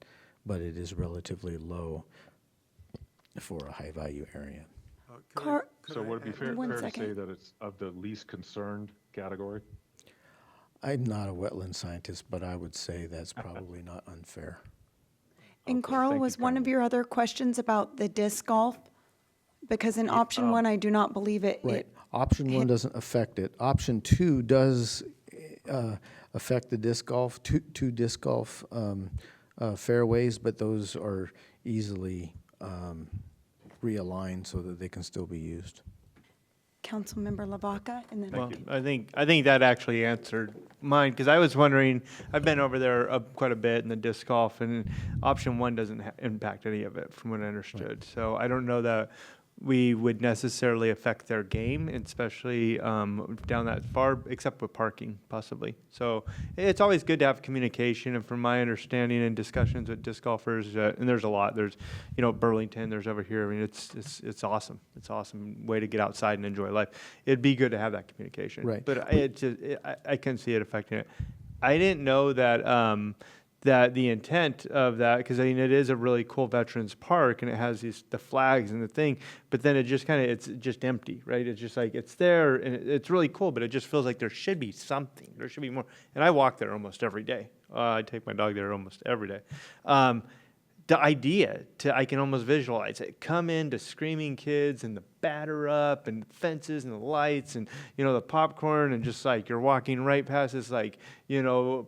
but it is relatively low for a high value area. So would it be fair to second. say that it's of the least concerned category? I'm not a wetland scientist, but I would say that's probably not unfair. And Carl, was one of your other questions about the disc golf? Because in option 1, I do not believe it. Right. Option 1 doesn't affect it. Option 2 does affect the disc golf, two disc golf fairways, but those are easily realigned so that they can still be used. Councilmember Lavaca, and then Well, I think that actually answered mine, because I was wondering, I've been over there quite a bit in the disc golf, and option 1 doesn't impact any of it, from what I understood. Right. So I don't know that we would necessarily affect their game, especially down that far, except with parking, possibly. So it's always good to have communication, and from my understanding and discussions with disc golfers, and there's a lot. There's, Burlington. There's over here. I mean, it's awesome. It's an awesome way to get outside and enjoy life. It'd be good to have that communication. Right. But I can see it affecting it. I didn't know that. That the intent of that, because it is a really cool veterans park, and it has the flags and the thing, but then it's just empty, right? It's just like it's there, and it's really cool, but it just feels like there should be something. There should be more. And I walk there almost every day. I take my dog there almost every day. The idea I can almost visualize it. Come in to screaming kids and the batter up and fences and the lights and, the popcorn, and just like you're walking right past this, like,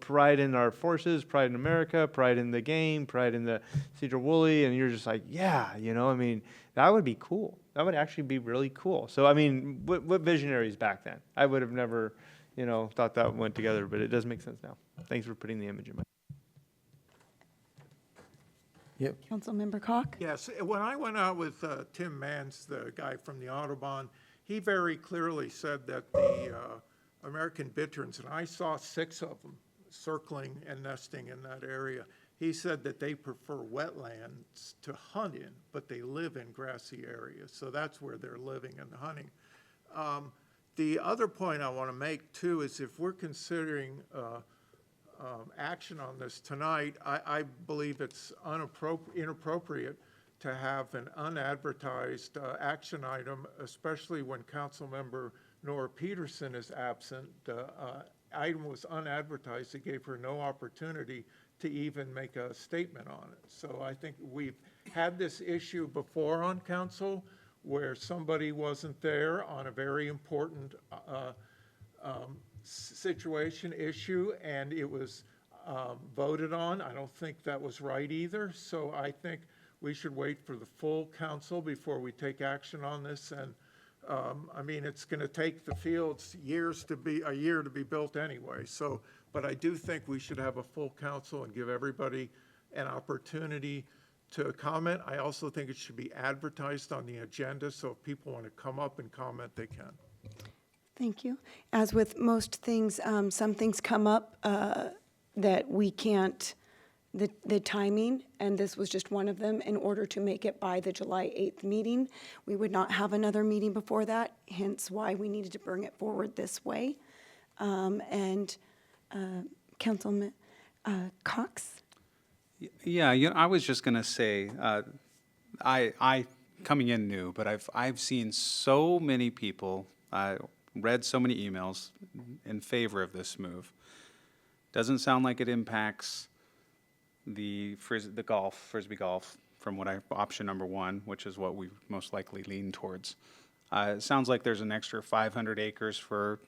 pride in our forces, pride in America, pride in the game, pride in the Sedro-Woolley, and you're just like, yeah, that would be cool. That would actually be really cool. So, what visionaries back then? I would have never, thought that went together, but it does make sense now. Thanks for putting the image in my. Yep. Councilmember Koch? Yes, when I went out with Tim Mans, the guy from the Audubon, he very clearly said that the American bitterns, and I saw 6 of them circling and nesting in that area, he said that they prefer wetlands to hunt in, but they live in grassy areas, so that's where they're living and hunting. The other point I want to make, too, is if we're considering action on this tonight, I believe it's inappropriate to have an unadvertised action item, especially when Councilmember Nora Peterson is absent. The item was unadvertised. It gave her no opportunity to even make a statement on it. So I think we've had this issue before on council where somebody wasn't there on a very important situation, issue, and it was voted on. I don't think that was right either. So I think we should wait for the full council before we take action on this. And it's going to take the fields a year to be built anyway. So, but I do think we should have a full council and give everybody an opportunity to comment. I also think it should be advertised on the agenda, so if people want to come up and comment, they can. Thank you. As with most things, some things come up that we can't, the timing, and this was just one of them, in order to make it by the July 8th meeting. We would not have another meeting before that, hence why we needed to bring it forward this way. Councilman, Cox? Yeah, I was just gonna say, I coming in new, but I've seen so many people, read so many emails in favor of this move. Doesn't sound like it impacts the frisbee golf, from what option number one, which is what we most likely lean towards. It sounds like there's an extra 500 acres for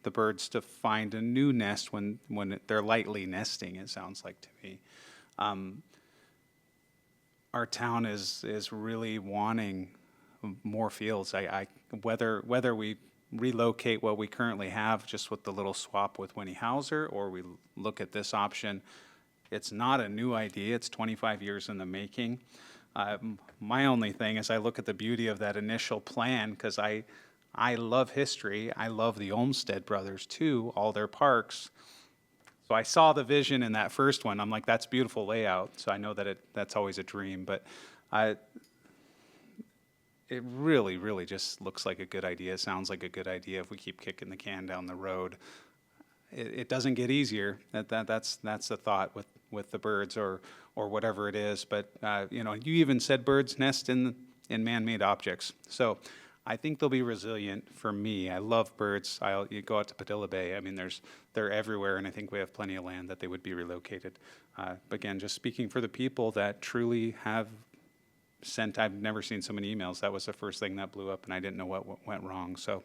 the birds to find a new nest when they're lightly nesting, it sounds like to me. Our town is really wanting more fields. Whether we relocate what we currently have just with the little swap with Winnie Hauser, or we look at this option, it's not a new idea. It's 25 years in the making. My only thing is I look at the beauty of that initial plan, because I love history. I love the Olmsted brothers too, all their parks. So I saw the vision in that first one. I'm like, that's beautiful layout. So I know that that's always a dream, but it really, really just looks like a good idea. Sounds like a good idea if we keep kicking the can down the road. It doesn't get easier. That's the thought with the birds or whatever it is. But you even said birds nest in man-made objects. So I think they'll be resilient. For me, I love birds. You go out to Padilla Bay. I mean, they're everywhere, and I think we have plenty of land that they would be relocated. Again, just speaking for the people that truly have sent. I've never seen so many emails. That was the first thing that blew up, and I didn't know what went wrong. So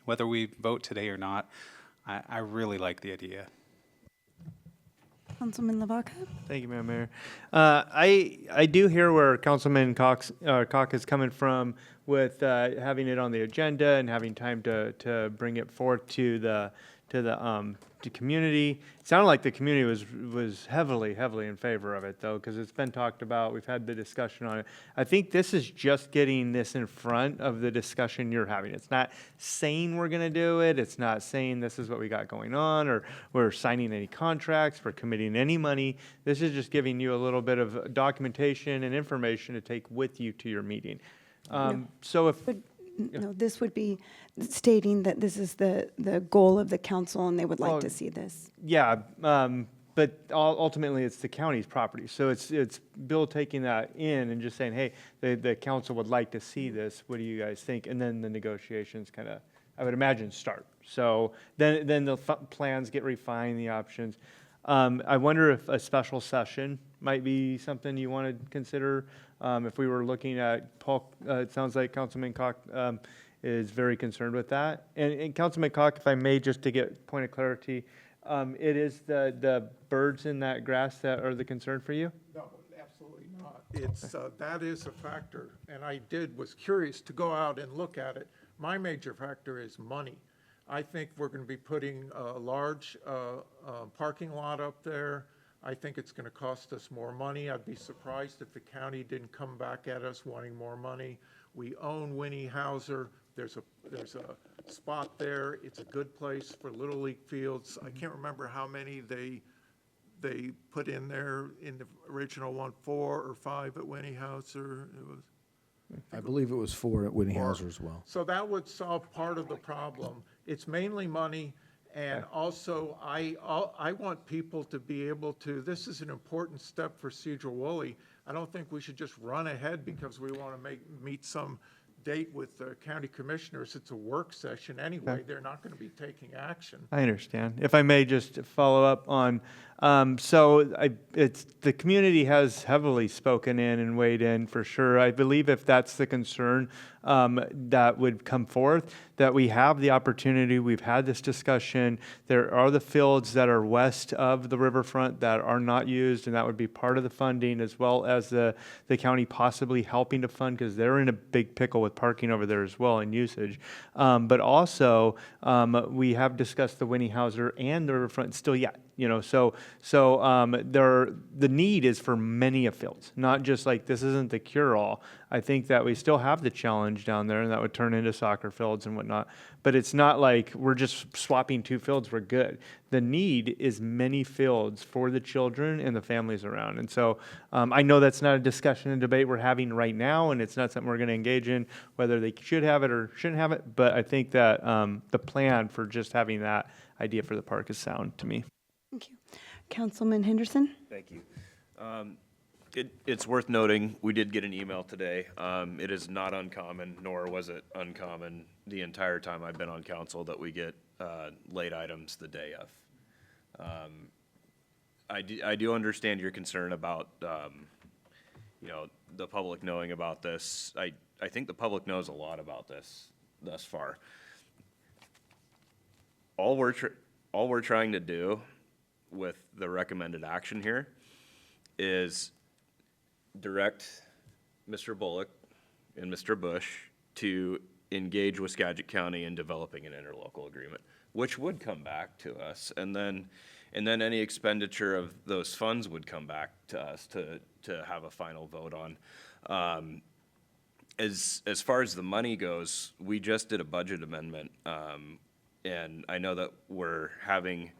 whether we vote today or not, I really like the idea. Councilman Lavaca? Thank you, Madam Mayor. I do hear where Councilman Cox is coming from with having it on the agenda and having time to bring it forth to the community. It sounded like the community was heavily in favor of it, though, because it's been talked about. We've had the discussion on it. I think this is just getting this in front of the discussion you're having. It's not saying we're going to do it. It's not saying this is what we got going on, or we're signing any contracts, we're committing any money. This is just giving you a little bit of documentation and information to take with you to your meeting. So if... No, this would be stating that this is the goal of the council and they would like to see this. Yeah, but ultimately it's the county's property. So it's Bill taking that in and just saying, hey, the council would like to see this. What do you guys think? And then the negotiations kind of, I would imagine, start. So then the plans get refined, the options. I wonder if a special session might be something you want to consider. If we were looking at Paul, it sounds like Councilman Cock is very concerned with that. And Councilman Cock, if I may, just to get point of clarity, it is the birds in that grass that are the concern for you? No, absolutely not. It's, that is a factor, and I was curious to go out and look at it. My major factor is money. I think we're going to be putting a large parking lot up there. I think it's going to cost us more money. I'd be surprised if the county didn't come back at us wanting more money. We own Winnie Hauser. There's a spot there. It's a good place for Little League fields. I can't remember how many they put in there in the original one, 4 or 5 at Winnie Hauser. It was. I believe it was 4 at Winnie Hauser as well. So that would solve part of the problem. It's mainly money, and also I want people to be able to, this is an important step for Sedro-Woolley. I don't think we should just run ahead because we want to meet some date with the county commissioners. It's a work session anyway. They're not going to be taking action. I understand. If I may just follow up on, the community has heavily spoken in and weighed in for sure. I believe if that's the concern that would come forth, that we have the opportunity, we've had this discussion, there are the fields that are west of the riverfront that are not used, and that would be part of the funding, as well as the county possibly helping to fund, because they're in a big pickle with parking over there as well and usage. But also, we have discussed the Winnie Hauser and the riverfront still yet. So the need is for many of fields, not just like this isn't the cure-all. I think that we still have the challenge down there, and that would turn into soccer fields and whatnot. But it's not like we're just swapping 2 fields, we're good. The need is many fields for the children and the families around. And so I know that's not a discussion and debate we're having right now, and it's not something we're going to engage in, whether they should have it or shouldn't have it. But I think that the plan for just having that idea for the park is sound to me. Thank you. Councilman Henderson? Thank you. It's worth noting, we did get an email today. It is not uncommon, nor was it uncommon the entire time I've been on council, that we get late items the day of. I do understand your concern about, you know, the public knowing about this. I think the public knows a lot about this thus far. All we're trying to do with the recommended action here is direct Mr. Bullock and Mr. Bush to engage with Skagit County in developing an interlocal agreement, which would come back to us, and then any expenditure of those funds would come back to us to have a final vote on. As far as the money goes, we just did a budget amendment, and I know that we're having,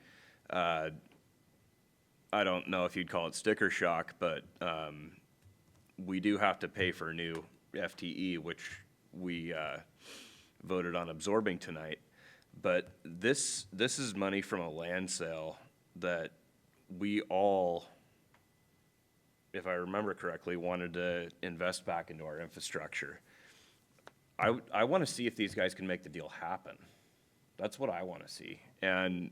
I don't know if you'd call it sticker shock, but we do have to pay for new FTE, which we voted on absorbing tonight. But this is money from a land sale that we all, if I remember correctly, wanted to invest back into our infrastructure. I want to see if these guys can make the deal happen. That's what I want to see. And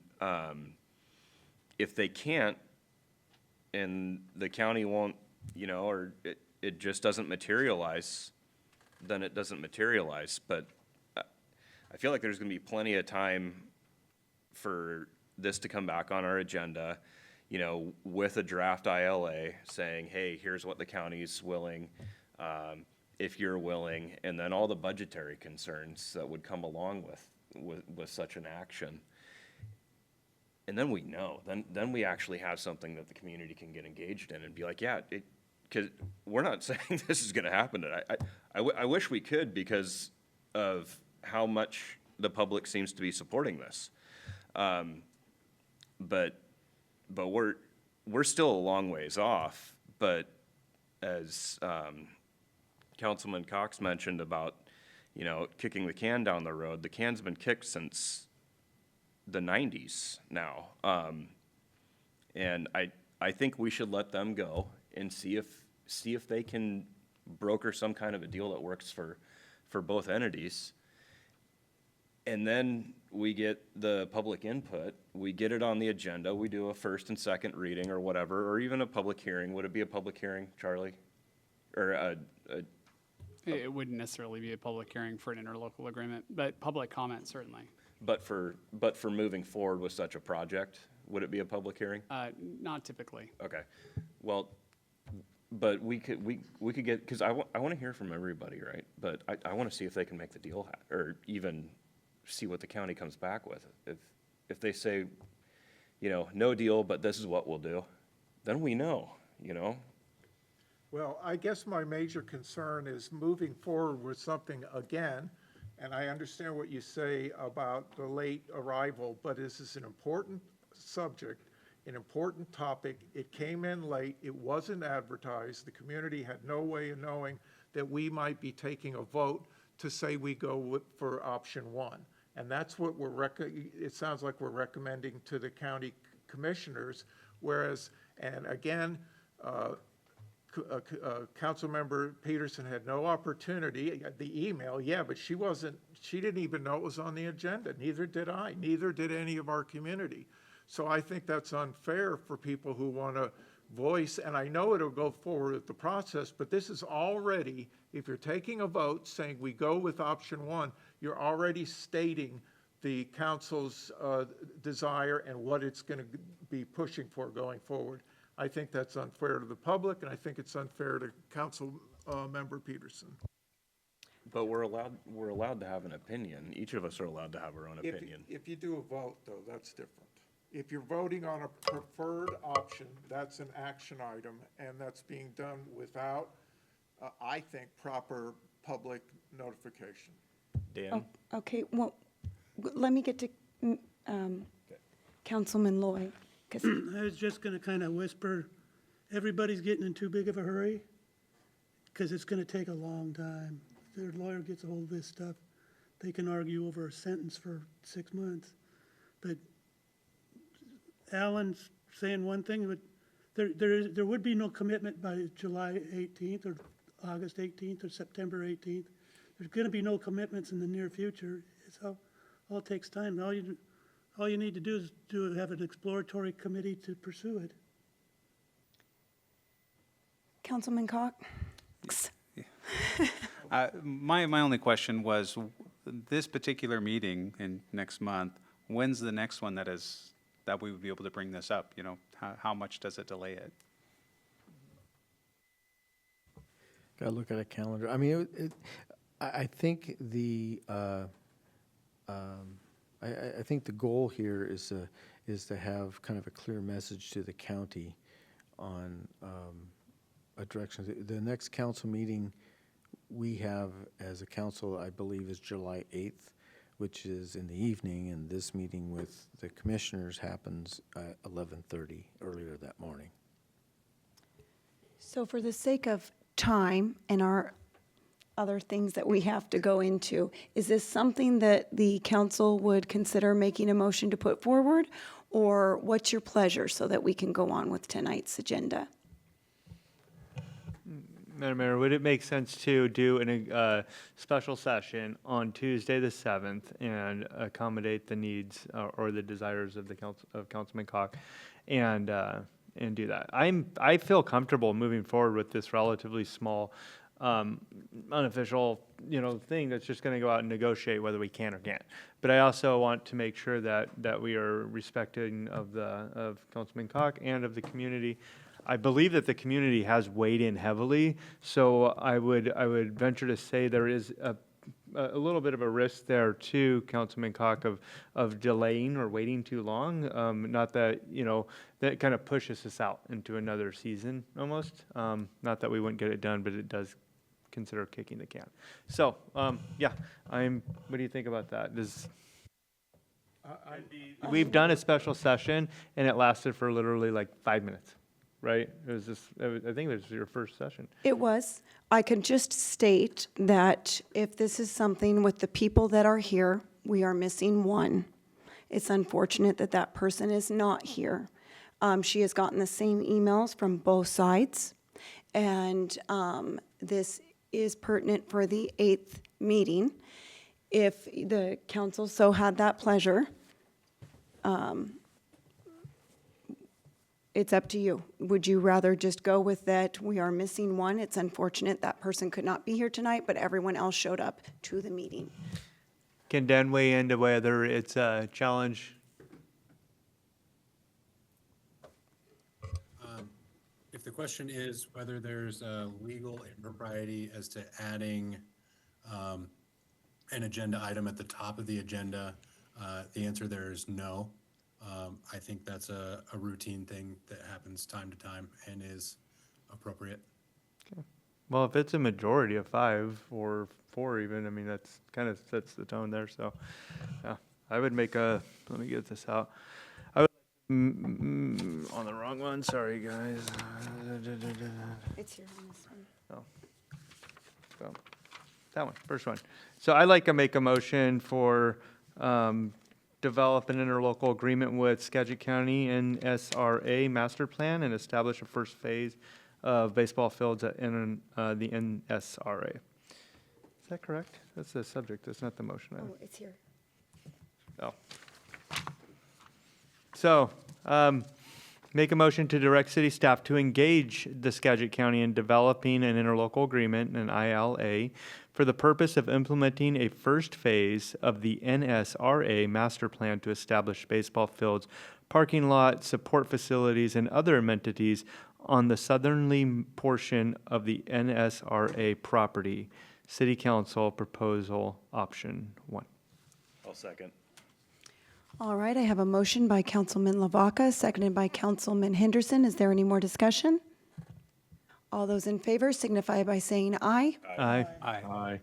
if they can't, and the county won't, you know, or it just doesn't materialize, then it doesn't materialize. But I feel like there's going to be plenty of time for this to come back on our agenda, you know, with a draft ILA saying, hey, here's what the county's willing, if you're willing, and then all the budgetary concerns that would come along with such an action. And then we know, then we actually have something that the community can get engaged in and be like, yeah, because we're not saying this is going to happen tonight. I wish we could, because of how much the public seems to be supporting this. But we're still a long ways off. But as Councilman Cox mentioned about, you know, kicking the can down the road, the can's been kicked since the 90s now. And I think we should let them go and see if they can broker some kind of a deal that works for both entities. And then we get the public input, we get it on the agenda, we do a first and second reading or whatever, or even a public hearing. Would it be a public hearing, Charlie? Or It wouldn't necessarily be a public hearing for an interlocal agreement, but public comment certainly. But for moving forward with such a project, would it be a public hearing? Not typically. Okay. Well, but we could get, because I want to hear from everybody, right? But I want to see if they can make the deal, or even see what the county comes back with. If they say, you know, no deal, but this is what we'll do, then we know, you know. Well, I guess my major concern is moving forward with something again, and I understand what you say about the late arrival, but this is an important subject, an important topic. It came in late, it wasn't advertised, the community had no way of knowing that we might be taking a vote to say we go for option one. And that's what it sounds like we're recommending to the county commissioners, whereas, and again, Councilmember Peterson had no opportunity, the email, yeah, but she didn't even know it was on the agenda. Neither did I, neither did any of our community. So I think that's unfair for people who want to voice, and I know it'll go forward with the process, but this is already, if you're taking a vote saying we go with option one, you're already stating the council's desire and what it's going to be pushing for going forward. I think that's unfair to the public, and I think it's unfair to Council Member Peterson. But we're allowed to have an opinion. Each of us are allowed to have our own opinion. If you do a vote, though, that's different. If you're voting on a preferred option, that's an action item, and that's being done without, I think, proper public notification. Dan? Oh, okay, well, let me get to Councilman Loy. I was just going to kind of whisper, everybody's getting in too big of a hurry, because it's going to take a long time. If their lawyer gets a hold of this stuff, they can argue over a sentence for 6 months. But Alan's saying one thing, but there would be no commitment by July 18th or August 18th or September 18th. There's going to be no commitments in the near future. It's all takes time. All you need to do is have an exploratory committee to pursue it. Councilman Cox? My only question was, this particular meeting in next month, when's the next one that we would be able to bring this up? You know, how much does it delay it? Gotta look at a calendar. I mean, I think I think the goal here is to have kind of a clear message to the county on a direction. The next council meeting we have as a council, I believe, is July 8th, which is in the evening, and this meeting with the commissioners happens at 11:30 earlier that morning. So for the sake of time and our other things that we have to go into, is this something that the council would consider making a motion to put forward? Or what's your pleasure so that we can go on with tonight's agenda? Madam Mayor, would it make sense to do a special session on Tuesday the 7th and accommodate the needs or the desires of the Councilman Cox and do that? I feel comfortable moving forward with this relatively small, unofficial, thing that's just going to go out and negotiate whether we can or can't. But I also want to make sure that we are respecting of Councilman Cox and of the community. I believe that the community has weighed in heavily, so I would venture to say there is a little bit of a risk there too, Councilman Cox, of delaying or waiting too long. Not that, that kind of pushes us out into another season almost. Not that we wouldn't get it done, but it does consider kicking the can. So, yeah, what do you think about that? We've done a special session and it lasted for literally like 5 minutes. Right? It was I think it was your first session. It was. I can just state that if this is something with the people that are here, we are missing one. It's unfortunate that that person is not here. She has gotten the same emails from both sides, and this is pertinent for the 8th meeting. If the council so had that pleasure, it's up to you. Would you rather just go with that we are missing one? It's unfortunate that person could not be here tonight, but everyone else showed up to the meeting. Can Dan weigh into whether it's a challenge? If the question is whether there's a legal impropriety as to adding an agenda item at the top of the agenda, the answer there is no. I think that's a routine thing that happens time to time and is appropriate. Okay. Well, if it's a majority of 5 or 4 even, I mean, that's kind of sets the tone there. So, yeah, I would make let me get this out. I would, on the wrong one, sorry guys. It's here on this one. Oh. So, that one, first one. So I'd like to make a motion for, develop an interlocal agreement with Skagit County NSRA master plan and establish a first phase of baseball fields at the NSRA. Is that correct? That's the subject. That's not the motion. Oh, it's here. Oh. So, make a motion to direct city staff to engage the Skagit County in developing an interlocal agreement, an ILA, for the purpose of implementing a first phase of the NSRA master plan to establish baseball fields, parking lot, support facilities, and other amenities on the southerly portion of the NSRA property. City Council proposal option 1. I'll second. All right, I have a motion by Councilman Lavaca, seconded by Councilman Henderson. Is there any more discussion? All those in favor signify by saying aye. Aye. Aye.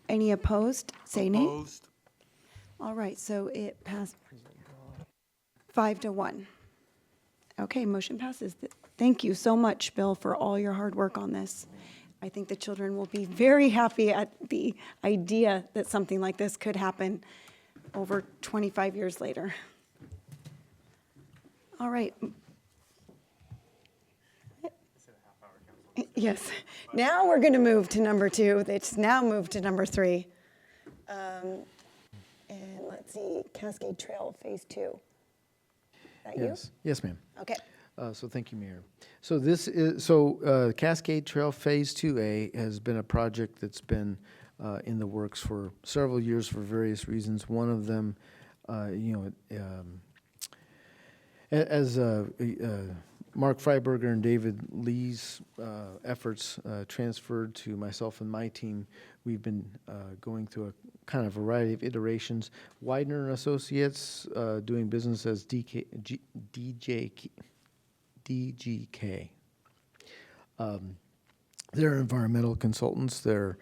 Any opposed? Say nay. Opposed? All right, so it passed 5-1. Okay, motion passes. Thank you so much, Bill, for all your hard work on this. I think the children will be very happy at the idea that something like this could happen over 25 years later. All right. Yes. Now we're going to move to number 2. It's now moved to number 3. And let's see, Cascade Trail Phase 2. That you? Yes, ma'am. Okay. So thank you, Mayor. So Cascade Trail Phase 2A has been a project that's been in the works for several years for various reasons. One of them, as Mark Freiberger and David Lee's efforts transferred to myself and my team, we've been going through a kind of variety of iterations. Widener and Associates, doing business as DGK. They're environmental consultants. They're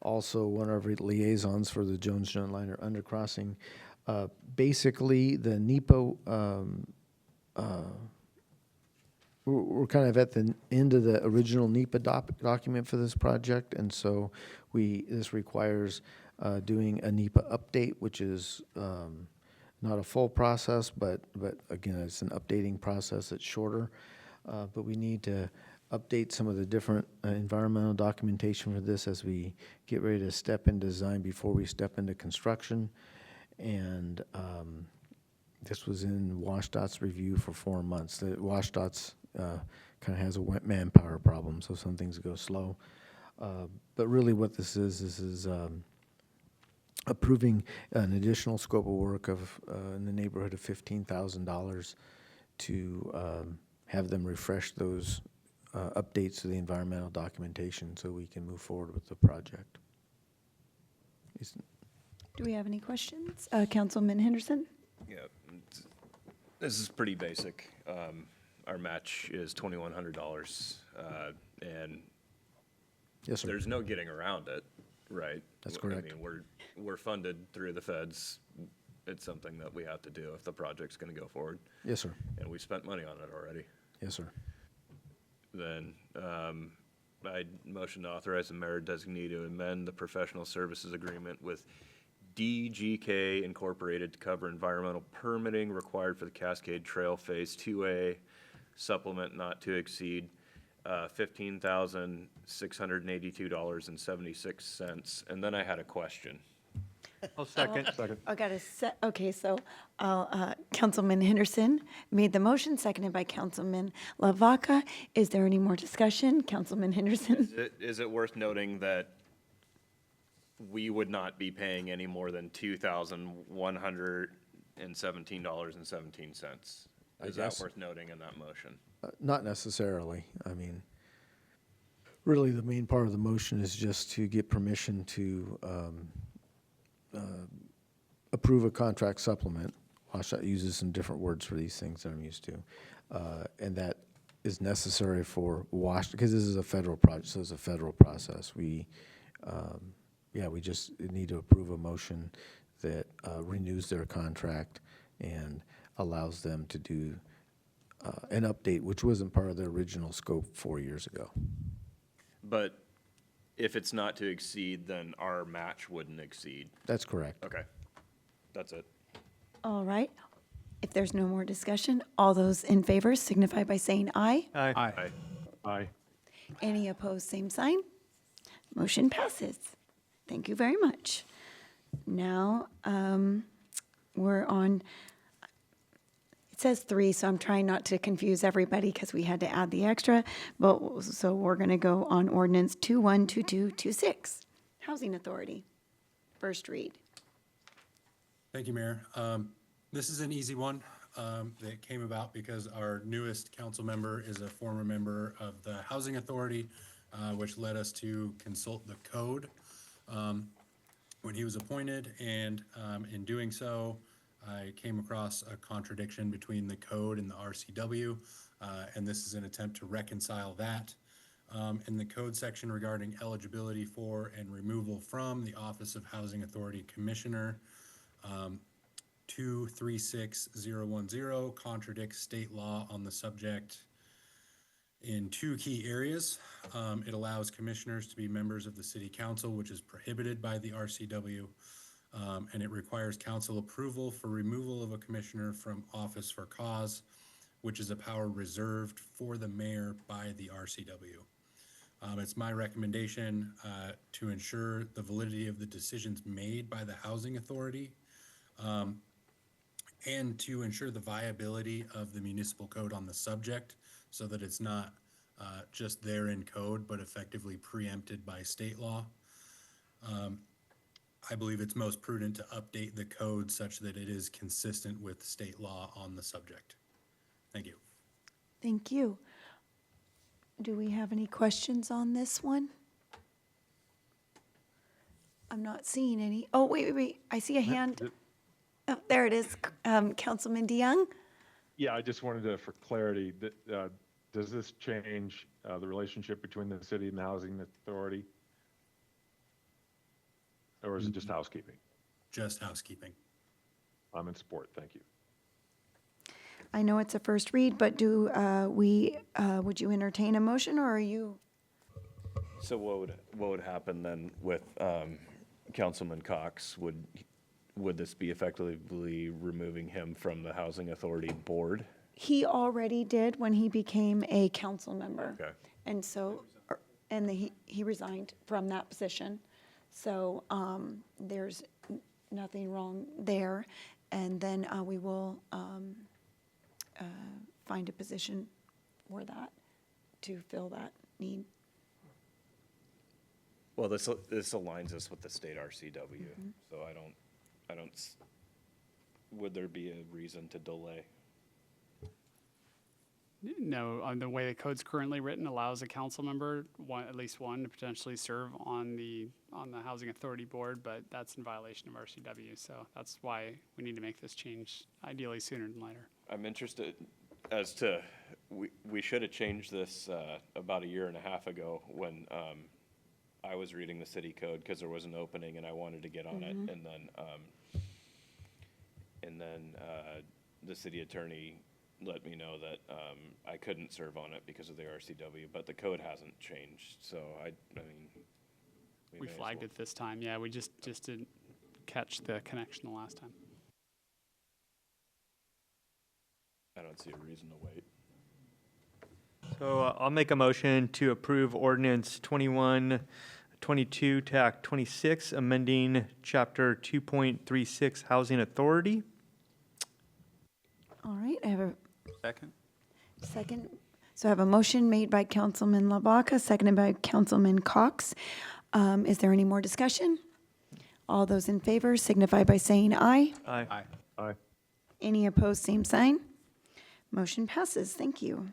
also one of our liaisons for the Jones-John Liner undercrossing. Basically, the NEPA, we're kind of at the end of the original NEPA document for this project, and so this requires doing a NEPA update, which is not a full process, but again, it's an updating process that's shorter. But we need to update some of the different environmental documentation for this as we get ready to step into design before we step into construction. And this was in WashDOT's review for 4 months. The WashDOT's kind of has a manpower problem, so some things go slow. But really what this is approving an additional scope of work of in the neighborhood of $15,000 to have them refresh those updates to the environmental documentation so we can move forward with the project. Do we have any questions? Councilman Henderson? Yeah, this is pretty basic. Our match is $2,100, and yes, sir. There's no getting around it, right? That's correct. I mean, we're funded through the feds. It's something that we have to do if the project's going to go forward. Yes, sir. And we spent money on it already. Yes, sir. Then I motion to authorize the mayor designee to amend the professional services agreement with DGK Incorporated to cover environmental permitting required for the Cascade Trail Phase 2A, supplement not to exceed $15,682.76. And then I had a question. I'll second. I got to set, okay, so Councilman Henderson made the motion, seconded by Councilman LaVaca. Is there any more discussion? Councilman Henderson? Is it worth noting that we would not be paying any more than $2,117.17? Is that worth noting in that motion? Not necessarily. I mean, really the main part of the motion is just to get permission to approve a contract supplement. WashDOT uses some different words for these things that I'm used to. And that is necessary for because this is a federal project, so it's a federal process. We just need to approve a motion that renews their contract and allows them to do an update, which wasn't part of the original scope 4 years ago. But if it's not to exceed, then our match wouldn't exceed. That's correct. Okay, that's it. All right. If there's no more discussion, all those in favor signify by saying aye. Aye. Aye. Aye. Any opposed, same sign. Motion passes. Thank you very much. Now, we're on, it says 3, so I'm trying not to confuse everybody because we had to add the extra. But so we're going to go on ordinance 212226, Housing Authority. First read. Thank you, Mayor. This is an easy one that came about because our newest council member is a former member of the Housing Authority, which led us to consult the code when he was appointed. And in doing so, I came across a contradiction between the code and the RCW, and this is an attempt to reconcile that. In the code section regarding eligibility for and removal from the Office of Housing Authority Commissioner, 236010 contradicts state law on the subject in 2 key areas. It allows commissioners to be members of the city council, which is prohibited by the RCW. and it requires council approval for removal of a commissioner from office for cause, which is a power reserved for the mayor by the RCW. It's my recommendation to ensure the validity of the decisions made by the Housing Authority, and to ensure the viability of the municipal code on the subject, so that it's not just there in code, but effectively preempted by state law. I believe it's most prudent to update the code such that it is consistent with state law on the subject. Thank you. Thank you. Do we have any questions on this one? I'm not seeing any. Oh, wait. I see a hand. Oh, there it is. Councilman DeYoung? Yeah, I just wanted to, for clarity, that, does this change the relationship between the city and the housing authority? Or is it just housekeeping? Just housekeeping. I'm in support, thank you. I know it's a first read, but would you entertain a motion, or are you? So what would happen then with Councilman Cox? Would this be effectively removing him from the Housing Authority Board? He already did when he became a council member. Okay. And so, he resigned from that position. So there's nothing wrong there. And then we will find a position for that, to fill that need. Well, this aligns us with the state RCW, so I don't, would there be a reason to delay? No, on the way the code's currently written allows a council member, at least one, to potentially serve on the Housing Authority Board, but that's in violation of RCW, so that's why we need to make this change ideally sooner than later. I'm interested as to, we should have changed this about 1.5 years ago when I was reading the city code, because there was an opening and I wanted to get on it, and then the city attorney let me know that I couldn't serve on it because of the RCW, but the code hasn't changed, so I mean. We flagged it this time, yeah, we just didn't catch the connection the last time. I don't see a reason to wait. So I'll make a motion to approve ordinance 2122 TAC 26, amending chapter 2.36 Housing Authority. All right, I have a Second. So I have a motion made by Councilman LaBaca, seconded by Councilman Cox. Is there any more discussion? All those in favor signify by saying aye. Aye. Aye. Any opposed, same sign. Motion passes. Thank you.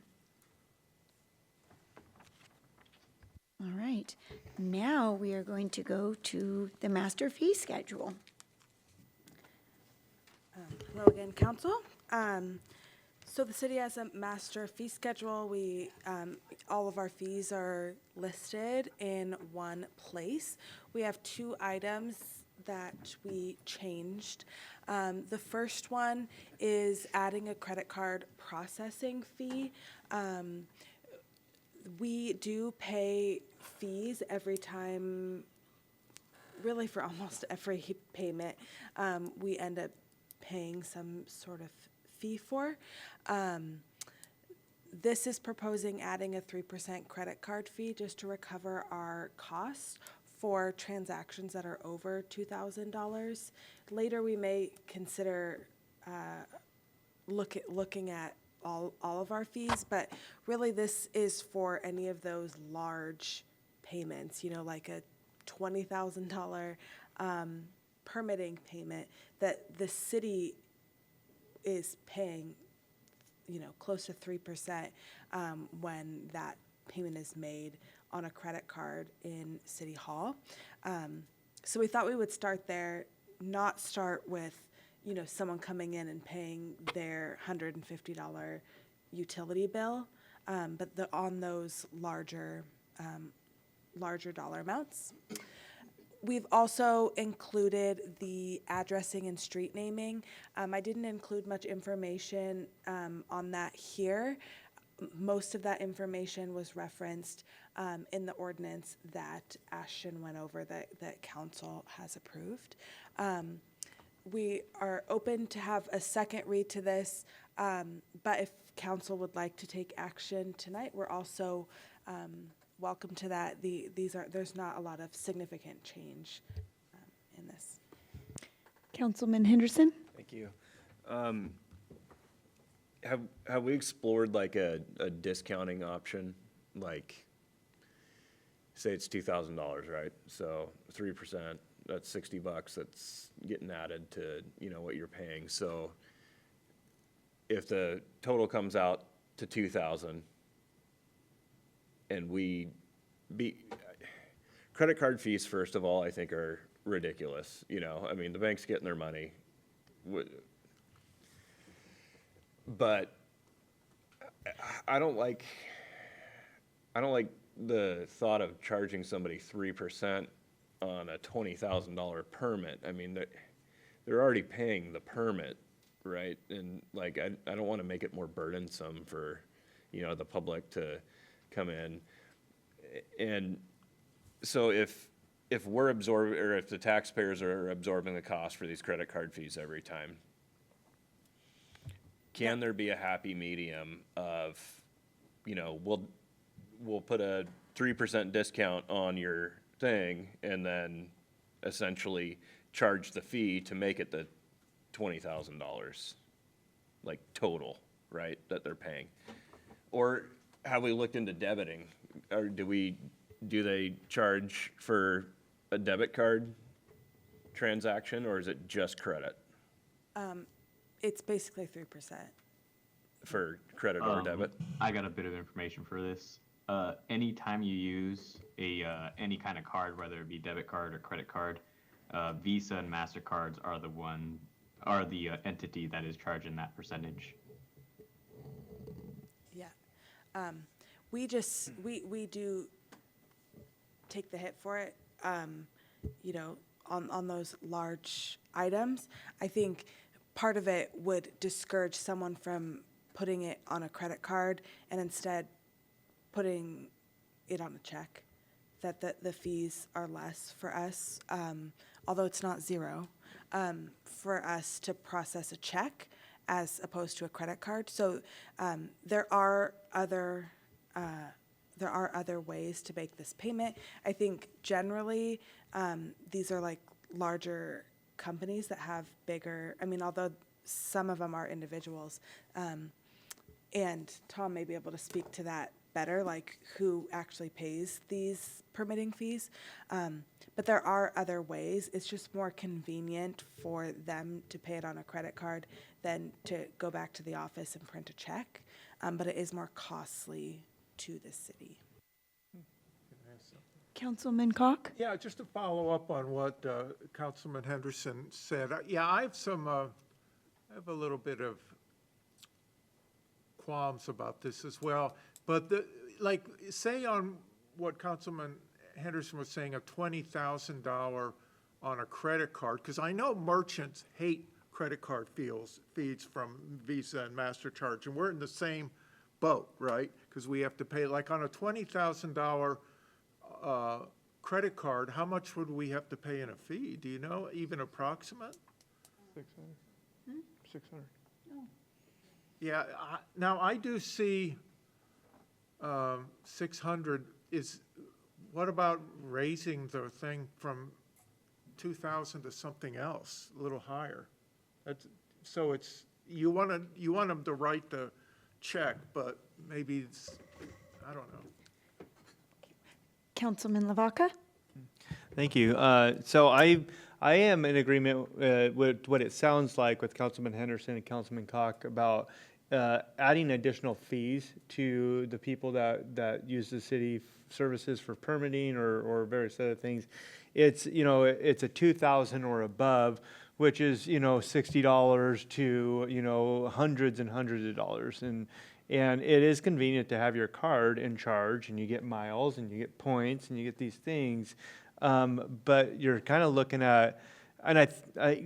All right. Now we are going to go to the master fee schedule. Hello again, Council. So the city has a master fee schedule. All of our fees are listed in one place. We have 2 items that we changed. The first one is adding a credit card processing fee. We do pay fees every time, really for almost every payment, we end up paying some sort of fee for. This is proposing adding a 3% credit card fee just to recover our costs for transactions that are over $2,000. Later, we may consider looking at all of our fees, but really this is for any of those large payments, like a $20,000 permitting payment that the city is paying, close to 3% when that payment is made on a credit card in City Hall. So we thought we would start there, not start with, someone coming in and paying their $150 utility bill, but on those larger dollar amounts. We've also included the addressing and street naming. I didn't include much information on that here. most of that information was referenced in the ordinance that Ashton went over that council has approved. We are open to have a second read to this, but if council would like to take action tonight, we're also welcome to that. There's not a lot of significant change in this. Councilman Henderson? Thank you. Have we explored like a discounting option? Like, say it's $2,000, right? So 3%, that's $60 that's getting added to, what you're paying. So if the total comes out to 2,000 and credit card fees, first of all, I think are ridiculous. I mean, the bank's getting their money. But I don't like the thought of charging somebody 3% on a $20,000 permit. I mean, they're already paying the permit, right? And like, I don't want to make it more burdensome for, the public to come in. And so if we're absorbing, or if the taxpayers are absorbing the cost for these credit card fees every time, can there be a happy medium of, we'll put a 3% discount on your thing and then essentially charge the fee to make it the $20,000, like total, right, that they're paying? Or have we looked into debiting? Or do they charge for a debit card transaction, or is it just credit? It's basically 3%. For credit or debit? I got a bit of information for this. Anytime you use any kind of card, whether it be debit card or credit card, Visa and MasterCards are the entity that is charging that percentage. Yeah. We do take the hit for it, on those large items. I think part of it would discourage someone from putting it on a credit card and instead putting it on a check, that the fees are less for us, although it's not zero, for us to process a check as opposed to a credit card. So there are other ways to make this payment. I think generally these are like larger companies that have bigger, although some of them are individuals, and Tom may be able to speak to that better, like who actually pays these permitting fees. But there are other ways. It's just more convenient for them to pay it on a credit card than to go back to the office and print a check. But it is more costly to the city. Councilman Koch? Yeah, just to follow up on what Councilman Henderson said. I have a little bit of qualms about this as well. But say on what Councilman Henderson was saying, a $20,000 on a credit card, because I know merchants hate credit card fees from Visa and MasterCard, and we're in the same boat, right? Because we have to pay, like on a $20,000 credit card, how much would we have to pay in a fee? Do you know, even approximate? 600. 600. Yeah, now I do see 600 what about raising the thing from 2,000 to something else, a little higher? So you want them to write the check, but maybe I don't know. Councilman Lavaca? Thank you. So I am in agreement with what it sounds like with Councilman Henderson and Councilman Koch about adding additional fees to the people that use the city services for permitting or various other things. It's a 2,000 or above, which is $60 to hundreds and hundreds of dollars, and it is convenient to have your card in charge, and you get miles and you get points and you get these things, but you're kind of looking at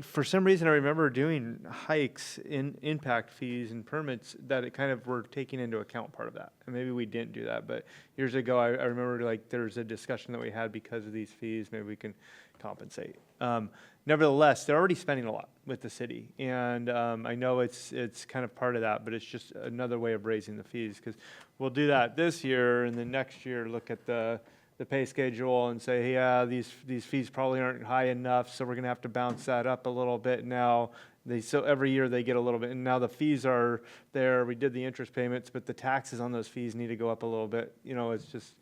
for some reason, I remember doing hikes in impact fees and permits that it kind of were taking into account part of that. And maybe we didn't do that, but years ago, I remember like there's a discussion that we had because of these fees, maybe we can compensate. Nevertheless, they're already spending a lot with the city. And I know it's kind of part of that, but it's just another way of raising the fees, because we'll do that this year, and then next year look at the pay schedule and say, yeah, these fees probably aren't high enough, so we're gonna have to bounce that up a little bit now. So every year they get a little bit, and now the fees are there, we did the interest payments, but the taxes on those fees need to go up a little bit. You know, it's just,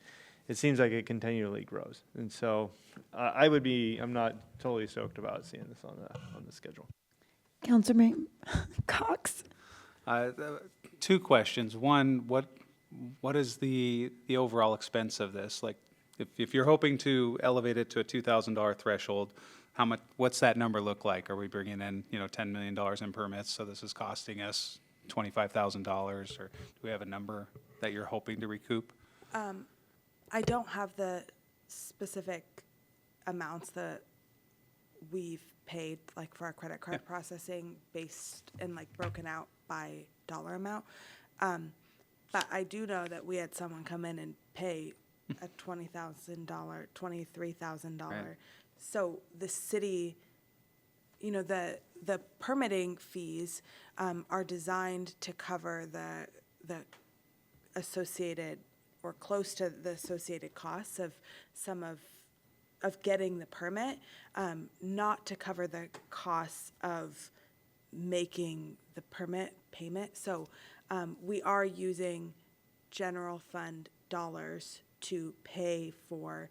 it seems like it continually grows. And so I'm not totally stoked about seeing this on the schedule. Councilman Cox? Two questions. One, what is the overall expense of this? Like, if you're hoping to elevate it to a $2,000 threshold, what's that number look like? Are we bringing in, $10 million in permits, so this is costing us $25,000, or do we have a number that you're hoping to recoup? I don't have the specific amounts that we've paid, like for our credit card processing, based and like broken out by dollar amount. But I do know that we had someone come in and pay a $20,000, $23,000. Right. So the city, the permitting fees are designed to cover the associated, or close to the associated costs of some of getting the permit, not to cover the costs of making the permit payment. So we are using general fund dollars to pay for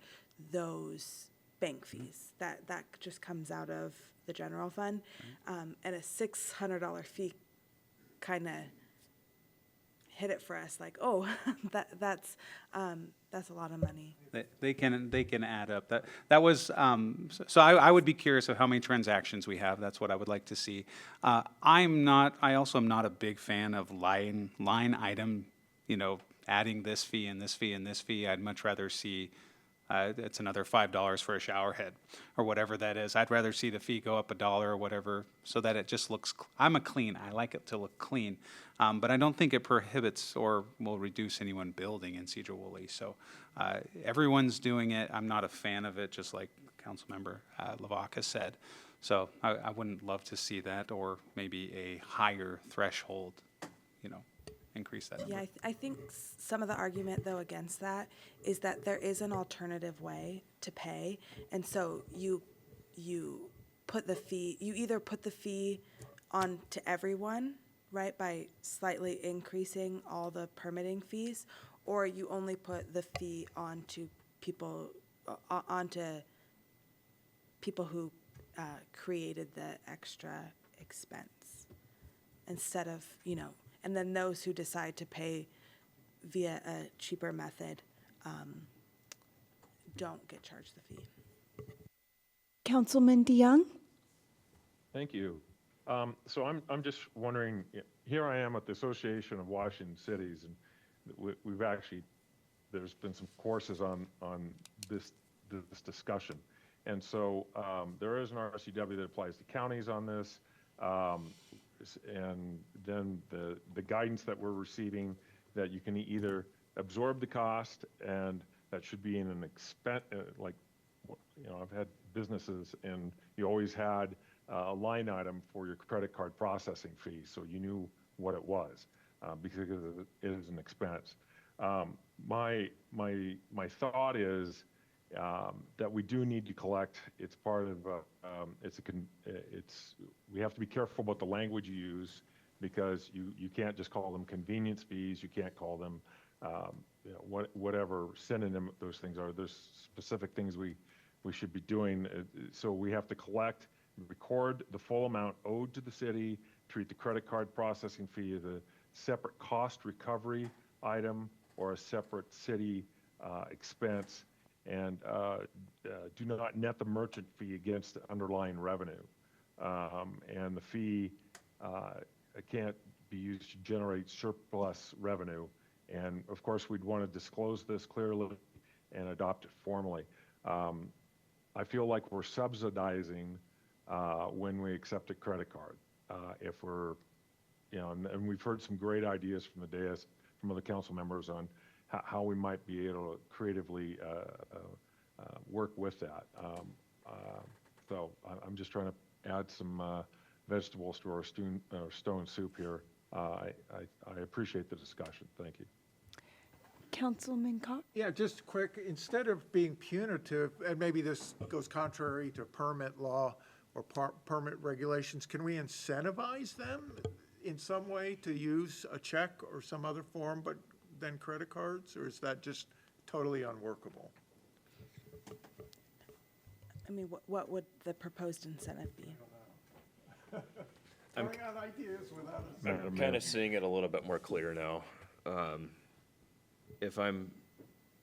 those bank fees. That just comes out of the general fund. And a $600 fee kind of hit it for us, like, oh, that's a lot of money. They can add up. That was so I would be curious of how many transactions we have. That's what I would like to see. I also am not a big fan of line item, adding this fee and this fee and this fee. I'd much rather see it's another $5 for a shower head or whatever that is. I'd rather see the fee go up $1 or whatever, so that it just looks. I like it to look clean, but I don't think it prohibits or will reduce anyone building in Sedro-Woolley. So everyone's doing it. I'm not a fan of it, just like Councilmember Lavaca said. So I wouldn't love to see that, or maybe a higher threshold, increase that number. Yeah, I think some of the argument, though, against that is that there is an alternative way to pay. And so you put the fee, you either put the fee on to everyone, right, by slightly increasing all the permitting fees, or you only put the fee onto people who created the extra expense, instead of, and then those who decide to pay via a cheaper method don't get charged the fee. Councilman DeYoung? Thank you. So I'm just wondering, here I am at the Association of Washington Cities, and we've actually, there's been some courses on this discussion. And so there is an RCW that applies to counties on this. And then the guidance that we're receiving, that you can either absorb the cost, and that should be in an expense, I've had businesses, and you always had a line item for your credit card processing fee, so you knew what it was, because it is an expense. My thought is that we do need to collect. It's part of we have to be careful about the language you use, because you can't just call them convenience fees. You can't call them whatever synonym those things are. There's specific things we should be doing. So we have to collect, record the full amount owed to the city, treat the credit card processing fee as a separate cost recovery item or a separate city expense, and do not net the merchant fee against the underlying revenue. And the fee can't be used to generate surplus revenue. And of course, we'd want to disclose this clearly and adopt it formally. I feel like we're subsidizing when we accept a credit card. If we're, and we've heard some great ideas from the dais, from other council members on how we might be able to creatively work with that. So I'm just trying to add some vegetables to our stone soup here. I appreciate the discussion. Thank you. Councilman Cox? Yeah, just quick, instead of being punitive, and maybe this goes contrary to permit law or permit regulations, can we incentivize them in some way to use a check or some other form, but then credit cards, or is that just totally unworkable? I mean, what would the proposed incentive be? Throwing out ideas without a I'm second. kind of seeing it a little bit more clear now. If I'm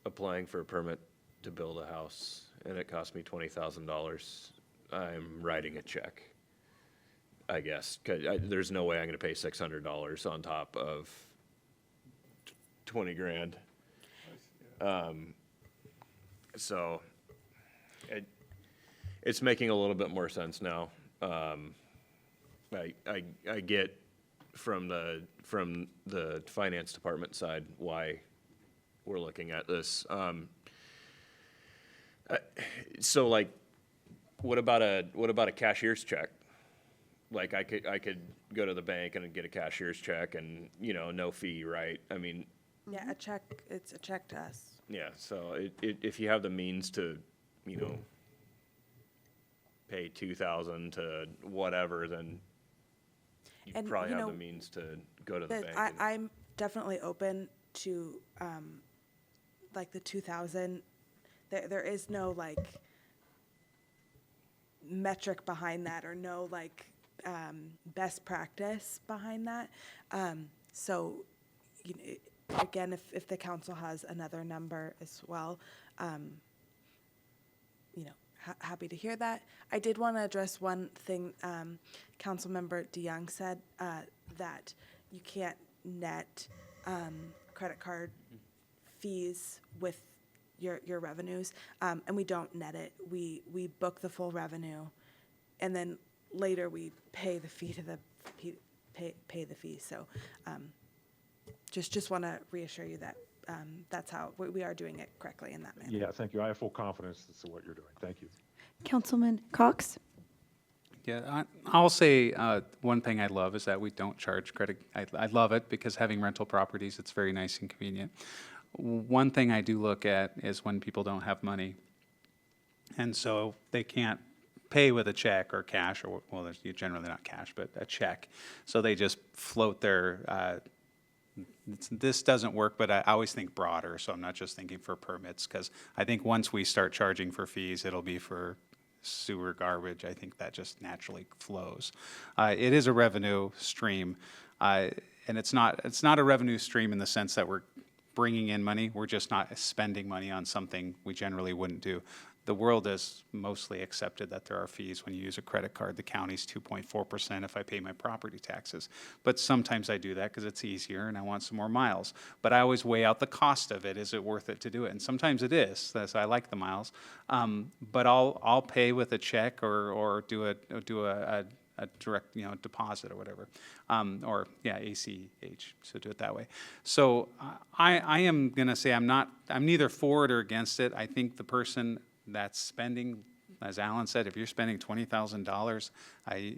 applying for a permit to build a house and it costs me $20,000, I'm writing a check, I guess. 'Cause there's no way I'm going to pay $600 on top of 20 grand. So it's making a little bit more sense now. I get from the finance department side why we're looking at this. So like, what about a cashier's check? Like I could go to the bank and get a cashier's check and, no fee, right? I mean. Yeah, it's a check to us. Yeah, so if you have the means to, pay $2,000 to whatever, then you And, probably you have know, the means to go to the bank. I'm definitely open to, like the 2,000. There is no like metric behind that, or no like best practice behind that. So, again, if the council has another number as well, happy to hear that. I did want to address one thing. Councilmember DeYoung said that you can't net credit card fees with your revenues, and we don't net it. We book the full revenue, and then later we pay the fee to the pay the fee. So just want to reassure you that that's how we are doing it correctly in that manner. Yeah, thank you. I have full confidence as to what you're doing. Thank you. Councilman Cox? Yeah, I'll say one thing I love is that we don't charge credit. I love it because having rental properties, it's very nice and convenient. One thing I do look at is when people don't have money, and so they can't pay with a check or cash, or well, there's generally not cash, but a check. So they just float their. This doesn't work, but I always think broader, so I'm not just thinking for permits, because I think once we start charging for fees, it'll be for sewer, garbage. I think that just naturally flows. It is a revenue stream, and it's not a revenue stream in the sense that we're bringing in money. We're just not spending money on something we generally wouldn't do. The world has mostly accepted that there are fees when you use a credit card. The county's 2.4% if I pay my property taxes. But sometimes I do that because it's easier and I want some more miles. But I always weigh out the cost of it. Is it worth it to do it? And sometimes it is. So I like the miles. But I'll pay with a check or do a direct deposit or whatever, ACH, so do it that way. So I am gonna say I'm neither for it or against it. I think the person that's spending, as Alan said, if you're spending $20,000,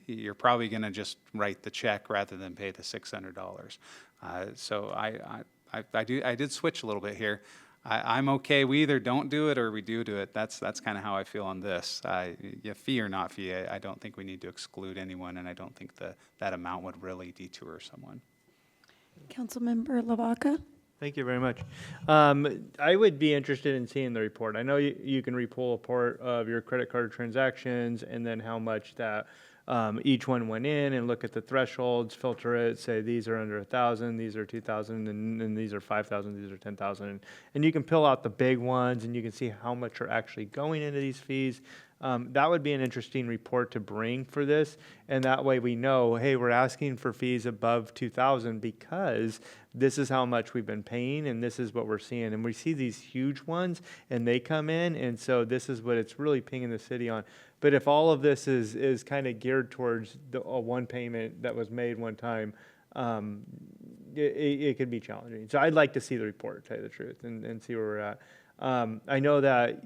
you're probably gonna just write the check rather than pay the $600. So I did switch a little bit here. I'm okay. We either don't do it or we do it. That's kind of how I feel on this. Fee or not fee, I don't think we need to exclude anyone, and I don't think that amount would really detour someone. Councilmember Lavaca? Thank you very much. I would be interested in seeing the report. I know you can re-pull a report of your credit card transactions and then how much that each one went in, and look at the thresholds, filter it, say these are under 1,000, these are 2,000, and these are 5,000, these are 10,000. And you can pill out the big ones, and you can see how much are actually going into these fees. That would be an interesting report to bring for this, and that way we know, hey, we're asking for fees above 2,000 because this is how much we've been paying, and this is what we're seeing. And we see these huge ones, and they come in, and so this is what it's really pinging the city on. But if all of this is kind of geared towards a one payment that was made one time, it could be challenging. So I'd like to see the report, to tell you the truth, and see where we're at. I know that,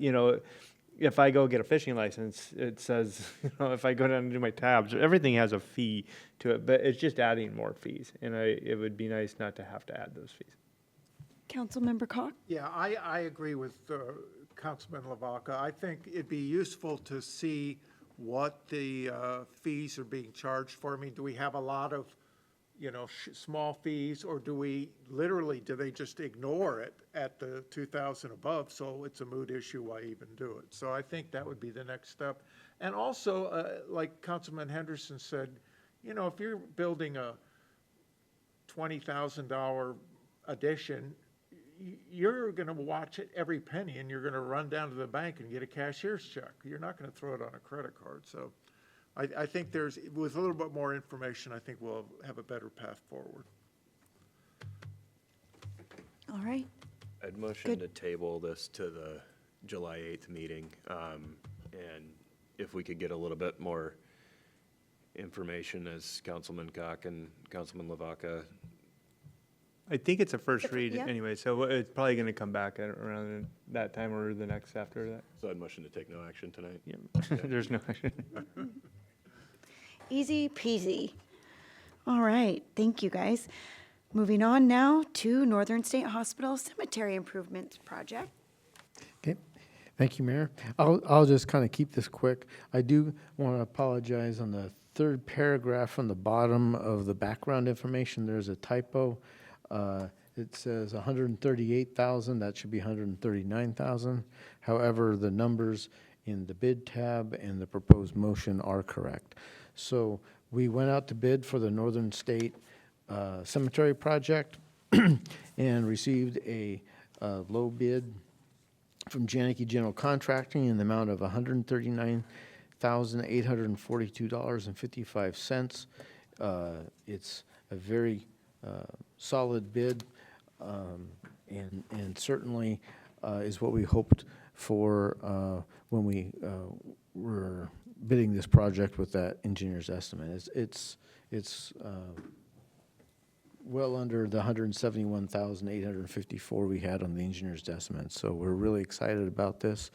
if I go get a fishing license, it says, if I go down and do my tabs, everything has a fee to it, but it's just adding more fees. And it would be nice not to have to add those fees. Councilmember Cock? Yeah, I agree with Councilman Lavaca. I think it'd be useful to see what the fees are being charged for. I mean, do we have a lot of, small fees, or do they just ignore it at the 2,000 above? So it's a moot issue, why even do it? So I think that would be the next step. And also, like Councilman Henderson said, if you're building a $20,000 addition, you're going to watch it every penny, and you're going to run down to the bank and get a cashier's check. You're not going to throw it on a credit card. So I think with a little bit more information, I think we'll have a better path forward. All right. I'd motion to table this to the July 8th meeting. And if we could get a little bit more information, as Councilman Cock and Councilman Lavaca. I think it's a first read yeah. anyway, so it's probably going to come back at around that time or the next after that. So I'd motion to take no action tonight. Yeah. There's no action. Easy peasy. All right, thank you, guys. Moving on now to Northern State Hospital Cemetery Improvements Project. Okay, thank you, Mayor. I'll just kind of keep this quick. I do want to apologize on the third paragraph from the bottom of the background information. There's a typo. It says 138,000. That should be 139,000. However, the numbers in the bid tab and the proposed motion are correct. So we went out to bid for the Northern State Cemetery Project and received a low bid from Janicki General Contracting in the amount of $139,842.55. It's a very solid bid, and certainly is what we hoped for when we were bidding this project with that engineer's estimate. It's well under the 171,854 we had on the engineer's estimate. So we're really excited about this,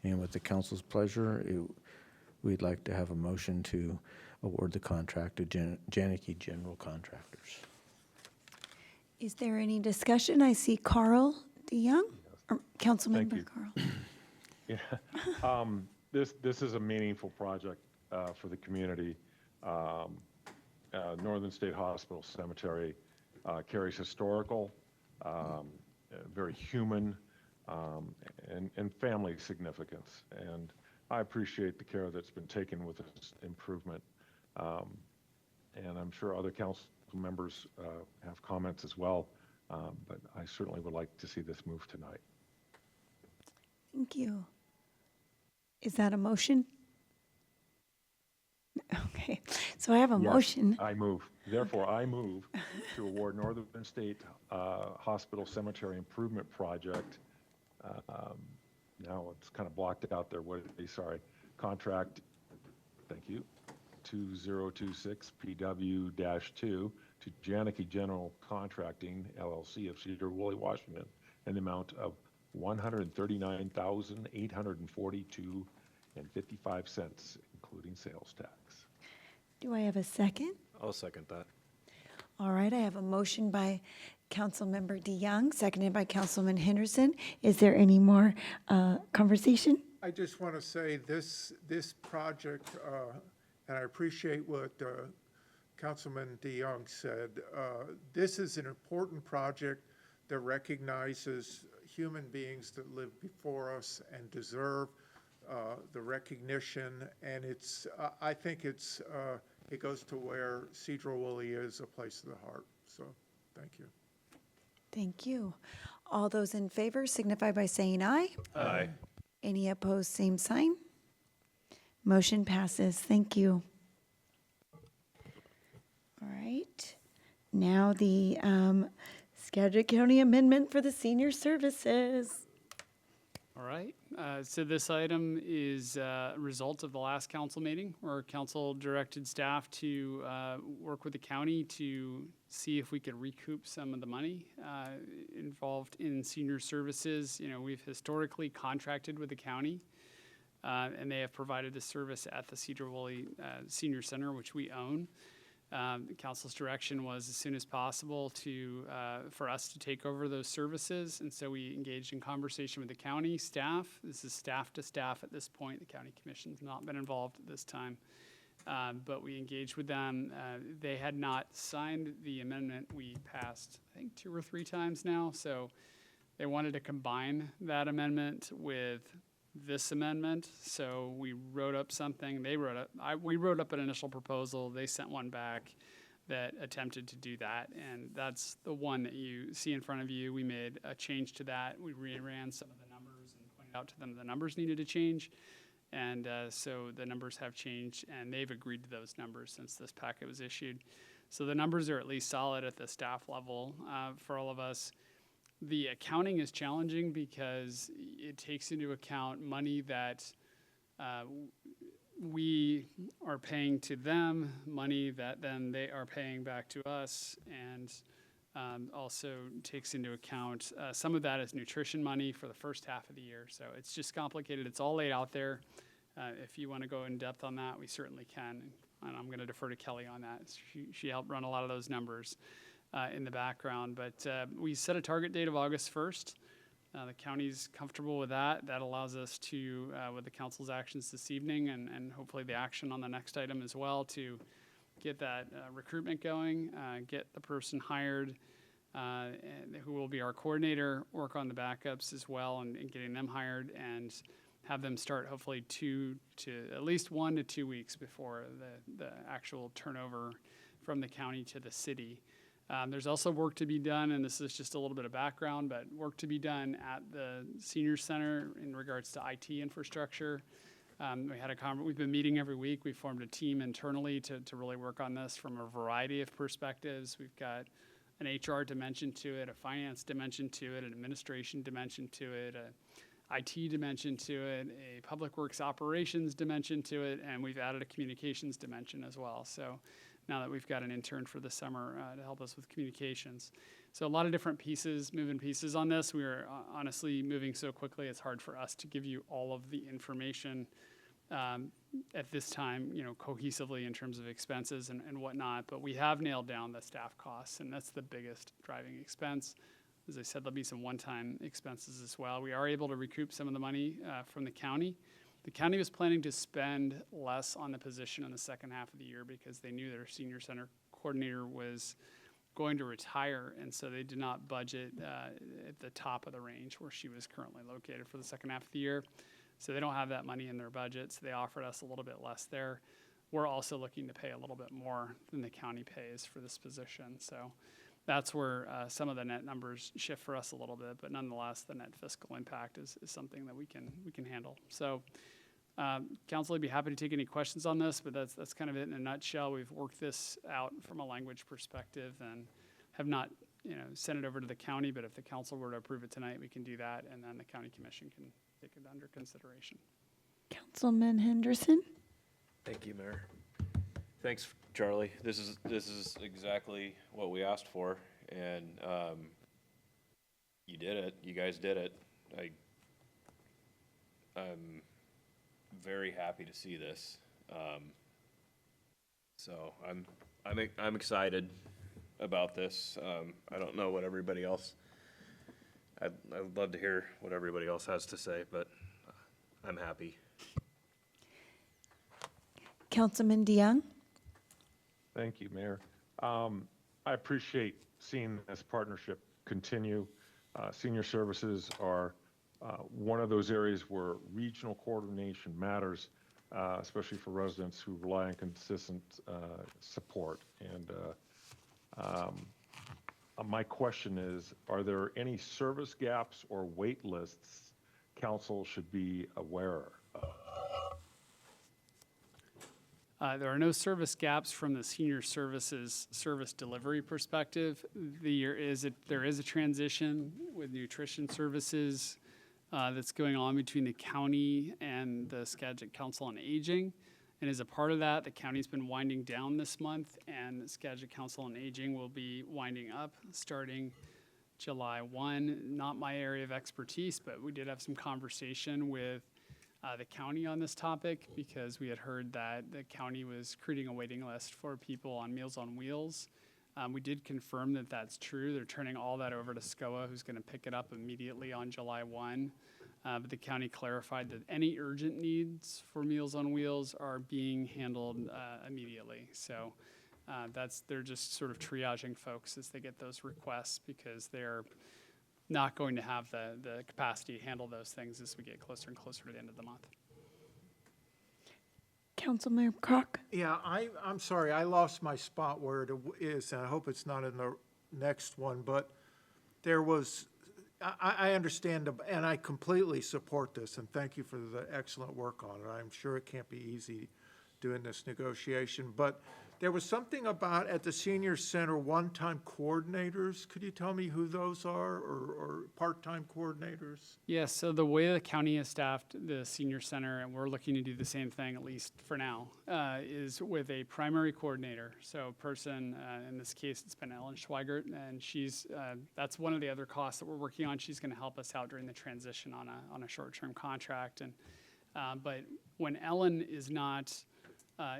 and with the council's pleasure, we'd like to have a motion to award the contract to Janicki General Contractors. Is there any discussion? I see Carl DeYoung, or Councilmember Carl. Yeah, this is a meaningful project for the community. Northern State Hospital Cemetery carries historical, very human, and family significance. And I appreciate the care that's been taken with this improvement. And I'm sure other council members have comments as well, but I certainly would like to see this move tonight. Thank you. Is that a motion? Okay, so I have a motion. I move. Therefore, I move to award Northern State Hospital Cemetery Improvement Project. Now it's kind of blocked out there. Sorry. Contract, thank you, 2026 PW-2 to Janicki General Contracting, LLC of Sedro-Woolley, Washington, in the amount of $139,842.55, including sales tax. Do I have a second? I'll second that. All right, I have a motion by Councilmember DeYoung, seconded by Councilman Henderson. Is there any more conversation? I just want to say this project, and I appreciate what Councilman DeYoung said. This is an important project that recognizes human beings that lived before us and deserve the recognition. And I think it goes to where Sedro-Woolley is, a place of the heart. So, thank you. Thank you. All those in favor signify by saying aye. Aye. Any opposed, same sign. Motion passes. Thank you. All right. Now the Skagit County amendment for the senior services. All right, so this item is a result of the last council meeting where council directed staff to work with the county to see if we could recoup some of the money involved in senior services. You know, we've historically contracted with the county and they have provided the service at the Sedro-Woolley Senior Center, which we own. The council's direction was as soon as possible for us to take over those services. And so we engaged in conversation with the county staff. This is staff to staff at this point. The county commission's not been involved at this time. But we engaged with them. They had not signed the amendment. We passed, I think, 2 or 3 times now. So they wanted to combine that amendment with this amendment, so we wrote up something. We wrote up an initial proposal. They sent one back that attempted to do that, and that's the one that you see in front of you. We made a change to that. We reran some of the numbers and pointed out to them the numbers needed to change, and so the numbers have changed, and they've agreed to those numbers since this packet was issued. So the numbers are at least solid at the staff level for all of us. The accounting is challenging because it takes into account money that we are paying to them, money that then they are paying back to us, and also takes into account some of that is nutrition money for the first half of the year. So it's just complicated. It's all laid out there. If you want to go in depth on that, we certainly can. And I'm going to defer to Kelly on that. She helped run a lot of those numbers in the background, but we set a target date of August 1st. The county's comfortable with that. That allows us to, with the council's actions this evening and hopefully the action on the next item as well, to get that recruitment going, get the person hired and who will be our coordinator, work on the backups as well and getting them hired, and have them start hopefully at least 1 to 2 weeks before the actual turnover from the county to the city. There's also work to be done, and this is just a little bit of background, but work to be done at the senior center in regards to IT infrastructure. We've been meeting every week. We formed a team internally to really work on this from a variety of perspectives. We've got an HR dimension to it, a finance dimension to it, an administration dimension to it, a IT dimension to it, a public works operations dimension to it, and we've added a communications dimension as well. So now that we've got an intern for the summer to help us with communications. So a lot of different moving pieces on this. We are honestly moving so quickly, it's hard for us to give you all of the information at this time, cohesively in terms of expenses and whatnot, but we have nailed down the staff costs, and that's the biggest driving expense. As I said, there'll be some one-time expenses as well. We are able to recoup some of the money from the county. The county was planning to spend less on the position in the second half of the year because they knew their senior center coordinator was going to retire, and so they did not budget at the top of the range where she was currently located for the second half of the year. So they don't have that money in their budget, so they offered us a little bit less there. We're also looking to pay a little bit more than the county pays for this position. So that's where some of the net numbers shift for us a little bit, but nonetheless, the net fiscal impact is something that we can handle. So council would be happy to take any questions on this, but that's kind of it in a nutshell. We've worked this out from a language perspective and have not sent it over to the county, but if the council were to approve it tonight, we can do that, and then the county commission can take it under consideration. Councilman Henderson? Thank you, Mayor. Thanks, Charlie. This is exactly what we asked for, and you did it. You guys did it. I'm very happy to see this. So I'm excited about this. I don't know what everybody else. I'd love to hear what everybody else has to say, but I'm happy. Councilman DeYoung? Thank you, Mayor. I appreciate seeing this partnership continue. Senior services are one of those areas where regional coordination matters, especially for residents who rely on consistent support. And my question is, are there any service gaps or wait lists council should be aware of? There are no service gaps from the senior services service delivery perspective. There is a transition with nutrition services that's going on between the county and the Skagit Council on Aging. And as a part of that, the county's been winding down this month, and the Skagit Council on Aging will be winding up starting July 1. Not my area of expertise, but we did have some conversation with the county on this topic, because we had heard that the county was creating a waiting list for people on Meals on Wheels. We did confirm that that's true. They're turning all that over to SCOA, who's going to pick it up immediately on July 1. But the county clarified that any urgent needs for Meals on Wheels are being handled immediately. So they're just sort of triaging folks as they get those requests, because they're not going to have the capacity to handle those things as we get closer and closer to the end of the month. Councilmember Crock? Yeah, I'm sorry, I lost my spot where it is, and I hope it's not in the next one, but there was, I understand, and I completely support this, and thank you for the excellent work on it. I'm sure it can't be easy doing this negotiation, but there was something about at the senior center, one-time coordinators. Could you tell me who those are, or part-time coordinators? Yeah, so the way the county has staffed the senior center, and we're looking to do the same thing, at least for now, is with a primary coordinator. So a person, in this case, it's been Ellen Schweigert, and she's, that's one of the other costs that we're working on. She's gonna help us out during the transition on a short-term contract. And but when Ellen is not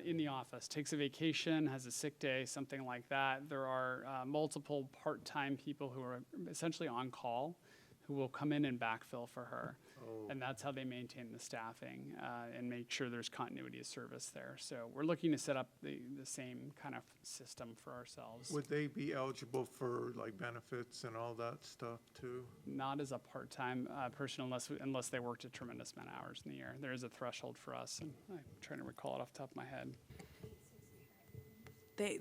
in the office, takes a vacation, has a sick day, something like that, there are multiple part-time people who are essentially on call who will come in and backfill for her. And that's how they maintain the staffing and make sure there's continuity of service there. So we're looking to set up the same kind of system for ourselves. Would they be eligible for like benefits and all that stuff too? Not as a part-time person unless they worked a tremendous amount of hours in the year. There is a threshold for us, and I'm trying to recall it off the top of my head.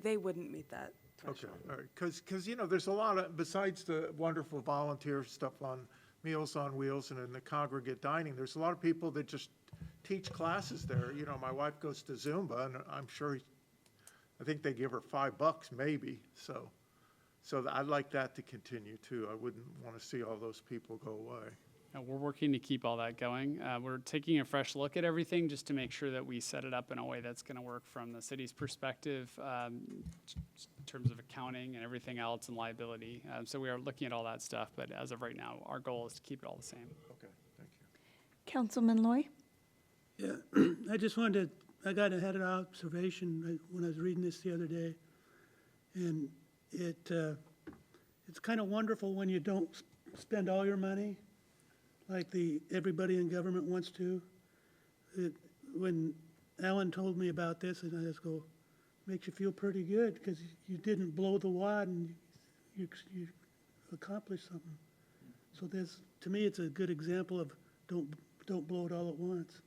They wouldn't meet that Okay, threshold. all right, because, you know, there's a lot of, besides the wonderful volunteer stuff on Meals on Wheels and in the congregate dining, there's a lot of people that just teach classes there. You know, my wife goes to Zumba, and I'm sure, I think they give her $5 maybe, so I'd like that to continue too. I wouldn't want to see all those people go away. We're working to keep all that going. We're taking a fresh look at everything just to make sure that we set it up in a way that's going to work from the city's perspective in terms of accounting and everything else and liability. So we are looking at all that stuff, but as of right now, our goal is to keep it all the same. Okay, thank you. Councilman Loy? Yeah, I just wanted to, had an observation when I was reading this the other day. And it's kind of wonderful when you don't spend all your money like everybody in government wants to. When Alan told me about this, and I just go, makes you feel pretty good because you didn't blow the wad and you accomplished something. So to me, it's a good example of don't blow it all at once.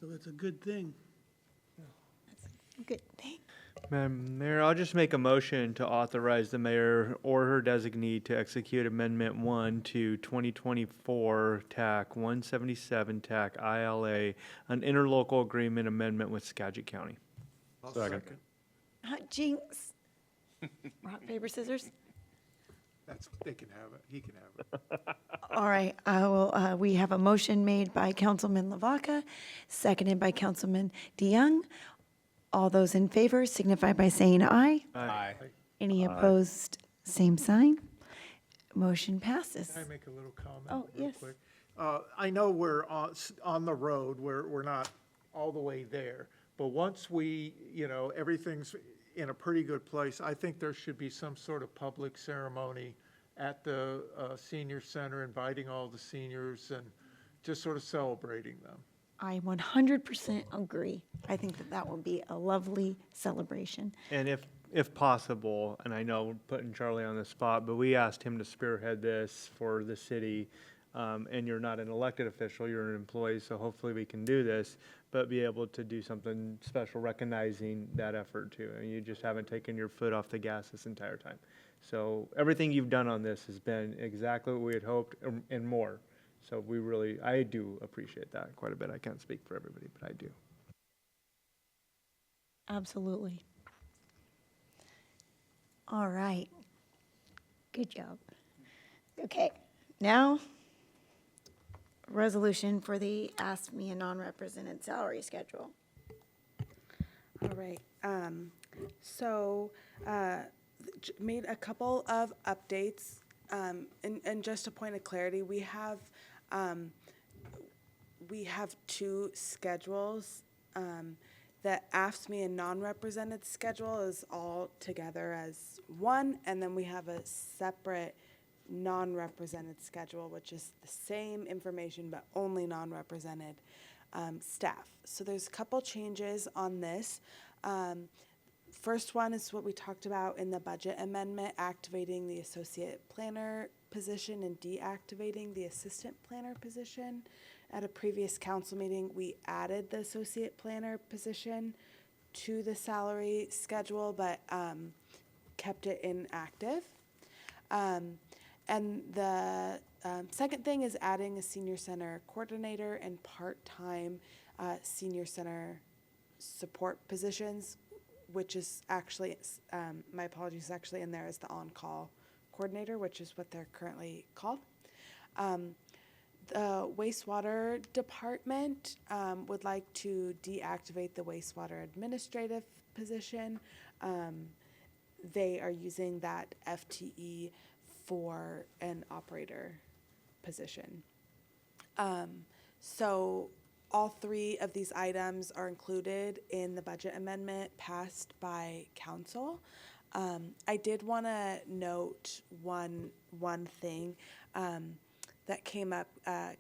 So it's a good thing. Good, thanks. Madam Mayor, I'll just make a motion to authorize the mayor or her designee to execute Amendment 1 to 2024 TAC 177 TAC ILA, an interlocal agreement amendment with Skagit County. I'll second. Jinx. Rock, paper, scissors? They can have it, he can have it. All right, we have a motion made by Councilman Lavaca, seconded by Councilman DeYoung. All those in favor signify by saying aye. Aye. Any opposed, same sign. Motion passes. Can I make a little comment? Oh, real yes. quick? I know we're on the road, we're not all the way there, but once everything's in a pretty good place, I think there should be some sort of public ceremony at the senior center, inviting all the seniors and just sort of celebrating them. I 100% agree. I think that would be a lovely celebration. And if possible, and I know we're putting Charlie on the spot, but we asked him to spearhead this for the city. And you're not an elected official, you're an employee, so hopefully we can do this, but be able to do something special recognizing that effort too. And you just haven't taken your foot off the gas this entire time. So everything you've done on this has been exactly what we had hoped and more. So I do appreciate that quite a bit. I can't speak for everybody, but I do. Absolutely. All right. Good job. Okay, now, resolution for the Ask Me a Non-Represented Salary Schedule. All right, made a couple of updates, and just a point of clarity, we have two schedules. The AFSCME and non-represented schedule is all together as one, and then we have a separate non-represented schedule, which is the same information but only non-represented staff. So there's a couple changes on this. First one is what we talked about in the budget amendment, activating the associate planner position and deactivating the assistant planner position. At a previous council meeting, we added the associate planner position to the salary schedule, but kept it inactive. And the second thing is adding a senior center coordinator and part-time senior center support positions, which is actually, my apologies, actually in there as the on-call coordinator, which is what they're currently called. The wastewater department would like to deactivate the wastewater administrative position. They are using that FTE for an operator position. So all three of these items are included in the budget amendment passed by council. I did want to note one thing that came up.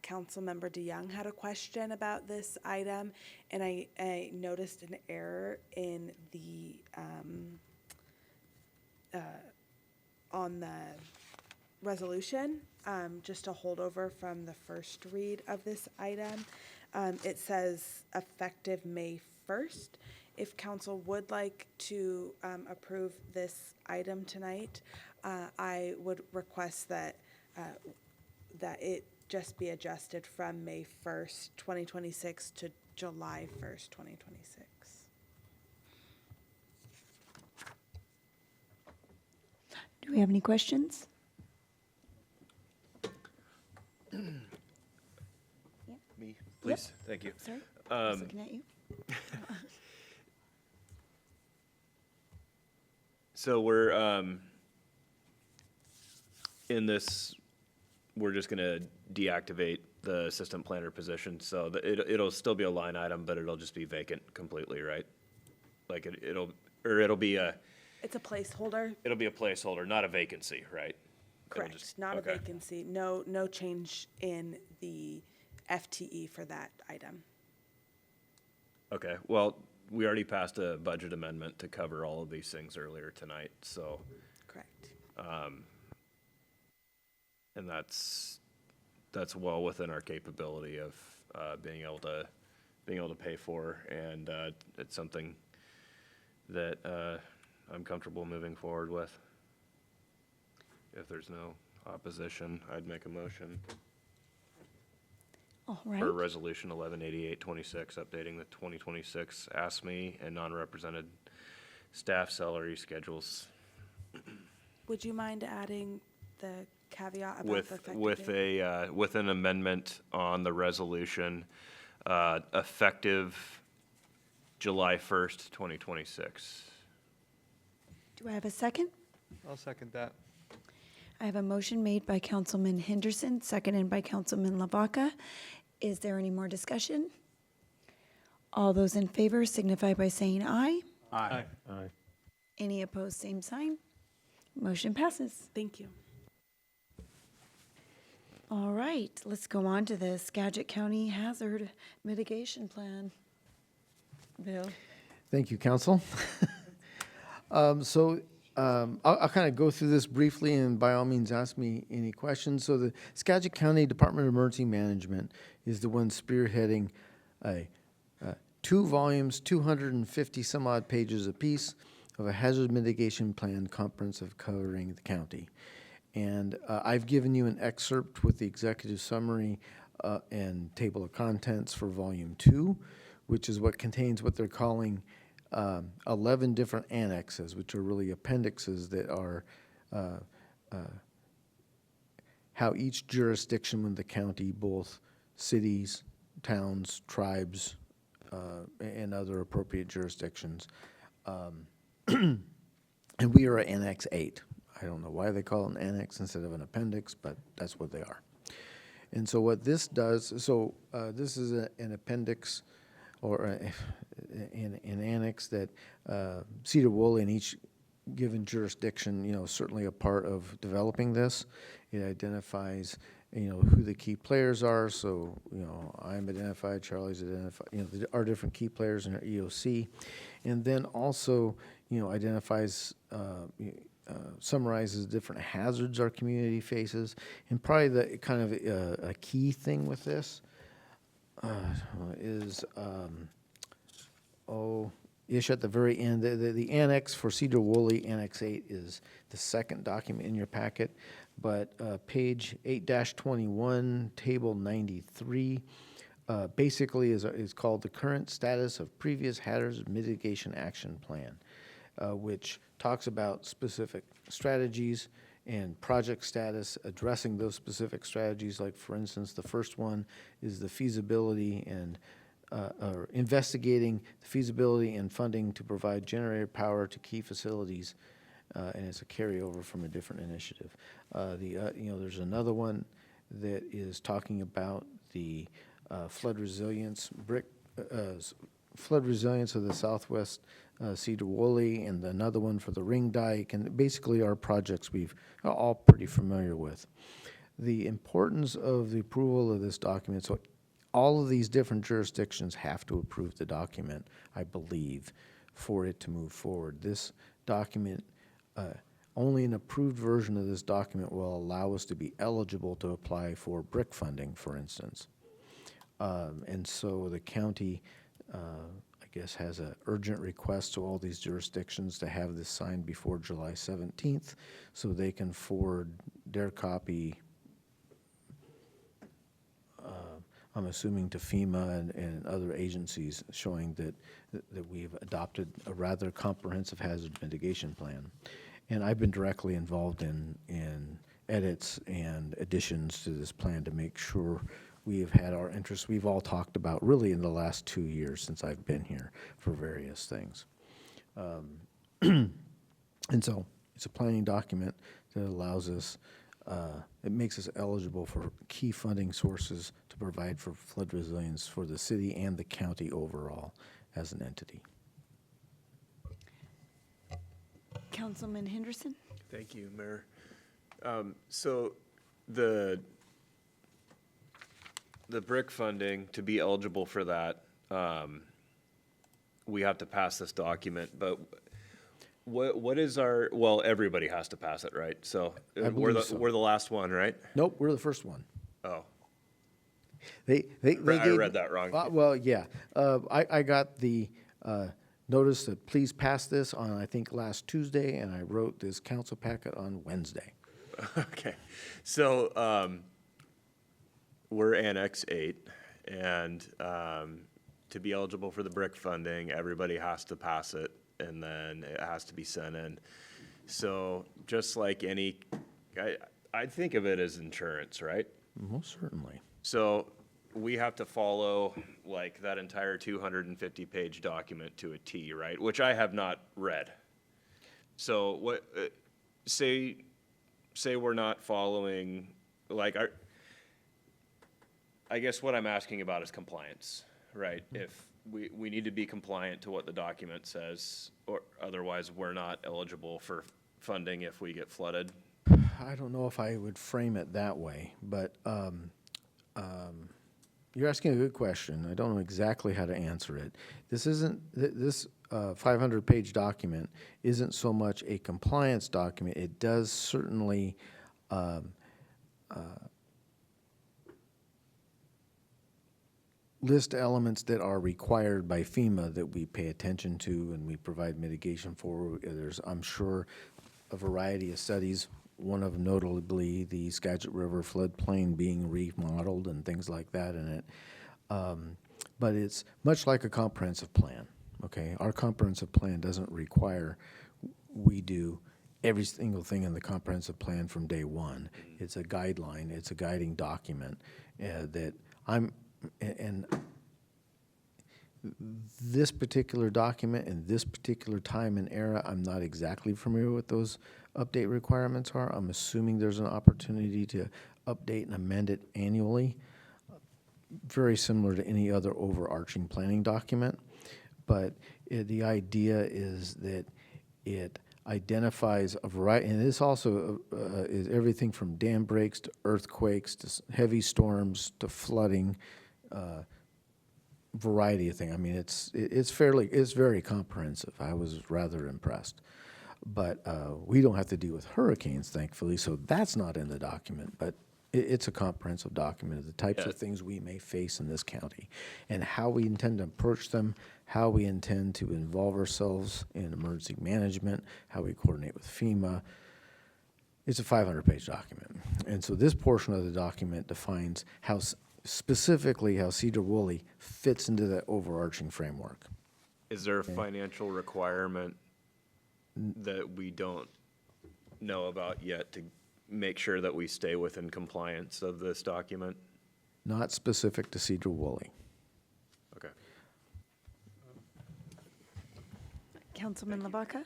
Councilmember DeYoung had a question about this item, and I noticed an error in the on the resolution, just a holdover from the first read of this item. It says effective May 1st. If council would like to approve this item tonight, I would request that it just be adjusted from May 1st, 2026 to July 1st, 2026. Do we have any questions? Me, please. Thank you. Sorry, I was looking at you. So we're in this, we're just gonna deactivate the assistant planner position, so that it'll still be a line item, but it'll just be vacant completely, right? Like it'll be a It's a placeholder. It'll be a placeholder, not a vacancy, right? It'll Correct, just- not okay. a vacancy. No change in the FTE for that item. Okay, well, we already passed a budget amendment to cover all of these things earlier tonight, so. Correct. And that's well within our capability of being able to pay for, and it's something that I'm comfortable moving forward with. If there's no opposition, I'd make a motion. All right. For Resolution 118826, updating the 2026 ASME and non-represented staff salary schedules. Would you mind adding the caveat about the With effective date? with an amendment on the resolution, effective July 1st, 2026. Do I have a second? I'll second that. I have a motion made by Councilman Henderson, seconded by Councilman Lavaca. Is there any more discussion? All those in favor signify by saying aye. Aye. Aye. Any opposed, same sign. Motion passes. Thank you. All right, let's go on to the Skagit County Hazard Mitigation Plan. Bill? Thank you, council. I'll kind of go through this briefly, and by all means, ask me any questions. So the Skagit County Department of Emergency Management is the one spearheading 2 volumes, 250 some odd pages apiece of a hazard mitigation plan comprehensive covering the county. And I've given you an excerpt with the executive summary and table of contents for volume 2, which is what contains what they're calling 11 different annexes, which are really appendixes that are how each jurisdiction in the county, both cities, towns, tribes, and other appropriate jurisdictions. And we are Annex 8. I don't know why they call it an annex instead of an appendix, but that's what they are. And so what this does, this is an appendix or an annex that Sedro-Woolley in each given jurisdiction, certainly a part of developing this. It identifies, who the key players are. So, I'm identified, Charlie's identified, there are different key players in our EOC. And then also, identifies, summarizes different hazards our community faces. And probably the kind of a key thing with this is, ish at the very end, the annex for Sedro-Woolley, Annex 8, is the second document in your packet. But page 8-21, table 93, basically is called the current status of previous hazard mitigation action plan, which talks about specific strategies and project status addressing those specific strategies. Like, for instance, the first one is the feasibility and or investigating the feasibility and funding to provide generator power to key facilities, and it's a carryover from a different initiative. There's another one that is talking about the flood resilience flood resilience of the Southwest Sedro-Woolley, and another one for the ring dike, and basically our projects we've all pretty familiar with. The importance of the approval of this document, so all of these different jurisdictions have to approve the document, I believe, for it to move forward. This document, only an approved version of this document will allow us to be eligible to apply for BRIC funding, for instance. And so the county, I guess, has an urgent request to all these jurisdictions to have this signed before July 17th so they can forward their copy, I'm assuming, to FEMA and other agencies, showing that we've adopted a rather comprehensive hazard mitigation plan. And I've been directly involved in edits and additions to this plan to make sure we have had our interests we've all talked about really in the last 2 years since I've been here for various things. And so it's a planning document that allows us, it makes us eligible for key funding sources to provide for flood resilience for the city and the county overall as an entity. Councilman Henderson? Thank you, Mayor. So the BRIC funding, to be eligible for that, we have to pass this document, but what is our, well, everybody has to pass it, right? So we're the last one, right? Nope, we're the first one. Oh. I read that wrong. Well, yeah. I got the notice that please pass this on, I think, last Tuesday, and I wrote this council packet on Wednesday. Okay. So we're Annex 8, and to be eligible for the BRIC funding, everybody has to pass it, and then it has to be sent in. So just like any, I think of it as insurance, right? Most certainly. So we have to follow like that entire 250-page document to a T, right? Which I have not read. So what, say we're not following, like, I guess what I'm asking about is compliance, right? If we need to be compliant to what the document says, or otherwise we're not eligible for funding if we get flooded. I don't know if I would frame it that way, but you're asking a good question. I don't know exactly how to answer it. This isn't, this 500-page document isn't so much a compliance document. It does certainly list elements that are required by FEMA that we pay attention to and we provide mitigation for. There's, I'm sure, a variety of studies, one of them notably the Skagit River floodplain being remodeled and things like that in it. But it's much like a comprehensive plan, okay? Our comprehensive plan doesn't require we do every single thing in the comprehensive plan from day one. It's a guideline, it's a guiding document that and this particular document and this particular time and era, I'm not exactly familiar with those update requirements are. I'm assuming there's an opportunity to update and amend it annually, very similar to any other overarching planning document. But the idea is that it identifies a variety, and this also is everything from dam breaks to earthquakes to heavy storms to flooding, variety of things. I mean, it's very comprehensive. I was rather impressed. But we don't have to deal with hurricanes, thankfully, so that's not in the document. But it's a comprehensive document of the types of things we may face in this county and how we intend to approach them, how we intend to involve ourselves in emergency management, how we coordinate with FEMA. It's a 500-page document. And so this portion of the document defines how specifically how Sedro-Woolley fits into that overarching framework. Is there a financial requirement that we don't know about yet to make sure that we stay within compliance of this document? Not specific to Sedro-Woolley. Okay. Councilman Lavaca?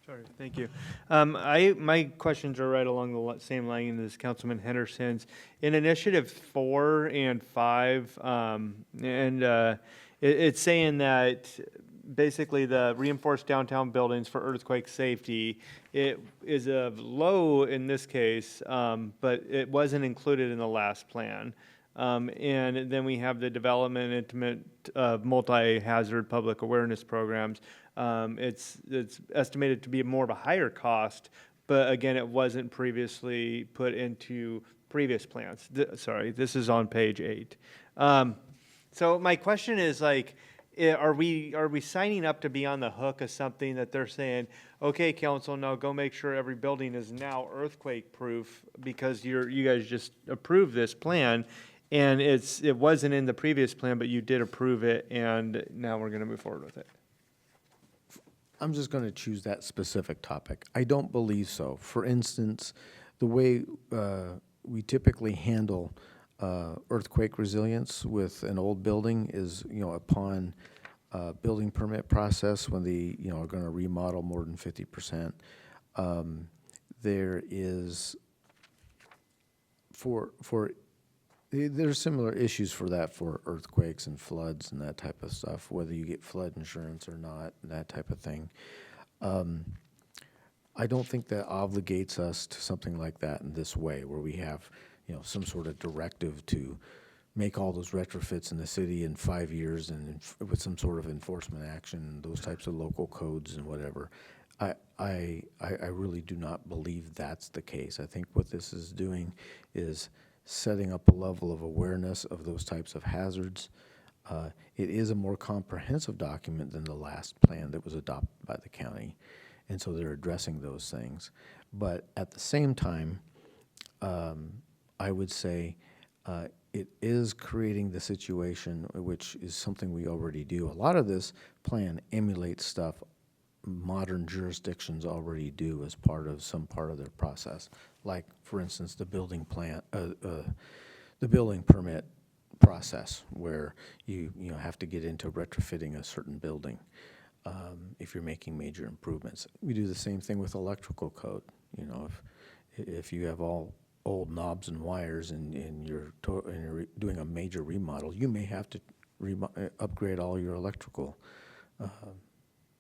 Sorry, thank you. My questions are right along the same line as Councilman Henderson's. In Initiative 4 and 5, it's saying that basically the reinforced downtown buildings for earthquake safety, it is a low in this case, but it wasn't included in the last plan. And then we have the development intimate multi-hazard public awareness programs. It's estimated to be more of a higher cost, but again, it wasn't previously put into previous plans. Sorry, this is on page 8. So my question is like, are we signing up to be on the hook of something that they're saying, okay, council, now go make sure every building is now earthquake proof because you guys just approved this plan, and it wasn't in the previous plan, but you did approve it, and now we're going to move forward with it. I'm just going to choose that specific topic. I don't believe so. For instance, the way we typically handle earthquake resilience with an old building is, upon building permit process when are going to remodel more than 50%. There is there's similar issues for that for earthquakes and floods and that type of stuff, whether you get flood insurance or not, that type of thing. I don't think that obligates us to something like that in this way, where we have, some sort of directive to make all those retrofits in the city in 5 years and with some sort of enforcement action, those types of local codes and whatever. I really do not believe that's the case. I think what this is doing is setting up a level of awareness of those types of hazards. It is a more comprehensive document than the last plan that was adopted by the county, and so they're addressing those things. But at the same time, I would say it is creating the situation, which is something we already do. A lot of this plan emulates stuff modern jurisdictions already do as some part of their process. Like, for instance, the building permit process, where you have to get into retrofitting a certain building if you're making major improvements. We do the same thing with electrical code. If you have all old knobs and wires and you're doing a major remodel, you may have to upgrade all your electrical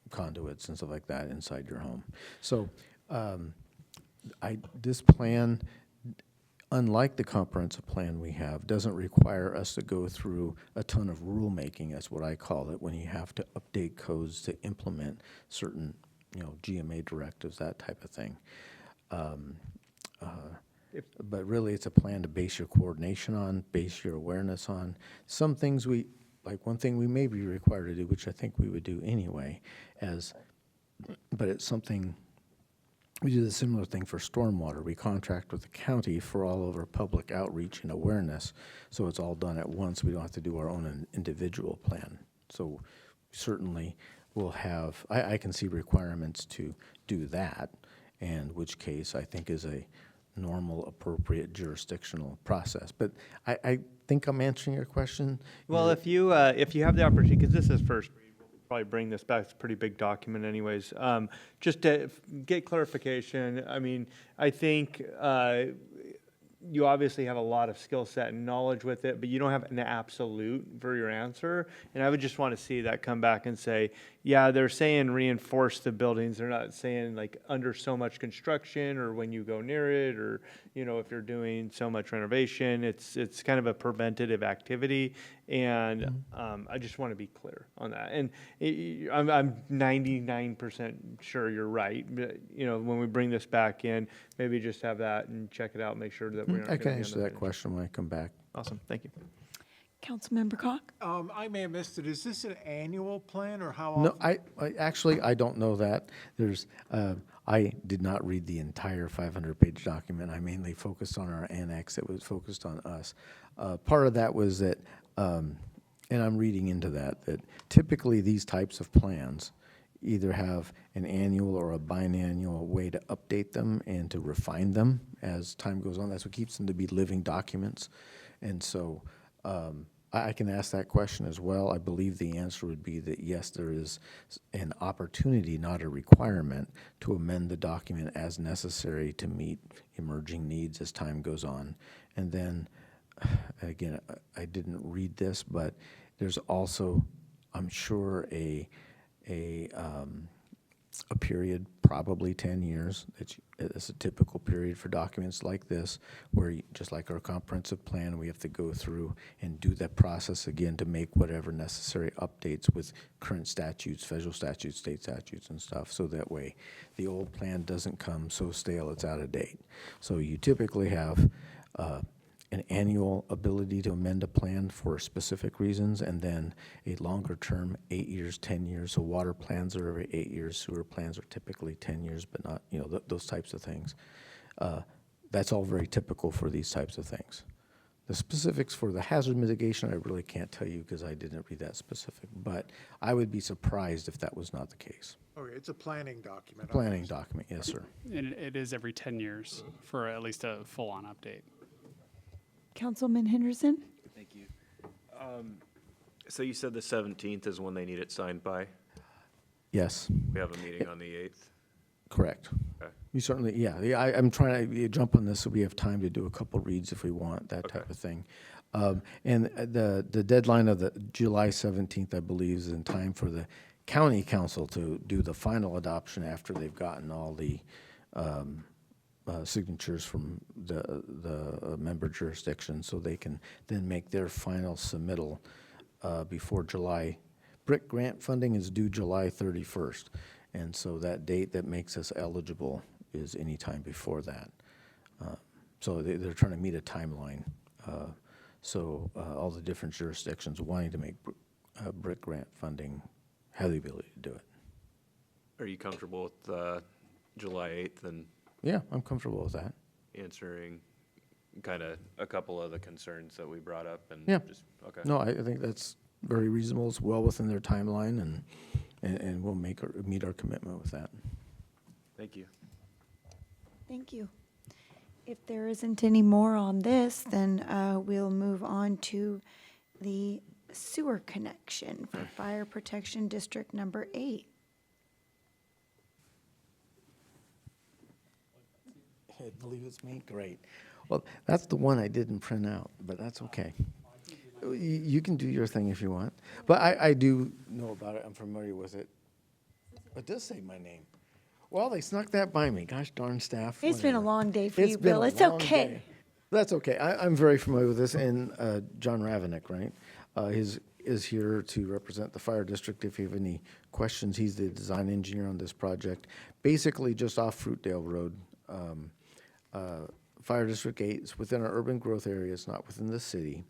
conduits and stuff like that inside your home. So this plan, unlike the comprehensive plan we have, doesn't require us to go through a ton of rulemaking, that's what I call it, when you have to update codes to implement certain GMA directives, that type of thing. But really, it's a plan to base your coordination on, base your awareness on. Some things one thing we may be required to do, which I think we would do anyway, but it's something, we do the similar thing for stormwater. We contract with the county for all of our public outreach and awareness, so it's all done at once. We don't have to do our own individual plan. So certainly will have, I can see requirements to do that, and which case I think is a normal, appropriate jurisdictional process. But I think I'm answering your question. Well, if you have the opportunity, because this is first read, we'll probably bring this back. It's a pretty big document anyways. Just to get clarification, I mean, I think you obviously have a lot of skill set and knowledge with it, but you don't have an absolute for your answer. And I would just want to see that come back and say, yeah, they're saying reinforce the buildings. They're not saying like under so much construction or when you go near it, or, you know, if you're doing so much renovation. It's kind of a preventative activity. And I just want to be clear on that. And I'm 99% sure you're right. But, you know, when we bring this back in, maybe just have that and check it out, make sure that we're not I gonna can be on answer the that fence. question when I come back. Awesome, thank you. Councilmember Cock? I may have missed it. Is this an annual plan or how No, often? I actually, I don't know that. There's, I did not read the entire 500-page document. I mainly focused on our annex. It was focused on us. Part of that was that, and I'm reading into that typically these types of plans either have an annual or a biannual way to update them and to refine them as time goes on. That's what keeps them to be living documents. And so, I can ask that question as well. I believe the answer would be that yes, there is an opportunity, not a requirement, to amend the document as necessary to meet emerging needs as time goes on. And then, again, I didn't read this, but there's also, I'm sure, a period, probably 10 years. It's a typical period for documents like this, where just like our comprehensive plan, we have to go through and do that process again to make whatever necessary updates with current statutes, federal statutes, state statutes and stuff, so that way the old plan doesn't come so stale it's out of date. So you typically have an annual ability to amend a plan for specific reasons, and then a longer term, 8 years, 10 years. So water plans are every 8 years, sewer plans are typically 10 years, but not, you know, those types of things. That's all very typical for these types of things. The specifics for the hazard mitigation, I really can't tell you because I didn't read that specific, but I would be surprised if that was not the case. Okay, it's a planning document. Planning document, yes, sir. And it is every 10 years for at least a full-on update. Councilman Henderson? Thank you. So you said the 17th is when they need it signed by? Yes, We have a meeting on the 8th? correct. Okay. You certainly, yeah, I'm trying to jump on this so we have time to do a couple reads if we want, that type Okay. of thing. And the deadline of the July 17th, I believe, is in time for the county council to do the final adoption after they've gotten all the signatures from the member jurisdiction, so they can then make their final submittal before July. BRIC grant funding is due July 31st, and so that date that makes us eligible is any time before that. So they're trying to meet a timeline. So all the different jurisdictions wanting to make BRIC grant funding have the ability to do it. Are you comfortable with July 8th and Yeah, I'm comfortable with that. answering kind of a couple of the concerns that we brought up? And Yeah. just okay. No, I think that's very reasonable. It's well within their timeline, and we'll meet our commitment with that. Thank you. Thank you. If there isn't any more on this, then we'll move on to the sewer connection for Fire Protection District Number 8. I believe it's me? Great. Well, that's the one I didn't print out, but that's okay. You can do your thing if you want. But I do know about it. I'm familiar with it. It does say my name. Well, they snuck that by me. Gosh darn staff. It's been a whatever. long day for It's you, been Bill. a It's long okay. day. That's okay. I'm very familiar with this, and John Ravenick, right, is here to represent the fire district if you have any questions. He's the design engineer on this project, basically just off Fruitdale Road. Fire District 8 is within our urban growth area. It's not within the city.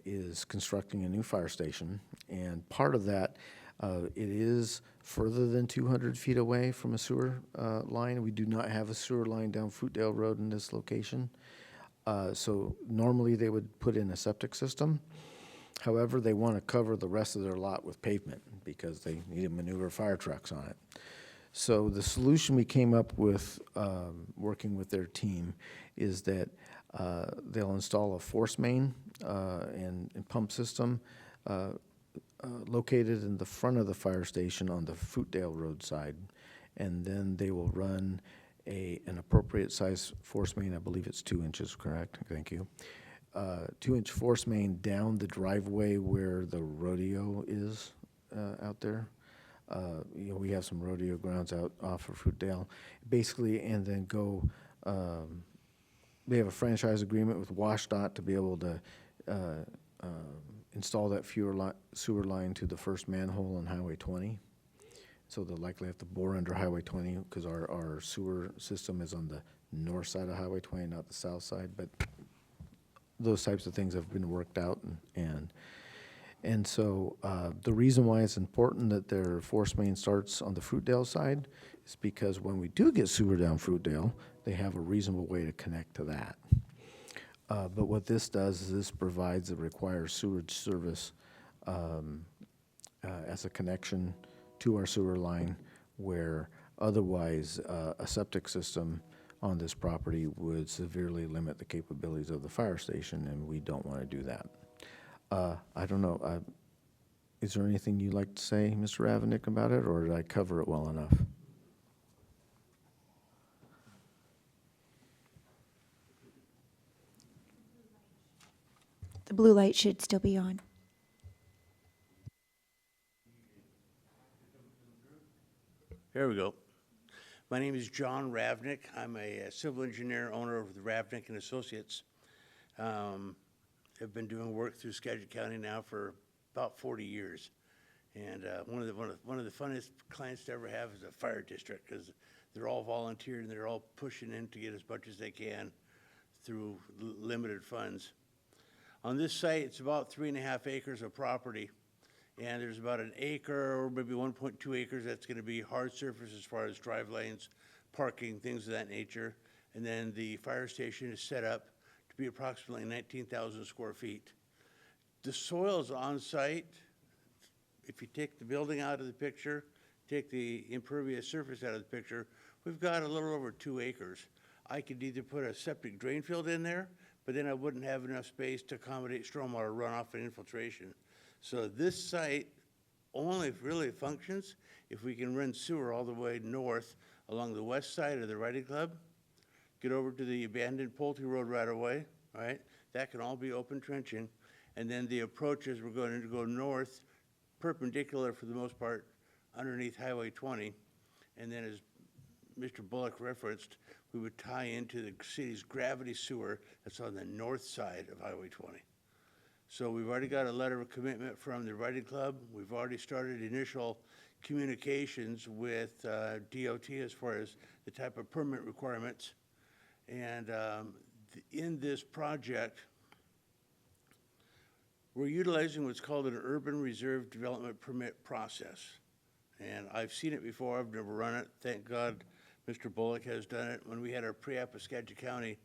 Is constructing a new fire station, and part of that, it is further than 200 feet away from a sewer line. We do not have a sewer line down Fruitdale Road in this location. So normally they would put in a septic system. However, they want to cover the rest of their lot with pavement because they need to maneuver fire trucks on it. So the solution we came up with, working with their team, is that they'll install a force main and pump system located in the front of the fire station on the Fruitdale Road side. And then they will run an appropriate size force main, I believe it's 2 inches, correct? Thank you. 2-inch force main down the driveway where the rodeo is out there. We have some rodeo grounds out off of Fruitdale. Basically, and then go, they have a franchise agreement with WashDOT to be able to install that sewer line to the first manhole on Highway 20. So they'll likely have to bore under Highway 20 because our sewer system is on the north side of Highway 20, not the south side. But those types of things have been worked out, and so the reason why it's important that their force main starts on the Fruitdale side is because when we do get sewer down Fruitdale, they have a reasonable way to connect to that. But what this does is this provides the required sewage service as a connection to our sewer line, where otherwise a septic system on this property would severely limit the capabilities of the fire station, and we don't want to do that. I don't know, is there anything you'd like to say, Mr. Ravenick, about it, or did I cover it well enough? The blue light should still be on. There we go. My name is John Ravnick. I'm a civil engineer, owner of the Ravnick and Associates. I've been doing work through Skagit County now for about 40 years. And one of the funnest clients to ever have is a fire district, because they're all volunteer and they're all pushing in to get as much as they can through limited funds. On this site, it's about 3.5 acres of property. And there's about an acre or maybe 1.2 acres that's going to be hard surface as far as drive lanes, parking, things of that nature. And then the fire station is set up to be approximately 19,000 square feet. The soils on site, if you take the building out of the picture, take the impervious surface out of the picture, we've got a little over 2 acres. I could either put a septic drain field in there, but then I wouldn't have enough space to accommodate stormwater runoff and infiltration. So this site only really functions if we can run sewer all the way north along the west side of the Riding Club, get over to the abandoned Pulte Road right away, right? That can all be open trenching. And then the approaches, we're going to go north, perpendicular for the most part, underneath Highway 20. And then as Mr. Bullock referenced, we would tie into the city's gravity sewer that's on the north side of Highway 20. So we've already got a letter of commitment from the Riding Club. We've already started initial communications with DOT as far as the type of permit requirements. And in this project, we're utilizing what's called an urban reserve development permit process. And I've seen it before, I've never run it. Thank God Mr. Bullock has done it. When we had our pre-app of Skagit County,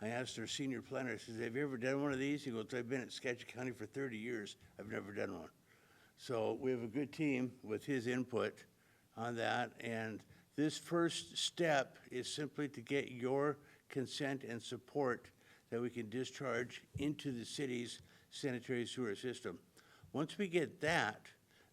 I asked our senior planner, I says, have you ever done one of these? He goes, I've been at Skagit County for 30 years. I've never done one. So we have a good team with his input on that. And this first step is simply to get your consent and support that we can discharge into the city's sanitary sewer system. Once we get that,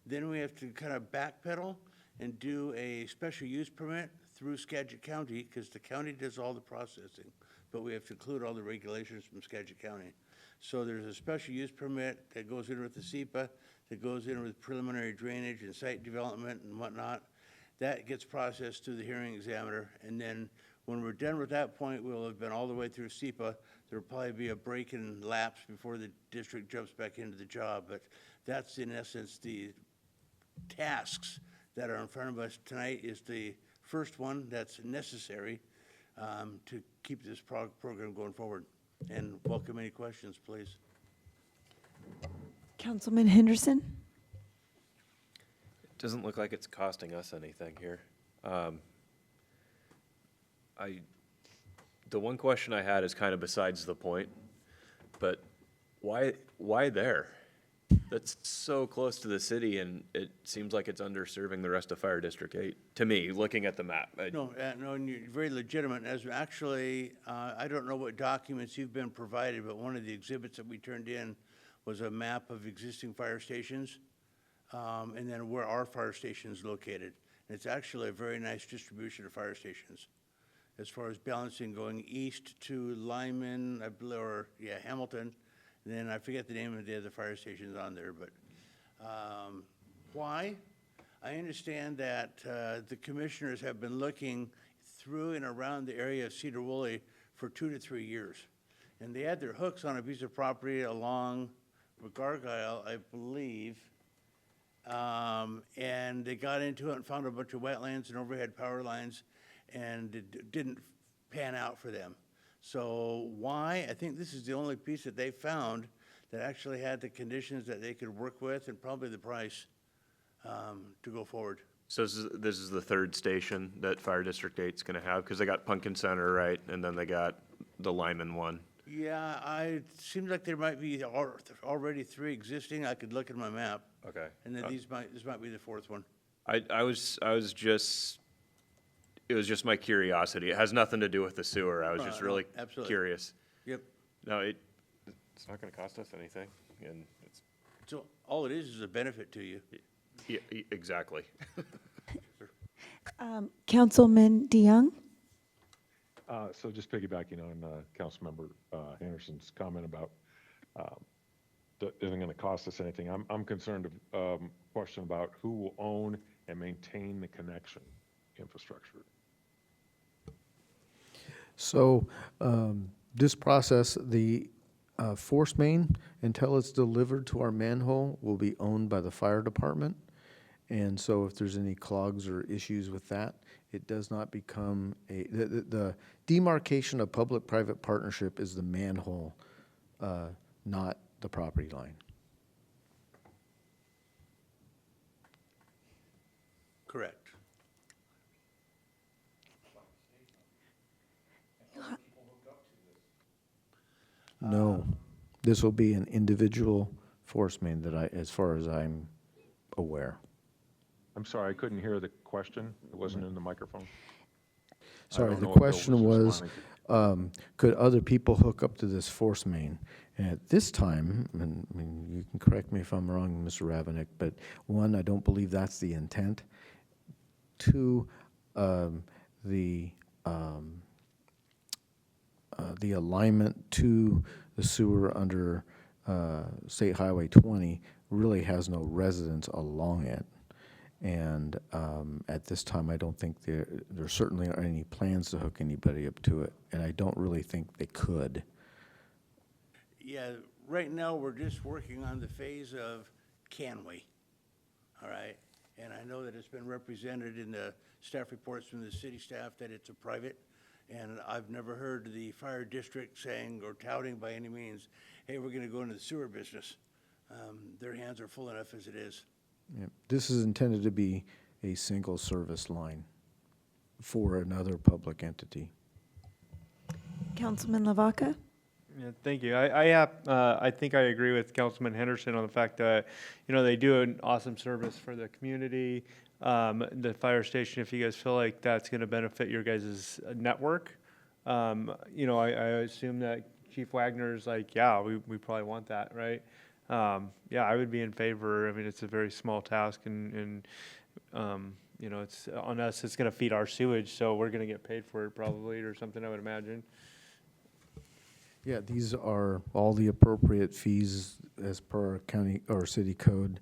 then we have to kind of backpedal and do a special use permit through Skagit County, because the county does all the processing, but we have to include all the regulations from Skagit County. So there's a special use permit that goes in with the SEPA, that goes in with preliminary drainage and site development and whatnot. That gets processed through the hearing examiner, and then when we're done with that point, we'll have been all the way through SEPA. There'll probably be a break and lapse before the district jumps back into the job, but that's in essence the tasks that are in front of us tonight. Is the first one that's necessary to keep this program going forward. And welcome any questions, please. Councilman Henderson? It doesn't look like it's costing us anything here. The one question I had is kind of besides the point, but why there? That's so close to the city, and it seems like it's underserving the rest of Fire District 8, to me, looking at the map. No, no, and you're very legitimate. As actually, I don't know what documents you've been provided, but one of the exhibits that we turned in was a map of existing fire stations, and then where our fire station is located. And it's actually a very nice distribution of fire stations, as far as balancing going east to Lyman, I believe, or, yeah, Hamilton, and then I forget the name of the other fire stations on there, but why? I understand that the commissioners have been looking through and around the area of Sedro-Woolley for 2 to 3 years. And they had their hooks on a piece of property along Gargoyle, I believe, and they got into it and found a bunch of wetlands and overhead power lines, and it didn't pan out for them. So why? I think this is the only piece that they found that actually had the conditions that they could work with and probably the price to go forward. So this is the third station that Fire District 8's gonna have, because they got Pumpkin Center, right, and then they got the Lyman one. Yeah, it seems like there might be already 3 existing. I could look at my map. Okay. And then this might be the 4th one. I was just, it was just my curiosity. It has nothing to do with the sewer. I was just really absolutely. curious. Yep. No, it's not gonna cost us anything, and it's. So all it is a benefit to you. Yeah, exactly. Councilman DeYoung? So just piggybacking on Councilmember Henderson's comment about that isn't going to cost us anything. I'm concerned of question about who will own and maintain the connection infrastructure. So this process, the force main, until it's delivered to our manhole, will be owned by the fire department. And so if there's any clogs or issues with that, it does not become the demarcation of public-private partnership is the manhole, not the property line. Correct. No, this will be an individual force main that as far as I'm aware. I'm sorry, I couldn't hear the question. It wasn't in the microphone. Sorry, the question was, could other people hook up to this force main? And at this time, and I mean, you can correct me if I'm wrong, Mr. Ravenik, but one, I don't believe that's the intent. 2, the alignment to the sewer under State Highway 20 really has no residence along it. And at this time, I don't think there certainly are any plans to hook anybody up to it, and I don't really think they could. Yeah, right now, we're just working on the phase of can we, all right? And I know that it's been represented in the staff reports from the city staff that it's a private, and I've never heard the fire district saying or touting by any means, hey, we're gonna go into the sewer business. Their hands are full enough as it is. Yep. This is intended to be a single service line for another public entity. Councilman Lavaca? Yeah, thank you. I think I agree with Councilman Henderson on the fact that, you know, they do an awesome service for the community. The fire station, if you guys feel like that's going to benefit your guys' network, you know, I assume that Chief Wagner's like, yeah, we probably want that, right? Yeah, I would be in favor. I mean, it's a very small task, and you know, it's on us. It's going to feed our sewage, so we're going to get paid for it probably, or something, I would imagine. Yeah, these are all the appropriate fees as per our county or city code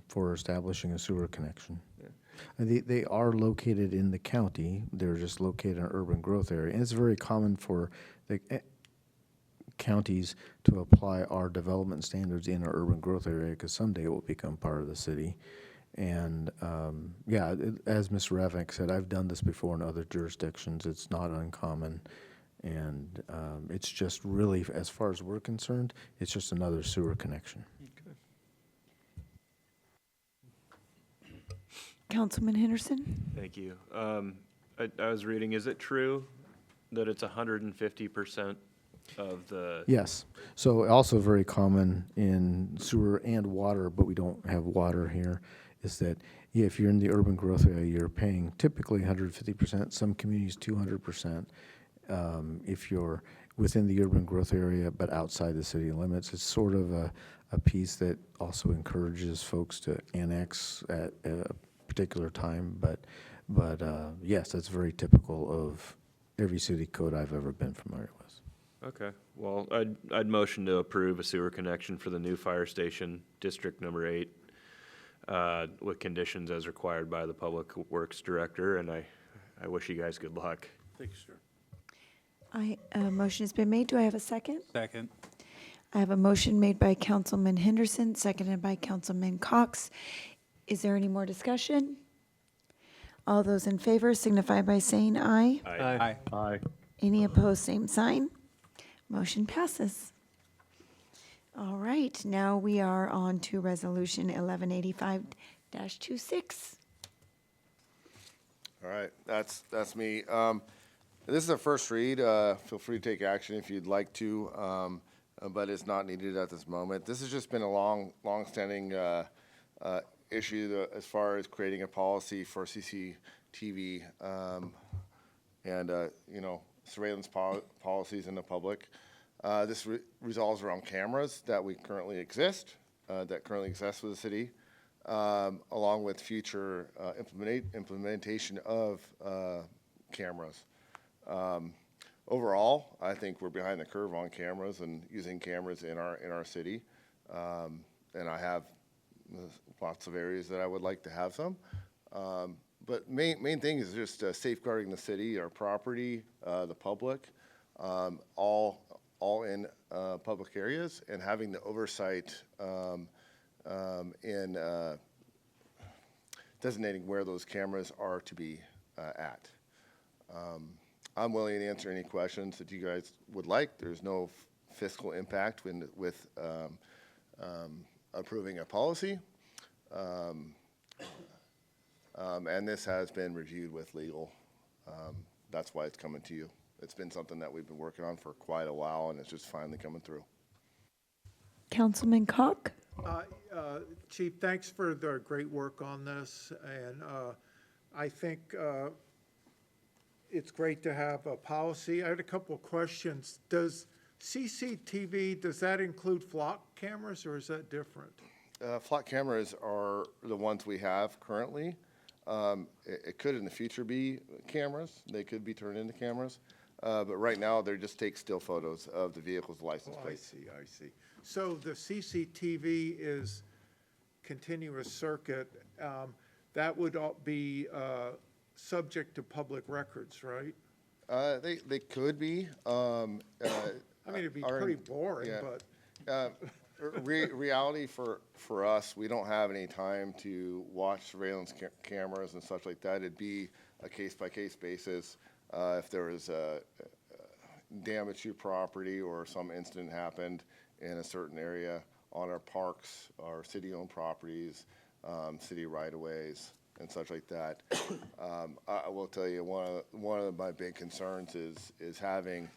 for establishing a sewer connection. Yeah. And they are located in the county. They're just located in an urban growth area, and it's very common for the counties to apply our development standards in our urban growth area, because someday it will become part of the city. And yeah, as Mr. Ravnik said, I've done this before in other jurisdictions. It's not uncommon, and it's just really, as far as we're concerned, it's just another sewer connection. Okay. Councilman Henderson? Thank you. I was reading, is it true that it's 150% of the? Yes. So also very common in sewer and water, but we don't have water here, is that if you're in the urban growth area, you're paying typically 150%, some communities 200%. If you're within the urban growth area but outside the city limits, it's sort of a piece that also encourages folks to annex at a particular time. But yes, that's very typical of every city code I've ever been familiar with. Okay, well, I'd motion to approve a sewer connection for the new fire station, District Number 8, with conditions as required by the Public Works Director, and I wish you guys good luck. Thank you, sir. A motion has been made. Do I have a second? Second. I have a motion made by Councilman Henderson, seconded by Councilman Cox. Is there any more discussion? All those in favor signify by saying aye. Aye. Aye. Any opposed, same sign. Motion passes. All right, now we are on to Resolution 1185-26. All right, that's me. This is a first read. Feel free to take action if you'd like to, but it's not needed at this moment. This has just been a long-standing issue as far as creating a policy for CCTV and surveillance policies in the public. This resolves around cameras that currently exist with the city, along with future implementation of cameras. Overall, I think we're behind the curve on cameras and using cameras in our city, and I have lots of areas that I would like to have some. But main thing is just safeguarding the city, our property, the public, all in public areas, and having the oversight in designating where those cameras are to be at. I'm willing to answer any questions that you guys would like. There's no fiscal impact with approving a policy. And this has been reviewed with legal. That's why it's coming to you. It's been something that we've been working on for quite a while, and it's just finally coming through. Councilman Cock? Chief, thanks for the great work on this, and I think it's great to have a policy. I had a couple of questions. Does CCTV, does that include flock cameras, or is that different? Flock cameras are the ones we have currently. It could in the future be cameras. They could be turned into cameras. But right now, they just take still photos of the vehicle's license plate. I see. So the CCTV is continuous circuit. That would all be subject to public records, right? They could be. I mean, it'd be pretty boring, yeah. but. Reality for us, we don't have any time to watch surveillance cameras and such like that. It'd be a case-by-case basis. If there was damage to property or some incident happened in a certain area on our parks, our city-owned properties, city right-of-ways, and such like that. I will tell you, one of my big concerns is having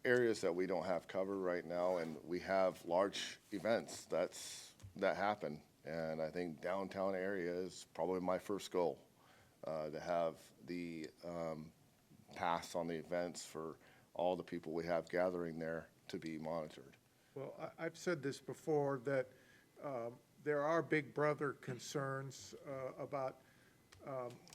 areas that we don't have covered right now, and we have large events that happen. And I think downtown area is probably my first goal, to have the pass on the events for all the people we have gathering there to be monitored. Well, I've said this before, that there are big brother concerns about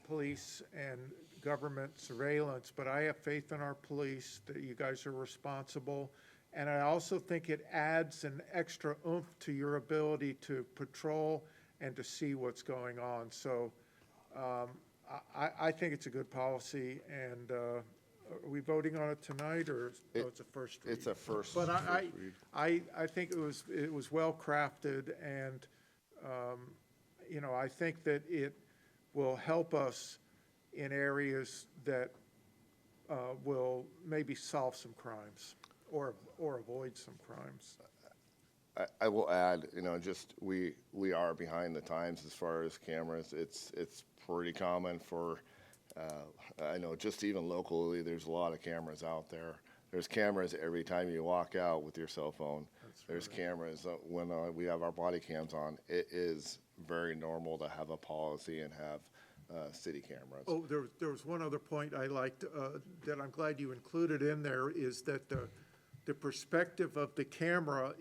police and government surveillance, but I have faith in our police that you guys are responsible. And I also think it adds an extra oomph to your ability to patrol and to see what's going on. So I think it's a good policy. And are we voting on it tonight, or it's a first read? It's a first But read. I think it was well crafted, and I think that it will help us in areas that will maybe solve some crimes or avoid some crimes. I will add, just we are behind the times as far as cameras. It's pretty common for, I know just even locally, there's a lot of cameras out there There's cameras every time you walk out with your cell phone. There's cameras when we have our body cams on. It is very normal to have a policy and have city cameras. Oh, there was one other point I liked, that I'm glad you included in there, is that the perspective of the camera,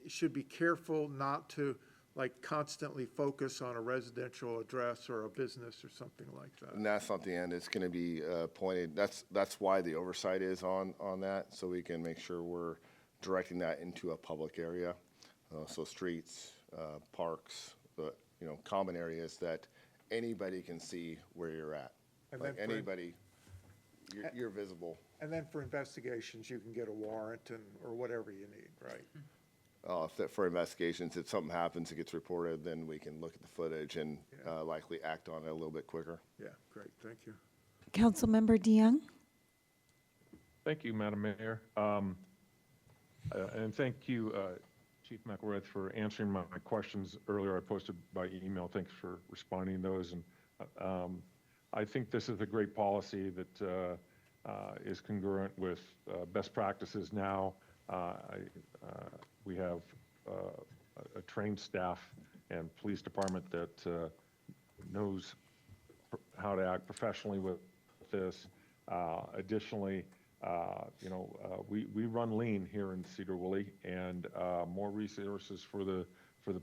should be careful not to like constantly focus on a residential address or a business or something like that. And that's not the end. It's going to be pointed. That's why the oversight is on that, so we can make sure we're directing that into a public area. So streets, parks, common areas that anybody can see where you're at. And Like then for- anybody, you're visible. And then for investigations, you can get a warrant or whatever you need, right? For investigations, if something happens, it gets reported, then we can look at the footage and likely act on it a little bit quicker. Yeah, great, thank you. Councilmember DeYoung? Thank you, Madam Mayor. And thank you, Chief McElrath, for answering my questions earlier I posted by email. Thanks for responding to those. And I think this is a great policy that is congruent with best practices now. We have a trained staff and police department that knows how to act professionally with this. Additionally, we run lean here in Sedro-Woolley, and more resources for the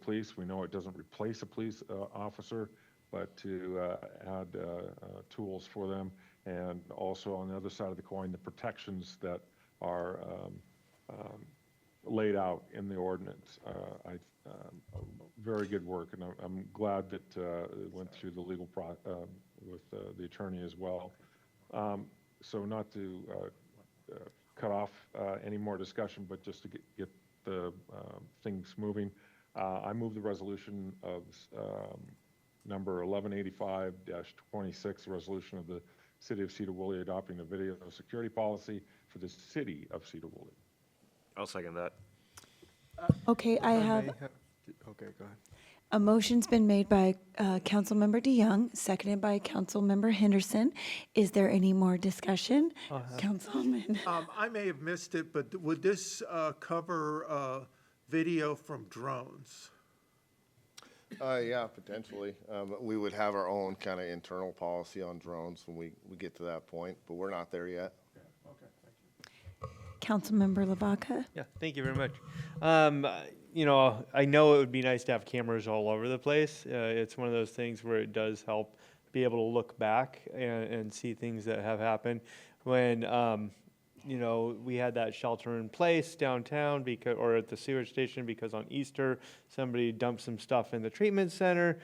police. We know it doesn't replace a police officer, but to add tools for them, and also on the other side of the coin, the protections that are laid out in the ordinance. Very good work, and I'm glad that it went through the legal with the attorney as well. So not to cut off any more discussion, but just to get the things moving. I move the resolution of number 1185-26, resolution of the City of Sedro-Woolley adopting a video security policy for the City of Sedro-Woolley. I'll second that. Okay, I have, Okay, go ahead. a motion's been made by Councilmember DeYoung, seconded by Councilmember Henderson. Is there any more discussion? Councilman? I may have missed it, but would this cover video from drones? Yeah, potentially. We would have our own kind of internal policy on drones when we get to that point, but we're not there yet. Councilmember Lavaca? Yeah, thank you very much. I know it would be nice to have cameras all over the place. It's one of those things where it does help be able to look back and see things that have happened. When, we had that shelter in place downtown or at the sewage station because on Easter, somebody dumped some stuff in the treatment center.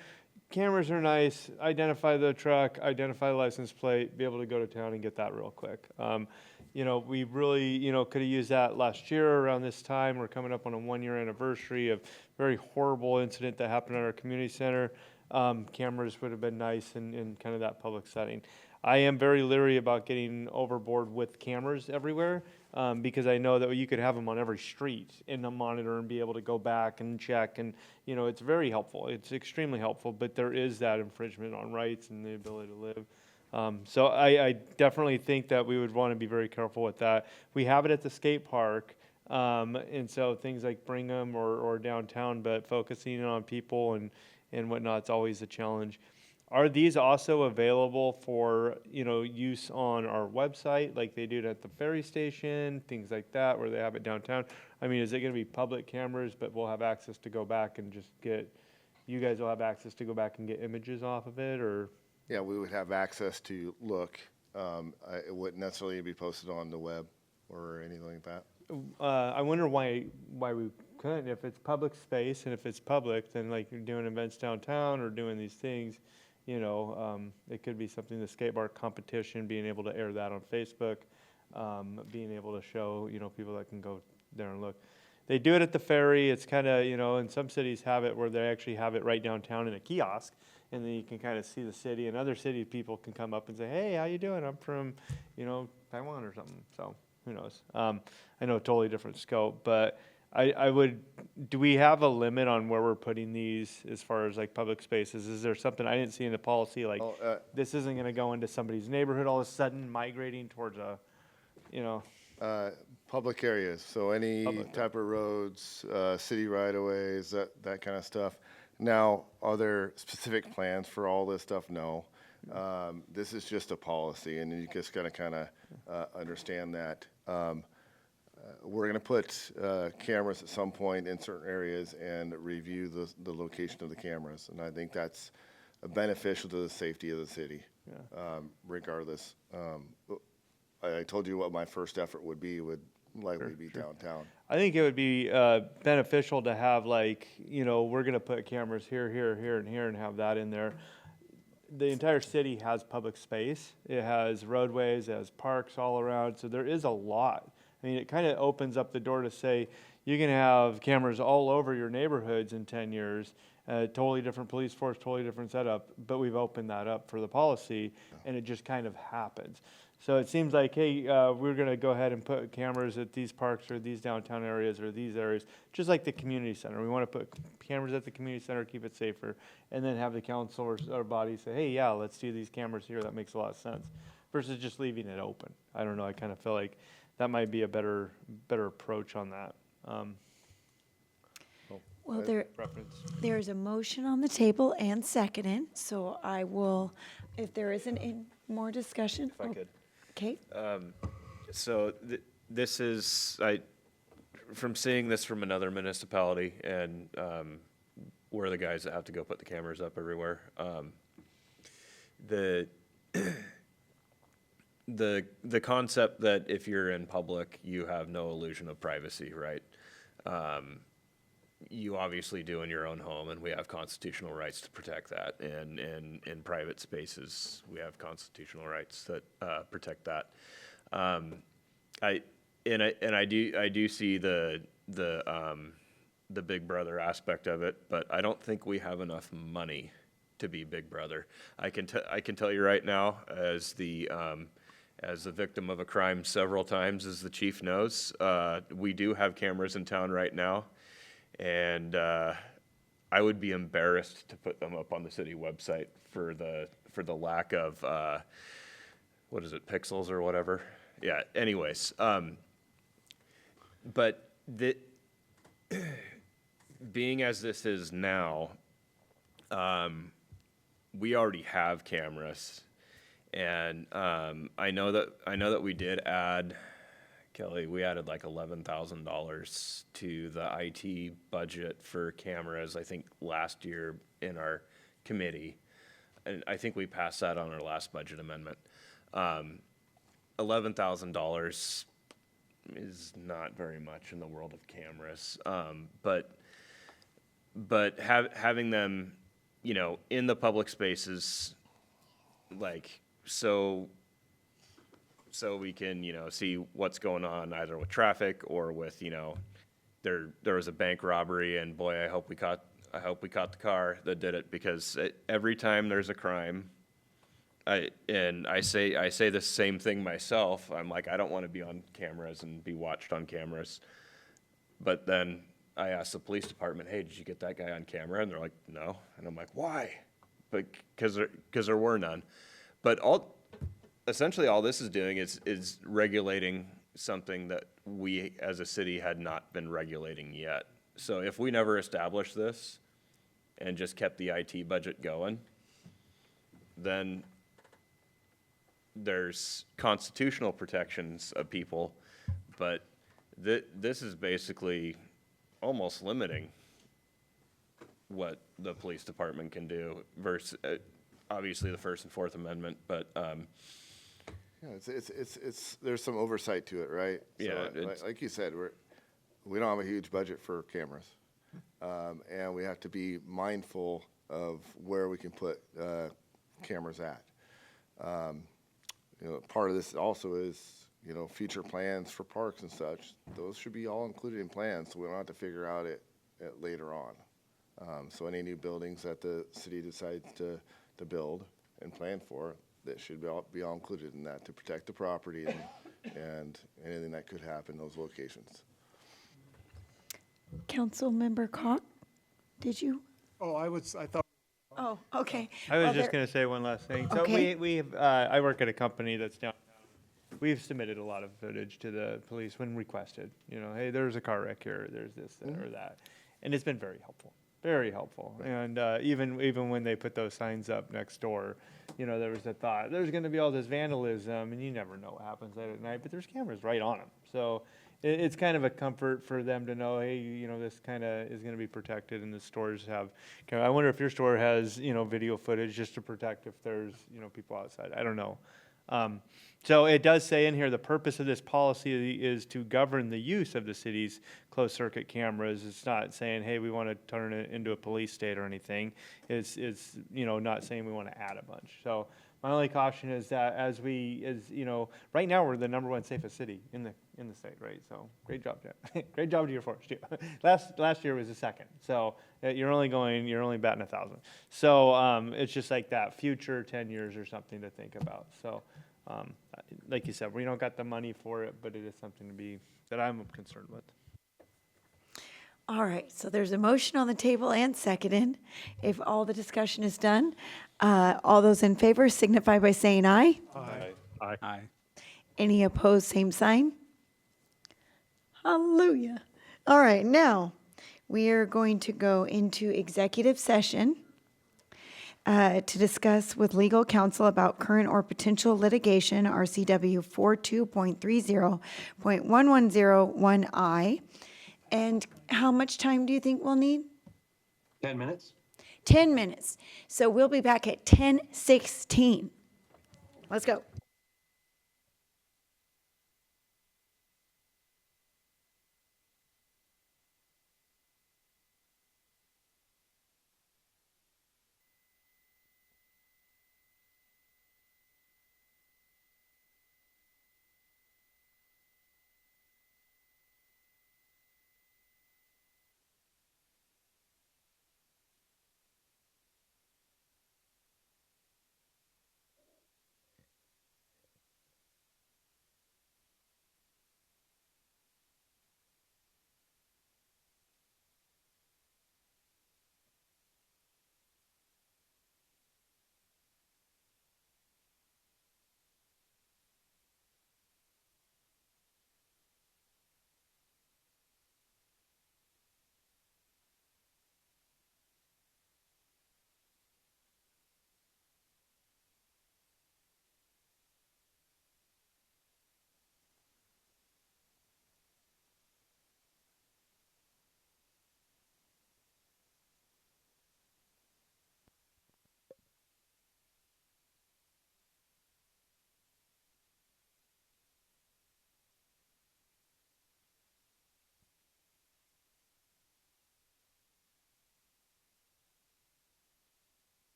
Cameras are nice, identify the truck, identify the license plate, be able to go to town and get that real quick. We really, could have used that last year around this time. We're coming up on a 1-year anniversary of a very horrible incident that happened at our community center. Cameras would have been nice in kind of that public setting. I am very leery about getting overboard with cameras everywhere because I know that you could have them on every street in a monitor and be able to go back and check. And, it's very helpful. It's extremely helpful, but there is that infringement on rights and the ability to live. So I definitely think that we would want to be very careful with that. We have it at the skate park, and so things like Brigham or downtown, but focusing on people and whatnot is always a challenge. Are these also available for, use on our website, like they do it at the ferry station, things like that, where they have it downtown? I mean, is it going to be public cameras, but we'll have access to go back and you guys will have access to go back and get images off of it, or? Yeah, we would have access to look. It wouldn't necessarily be posted on the web or anything like that. I wonder why we couldn't. If it's public space and if it's public, then like you're doing events downtown or doing these things, it could be something, the skate park competition, being able to air that on Facebook, being able to show, people that can go there and look. They do it at the ferry. It's kind of, and some cities have it where they actually have it right downtown in a kiosk. And then you can kind of see the city, and other city people can come up and say, "Hey, how you doing? I'm from, Taiwan or something." So who knows? I know a totally different scope, but do we have a limit on where we're putting these as far as like public spaces? Is there something I didn't see in the policy, like this isn't going to go into somebody's neighborhood all of a sudden migrating towards a, Public areas, so any Public, type of roads, city right-of-ways, that kind of stuff. Now, are there specific plans for all this stuff? No. This is just a policy, and you just gotta kind of understand that. We're gonna put cameras at some point in certain areas and review the location of the cameras, and I think that's beneficial to the safety of the city, regardless. I told you what my first effort would likely be downtown. I think it would be beneficial to have, like, you know, we're gonna put cameras here, here, here, and here, and have that in there. The entire city has public space. It has roadways, it has parks all around, so there is a lot. I mean, it kind of opens up the door to say, you can have cameras all over your neighborhoods in 10 years, totally different police force, totally different setup, but we've opened that up for the policy, and it just kind of happens. So it seems like, hey, we're gonna go ahead and put cameras at these parks or these downtown areas or these areas, just like the community center. We wanna put cameras at the community center, keep it safer, and then have the council or body say, hey, yeah, let's do these cameras here, that makes a lot of sense, versus just leaving it open. I don't know, I kind of feel like that might be a better approach on that. Well, Preference. there's a motion on the table and seconded, so I will, if there isn't any more discussion. If I could. Okay, So this is, from seeing this from another municipality, and we're the guys that have to go put the cameras up everywhere. The concept that if you're in public, you have no illusion of privacy, right? You obviously do in your own home, and we have constitutional rights to protect that. And in private spaces, we have constitutional rights that protect that. I do see the Big Brother aspect of it, but I don't think we have enough money to be Big Brother. I can tell you right now, as the victim of a crime several times, as the chief knows, we do have cameras in town right now. And I would be embarrassed to put them up on the city website for the lack of what is it, pixels or whatever. Yeah. Anyways, but being as this is now, we already have cameras, and I know that we did add. Kelly, we added like $11,000 to the IT budget for cameras, I think, last year in our committee. And I think we passed that on our last budget amendment. $11,000 is not very much in the world of cameras. But having them, you know, in the public spaces, like, so we can, you know, see what's going on either with traffic or with, you know, there was a bank robbery, and boy, I hope we caught the car that did it, because every time there's a crime, I say the same thing myself. I'm like, I don't want to be on cameras and be watched on cameras. But then I asked the police department, hey, did you get that guy on camera? And they're like, no. And I'm like, why? But because there were none. But essentially all this is doing is regulating something that we as a city had not been regulating yet. So if we never established this and just kept the IT budget going, then there's constitutional protections of people, but this is basically almost limiting what the police department can do versus obviously the First and Fourth Amendment, but Yeah, there's some oversight to it, right? Yeah, So, like you said, we don't have a huge budget for cameras, and we have to be mindful of where we can put cameras at. You know, part of this also is, you know, future plans for parks and such. Those should be all included in plans, so we don't have to figure out it later on. So any new buildings that the city decides to build and plan for, that should be all included in that to protect the property and anything that could happen in those locations. Councilmember Cock, did you? Oh, I thought. Oh, okay. I was Well, just there- going to say one last thing. So Okay. I work at a company that's downtown. we've submitted a lot of footage to the police when requested. You know, hey, there's a car wreck here, there's this or that, and it's been very helpful. Very helpful, and even when they put those signs up next door, you know, there was a thought, there's gonna be all this vandalism, and you never know what happens late at night, but there's cameras right on them. So it's kind of a comfort for them to know, hey, you know, this kind of is gonna be protected, and the stores have, I wonder if your store has, you know, video footage just to protect if there's, you know, people outside, I don't know. So it does say in here, the purpose of this policy is to govern the use of the city's closed-circuit cameras. It's not saying, hey, we want to turn it into a police state or anything. It's you know, not saying we want to add a bunch. So my only caution is that you know, right now we're the #1 safest city in the state, right? So great job, Jeff. Great job to your force, too. Last year was the second. So you're only batting 1,000. So it's just like that future 10 years or something to think about. So. Like you said, we don't got the money for it, but it is something that I'm concerned with. All right, so there's a motion on the table and seconded. If all the discussion is done, all those in favor signify by saying aye. Aye. Aye. Aye. Any opposed, same sign. Hallelujah. All right, now we are going to go into executive session to discuss with legal counsel about current or potential litigation, RCW 42.30.1101I. And how much time do you think we'll need? 10 minutes? 10 minutes. So we'll be back at 10:16. Let's go.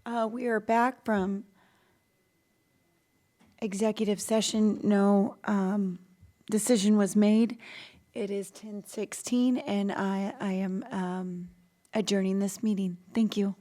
We are back from executive session. No decision was made. It is 10:16, and I am adjourning this meeting. Thank you.